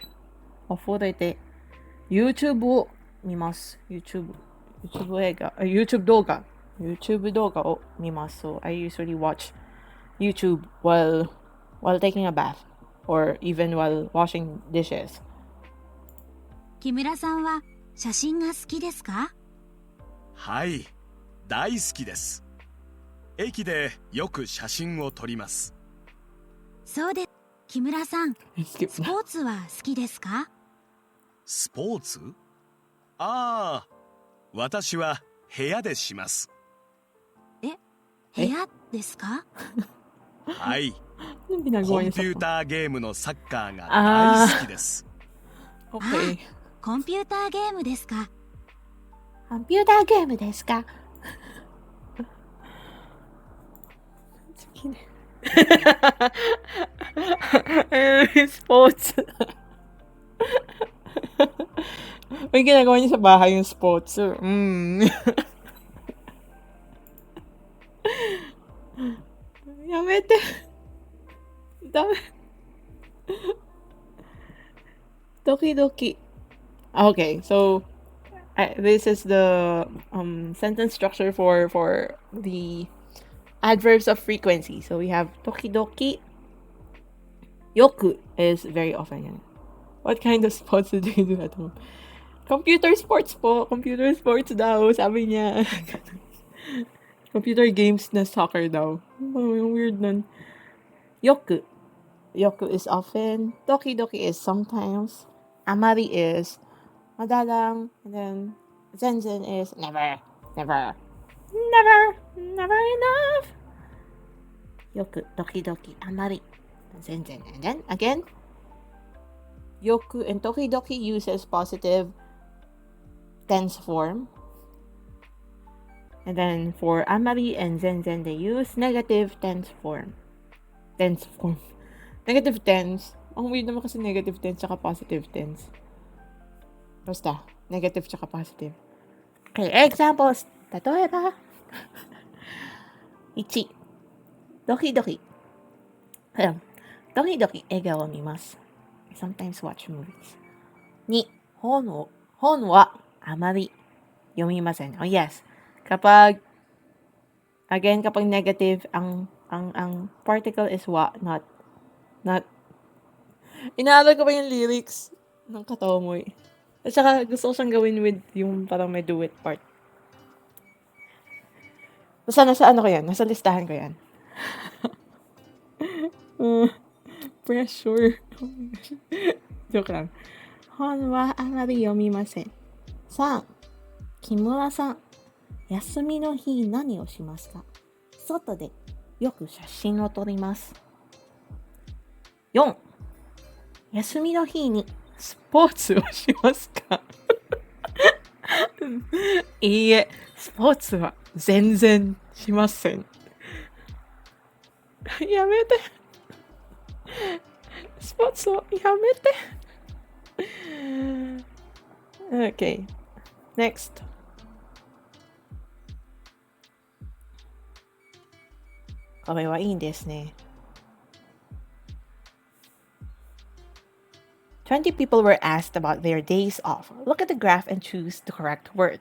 YouTube を見ます。YouTube 動画を見ます。So I usually watch YouTube while taking a bath or even while washing dishes. 木村さんは写真が好きですか？はい、大好きです。駅でよく写真を撮ります。そうです。木村さん、スポーツは好きですか？スポーツ？ああ、私は部屋でします。部屋ですか？はい。コンピューターゲームのサッカーが大好きです。コンピューターゲームですか？スポーツ。May ginagawa niya sa bahay yung sports. Yamete. Dami. Doki. Okay, so this is the sentence structure for the adverbs of frequency. So we have tokidoki. Yoku is very often. Yan. What kind of sports do you do at home? Computer sports po. Computer sports daw, sabi niya. Computer games na soccer daw. Oh, weird nun. Yoku. Yoku is often. Doki-doki is sometimes. Amari is madalang. And then zenzen is never enough. Yoku, doki-doki, amari, zenzen. And then again, yoku and toki-doki uses positive tense form. And then for amari and zenzen, they use negative tense form. Negative tense. Ang weird naman kasi negative tense tsaka positive tense. Basta, negative tsaka positive. Okay, examples. 例えば1. Doki-doki. ドキドキ映画を見ます。I sometimes watch movies. 2. 本はあまり読みません. Oh yes. Kapag negative, ang particle is wa, not. Inaalala ko pa yung lyrics ng Katomoy. At saka gusto ko siyang gawin with yung parang may duet part. Basta nasa ano ko yan? Nasa listahan ko yan. Pressure. Oh my gosh. Joke lang. 本はあまり読みません. 3. 木村さん、休みの日何をしますか？外でよく写真を撮ります。4. 休みの日にスポーツをしますか？いいえ、スポーツは全然しません。やめて。スポーツをやめて。Okay. Next. これはいいんですね。20 people were asked about their days off. Look at the graph and choose the correct word.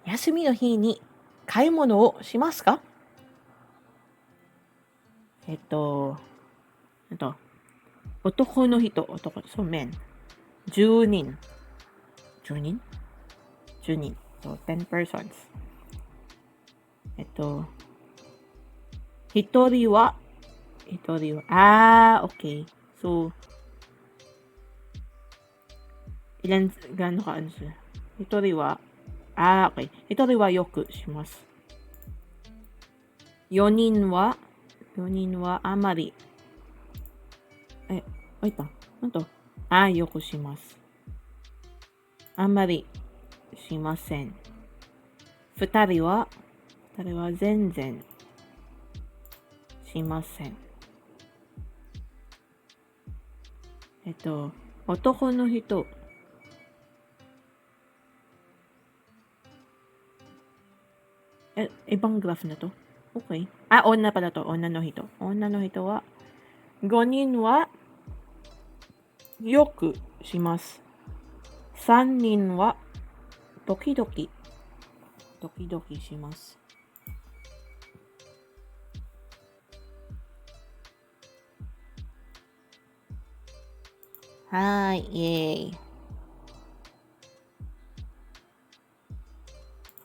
休みの日に買い物をしますか？男の人、男、そう、men。10人。10人 ?10 人。So, 10 persons. 一人は、okay. So, gaano ka ano siya? 一人は、okay. 一人はよくします。4人はあまり。wait lang. Ano to? よくします。あんまりしません。二人は全然しません。男の人。ibang graph na to. Okay. Onna pala to. Onna no hito. Onna no hito wa 5人はよくします。3人は時々します。はい、イエーイ。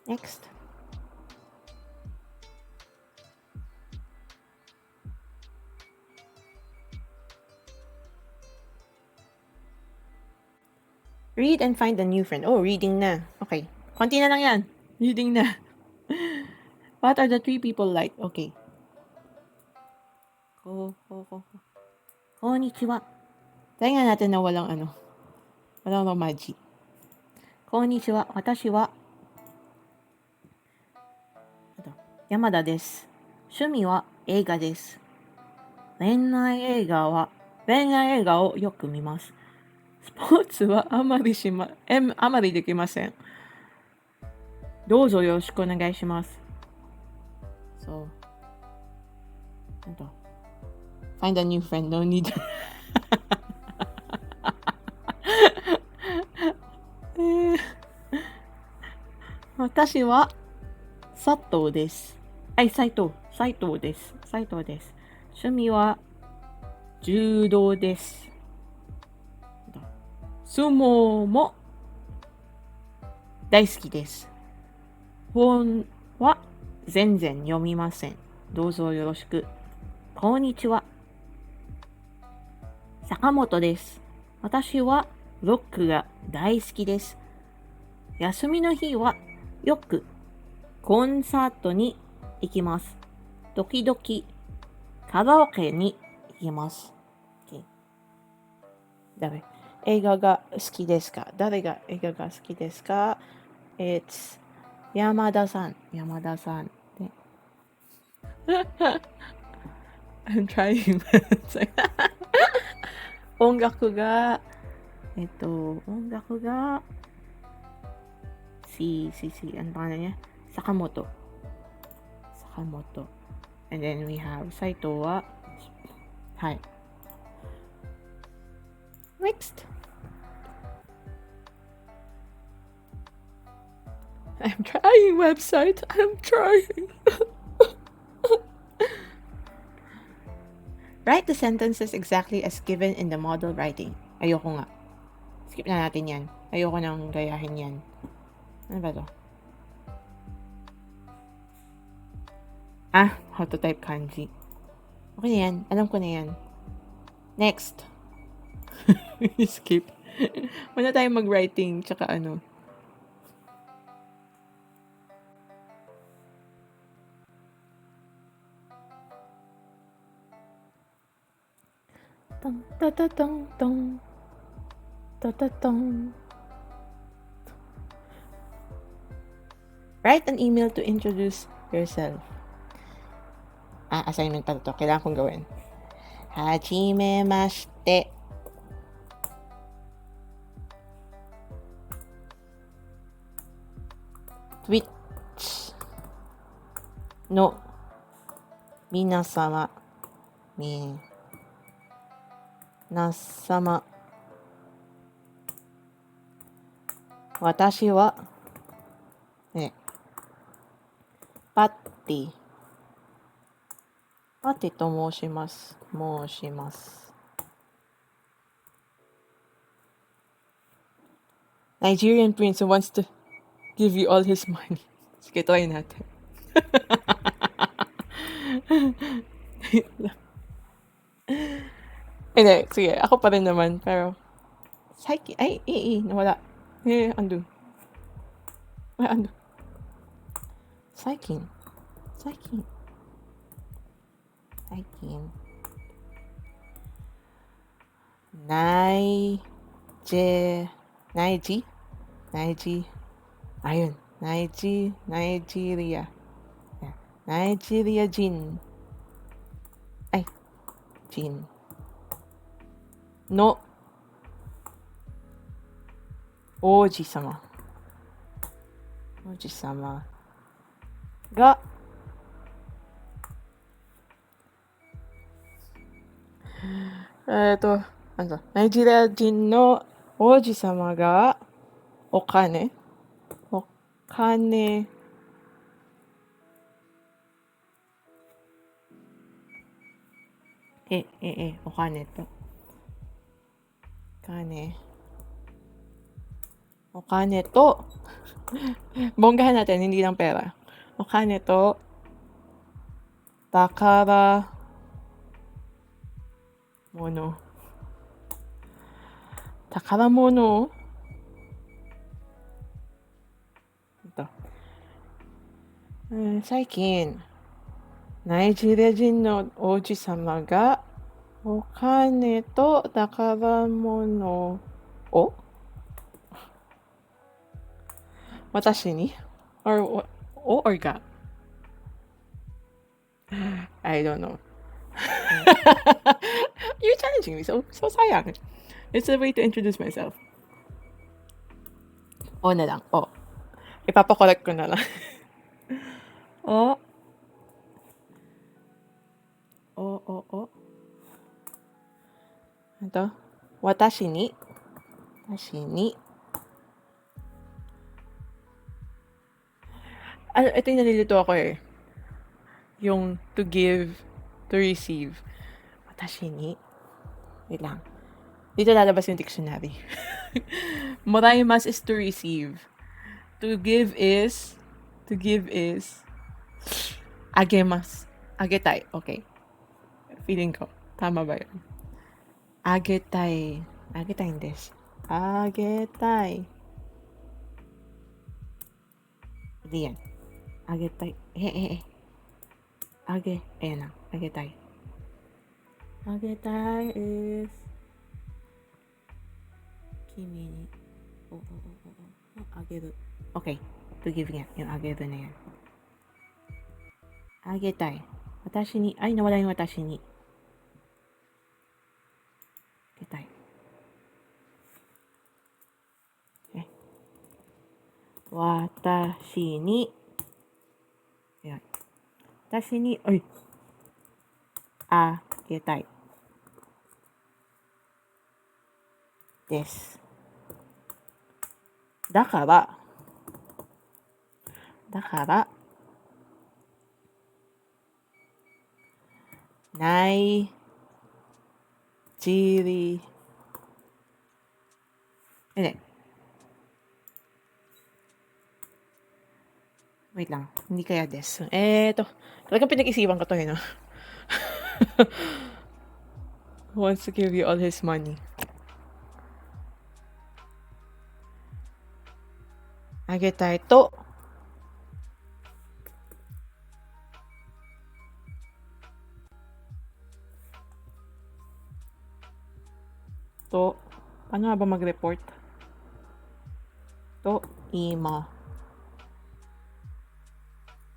Next. Read and find a new friend. Oh, reading na. Okay. Konti na lang yan. Reading na. What are the 3 people like? Okay. Konnichiwa. Try nga natin na walang romaji. Konnichiwa. Watashi wa Yamada desu. Shumi wa eiga desu. 恋愛映画をよく見ます。スポーツはあまりできません。どうぞよろしくお願いします。そう。Find a new friend, no need. 私は佐藤です。斉藤です。趣味は柔道です。相撲も大好きです。本は全然読みません。どうぞよろしく。こんにちは。坂本です。私はロックが大好きです。休みの日はよくコンサートに行きます。時々カラオケに行きます。誰映画が好きですか？誰が映画が好きですか？ It's 山田さん。ね、I'm trying. 音楽がano pangalan niya? Sakamoto. And then we have Saito wa. Hi. Next. I'm trying website. I'm trying. Write the sentences exactly as given in the model writing. Ayoko nga. Skip na natin yan. Ayoko nang gayahin yan. Ano ba to? How to type kanji. Okay na yan. Alam ko na yan. Next. Skip. Wala tayong mag-writing. Tsaka ano. Tong ta ta tong tong ta ta tong. Write an email to introduce yourself. Assignment pa to. Kailangan kong gawin. Hajimemashite. Twitch no minasama. Watashi waパッティと申します。Nigerian prince who wants to give you all his money. Sige, try natin. Hindi, sige. Ako pa rin naman. Pero, psyche. Ay, nawala. Undo. Undo. Psyche. Psyche. Psyche. Ayun. Nigeria. Yeah. Nigeria Jin. Ay. Jin. No. Oji-sama. Oji-sama. Ga. Nigeria Jin no Oji-sama ga okaneお金とお金とbonggahan natin, hindi lang pera. O kane to takara mono. Takara mono. Ito. 最近ナイジェリア人の王子様がお金と宝物を私に or ga? I don't know. You're challenging me, so sayang. It's a way to introduce myself. O na lang. O. Ipapakorek ko na lang. O. Ito. Watashi ni. Ito yung nalilito ako eh. Yung to give, to receive. Watashi ni. Wait lang. Dito lalabas yung dictionary. Moraimasu is to receive. To give is agemasu. Agetai. Okay. Feeling ko. Tama ba yun? Agetai. Agetai desu. Agetai. Diyan. Agetai. Ayan lang. Agetai. Agetai is kimi ni. Ageru. Okay. To give niya. Yung ageru na yan. Agetai. Watashi ni. Ay, nawala yung watashi ni. Agetai. Okay. Watashi ni. Ayan. Watashi ni. Ay. Agetai. Des. Dakara. Hindi. Wait lang. Hindi kaya des. Eto. Talagang pinag-isipan ko to no? Who wants to give you all his money? Agetai to. To. Paano nga ba mag-report? To. Ima.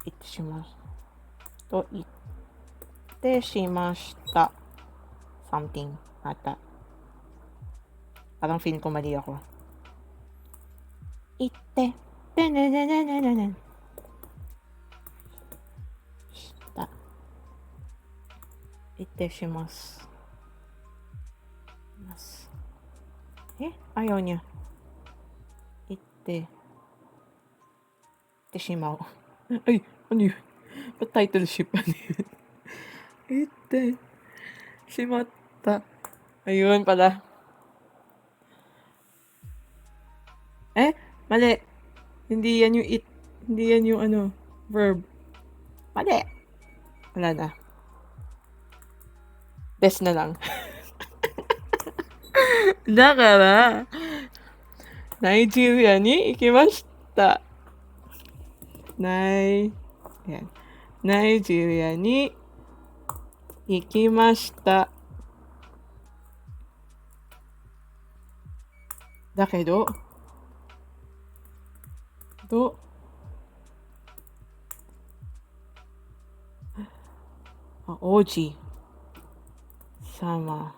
Iteshimasu. To. Iteshimashita. Something. Ata. Parang feeling ko mali ako. Ite. Shita. Iteshimasu. Ayaw niya. Iteshimau. Ay, ano yun? Ba't title ship? Ano yun? Shimata. Ayun pala. Mali. Hindi yan yung hindi yan yung verb. Mali. Wala na. Best na lang. Nakara. Nigeria ni ikimashita. Yan. Nigeria ni ikimashita. だけど、王子様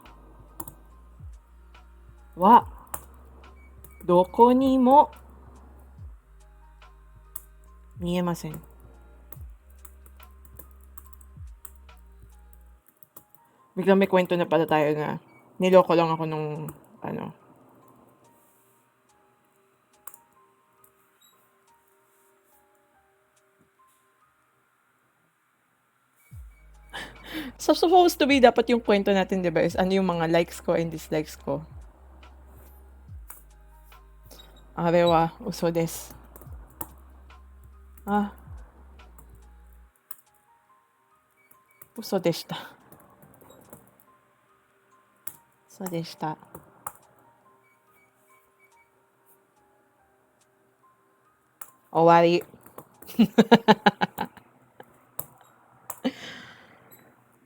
はどこにも見えません。Biglang may kwento na pala tayo na niloko lang ako nung So, supposed to be, dapat yung kwento natin, di ba, is ano yung mga likes ko and dislikes ko. Are wa uso desu. Uso deshita. Uso deshita. Owari.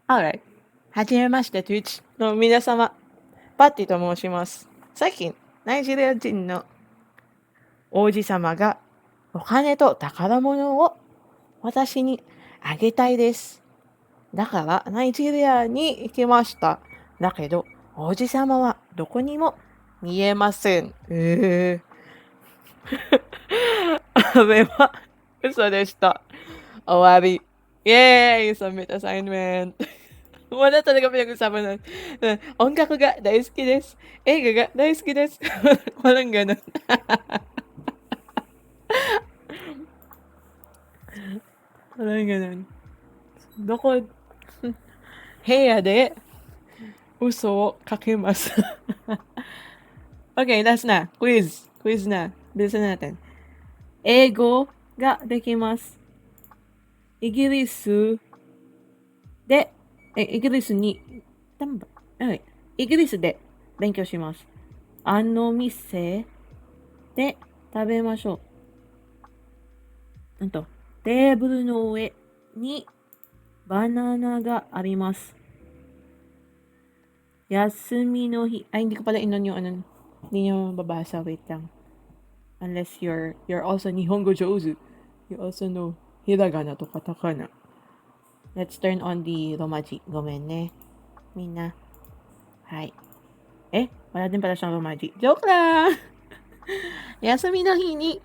Alright. はじめまして、Twitch の皆様。パッティと申します。最近、ナイジェリア人の王子様がお金と宝物を私にあげたいです。だから、ナイジェリアに行きました。だけど、王子様はどこにも見えません。あれは嘘でした。終わり。イェーイ Submit assignment! Wala talaga pinag-usapan na. Ongaku ga daisuki desu. Eiga ga daisuki desu. Walang ganun. Walang ganun. Doko, heya de uso wo kakimasu. Okay, last na. Quiz. Quiz na. Bilisan natin. Eigo ga dekimasu. イギリスで勉強します。あの店で食べましょう。テーブルの上にバナナがあります。休みの日。Hindi ko pala inon yung hindi nyo mababasa. Wait lang. Unless you're also Nihongo Jouzu. You also know hiragana to katakana. Let's turn on the romaji. Gomen ne. Mina. Hai. Wala din pala siyang romaji. Joke lang! Yasumi no hi ni.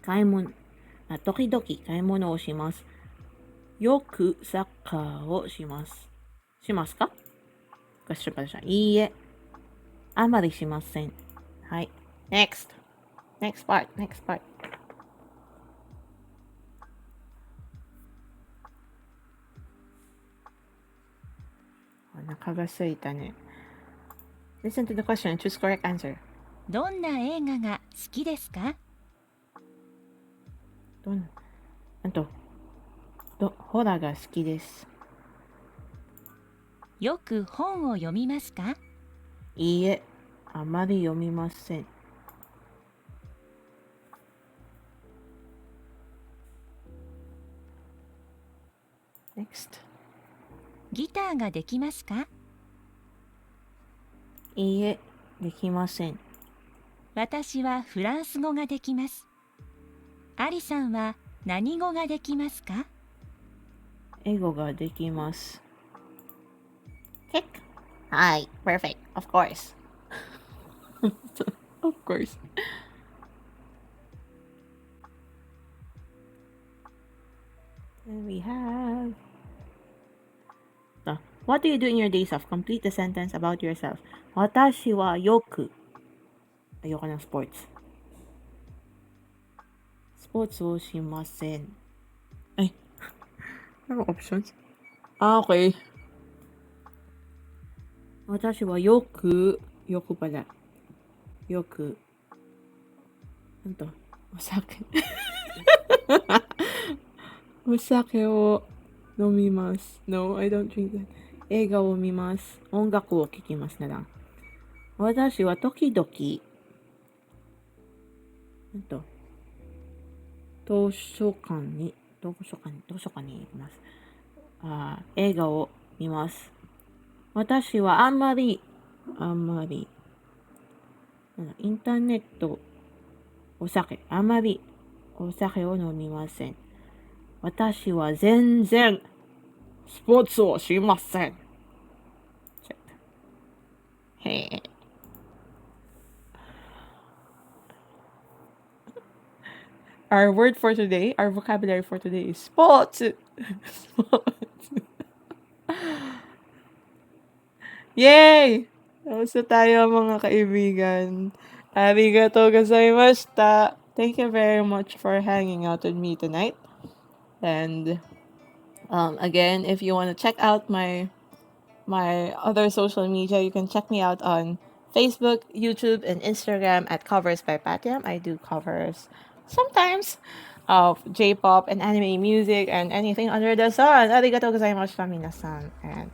Kaimono. Tokidoki kaimono o shimasu. Yoku sakkar o shimasu. Shimasu ka? Question pala siya. Iie. Amari shimasen. Hai. Next. Next part. Nakagasuita ne. Listen to the question and choose correct answer. どんな映画が好きですか？ホラーが好きです。よく本を読みますか？いいえ、あまり読みません。Next. ギターができますか？いいえ、できません。私はフランス語ができます。アリさんは何語ができますか？英語ができます。Kick. Hi, perfect. Of course. Of course. And we have... What do you do in your days off? Complete the sentence about yourself. 私はよく... Ayoko ng sports. Sports をしません。Ay. Ano options? Okay. 私はよく pala. よく、なんと、お酒。お酒を飲みます。No, I don't drink that. 映画を見ます。音楽を聴きますなら。私は時々、なんと、図書館に行きます。映画を見ます。私はあんまり、インターネット、あまりお酒を飲みません。私は全然スポーツをしません。へえ。Our word for today, our vocabulary for today is sports. Sports. Yay! Tapos na tayo mga kaibigan. Arigatou gozaimashita. Thank you very much for hanging out with me tonight. And again, if you want to check out my other social media, you can check me out on Facebook, YouTube, and Instagram at Covers by Patiam. I do covers sometimes of J-pop and anime music and anything under the sun. Arigatou gozaimashita minasan. And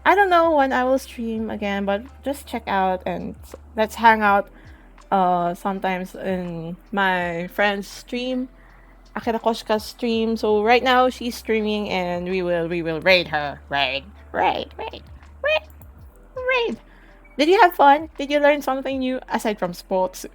I don't know when I will stream again, but just check out and let's hang out sometimes in my friend's stream, Akira Koshka's stream. So right now she's streaming and we will raid her. Raid. Did you have fun? Did you learn something new aside from sports?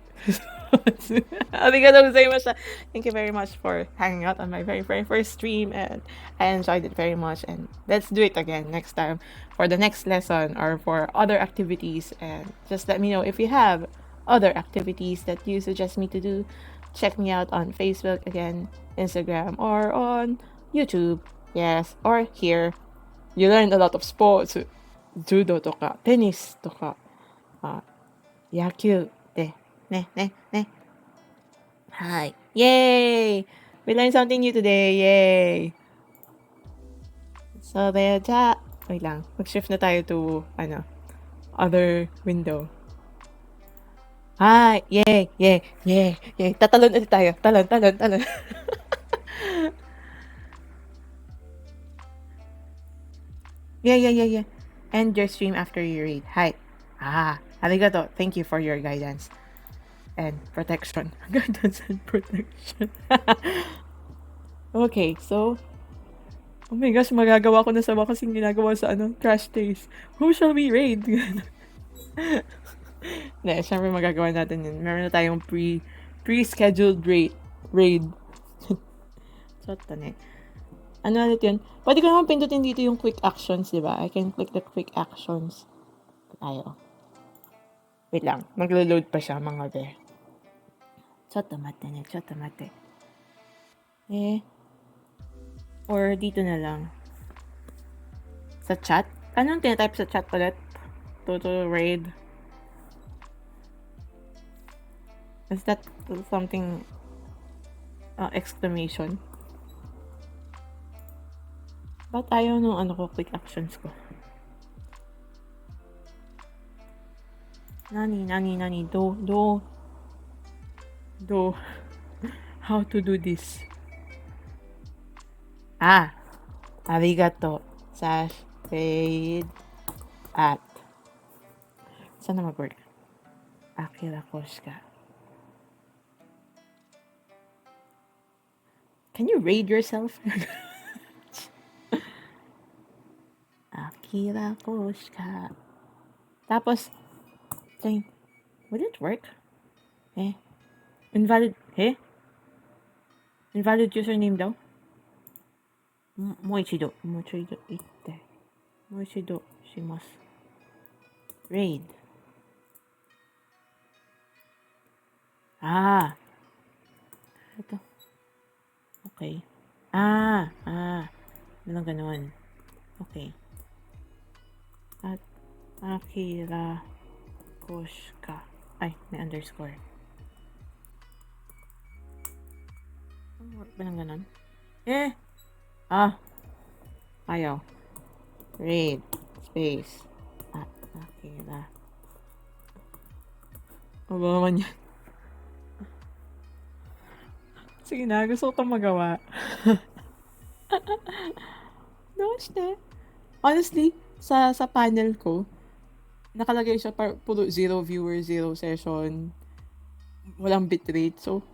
Arigatou gozaimashita. Thank you very much for hanging out on my very, very first stream, and I enjoyed it very much. And let's do it again next time for the next lesson or for other activities. And just let me know if you have other activities that you suggest me to do. Check me out on Facebook again, Instagram, or on YouTube. Yes, or here. You learned a lot of sports. Judo とか、テニスとか、野球で、ね。はい。Yay! We learned something new today. Yay! So, there, wait lang. Mag-shift na tayo to, other window. Hi! Yay! Tatalon ulit tayo. Talon. Yeah. End your stream after you read. Hi. Arigato. Thank you for your guidance and protection. Guidance and protection. Okay, so oh my gosh, magagawa ko na sa kasing ginagawa sa Crash Days. Who shall we raid? Syempre magagawa natin yun. Meron na tayong pre-scheduled raid. Ano ulit yun? Pwede ko naman pindutin dito yung quick actions, di ba? I can click the quick actions. Tayo. Wait lang. Maglo-load pa siya, mga be. Choto mate. Or dito na lang. Sa chat? Anong tinatype sa chat ulit? Total raid. Is that something exclamation? Ba't ayaw nung quick actions ko? Nani, do. How to do this? Arigato. Raid at. Saan na mag-work? Akira Koshka. Can you raid yourself? Akira Koshka. Tapos, would it work? Invalid username daw? Moichido itte. Moichido shimasu. Raid. Ito. Okay. Walang ganun. Okay. At Akira Koshka. Ay, may underscore. Work ba ng ganun? Ayaw. Raid. Space. At Akira O ba naman yan? Sige na, gusto ko itong magawa. Doshte. Honestly, sa panel ko, nakalagay siya puro 0 viewer, 0 session. Walang bitrate. So,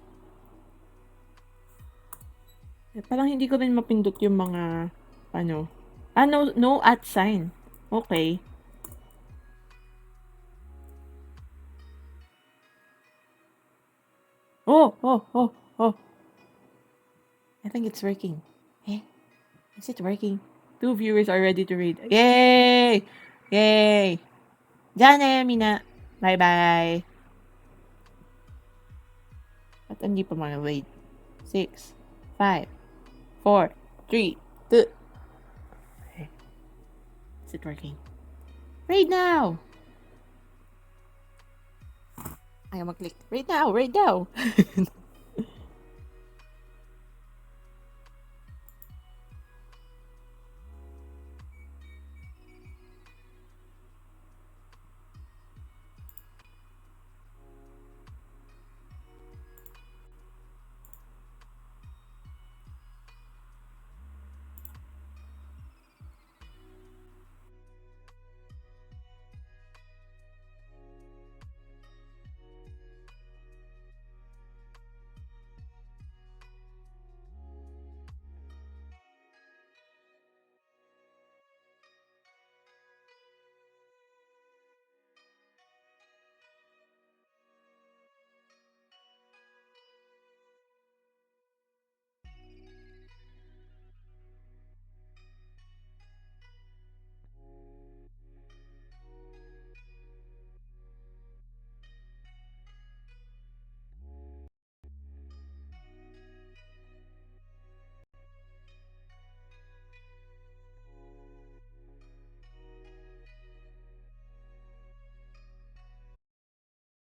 parang hindi ko rin mapindot yung mga, no at sign. Okay. Oh. I think it's working. Eh? Is it working? 2 viewers are ready to read. Yay! Yay! じゃあね、みんな。バイバイ。At hindi pa mga wait. 6, 5, 4, 3, 2. Okay. Is it working? Read now! Ayaw mag-click. Read now!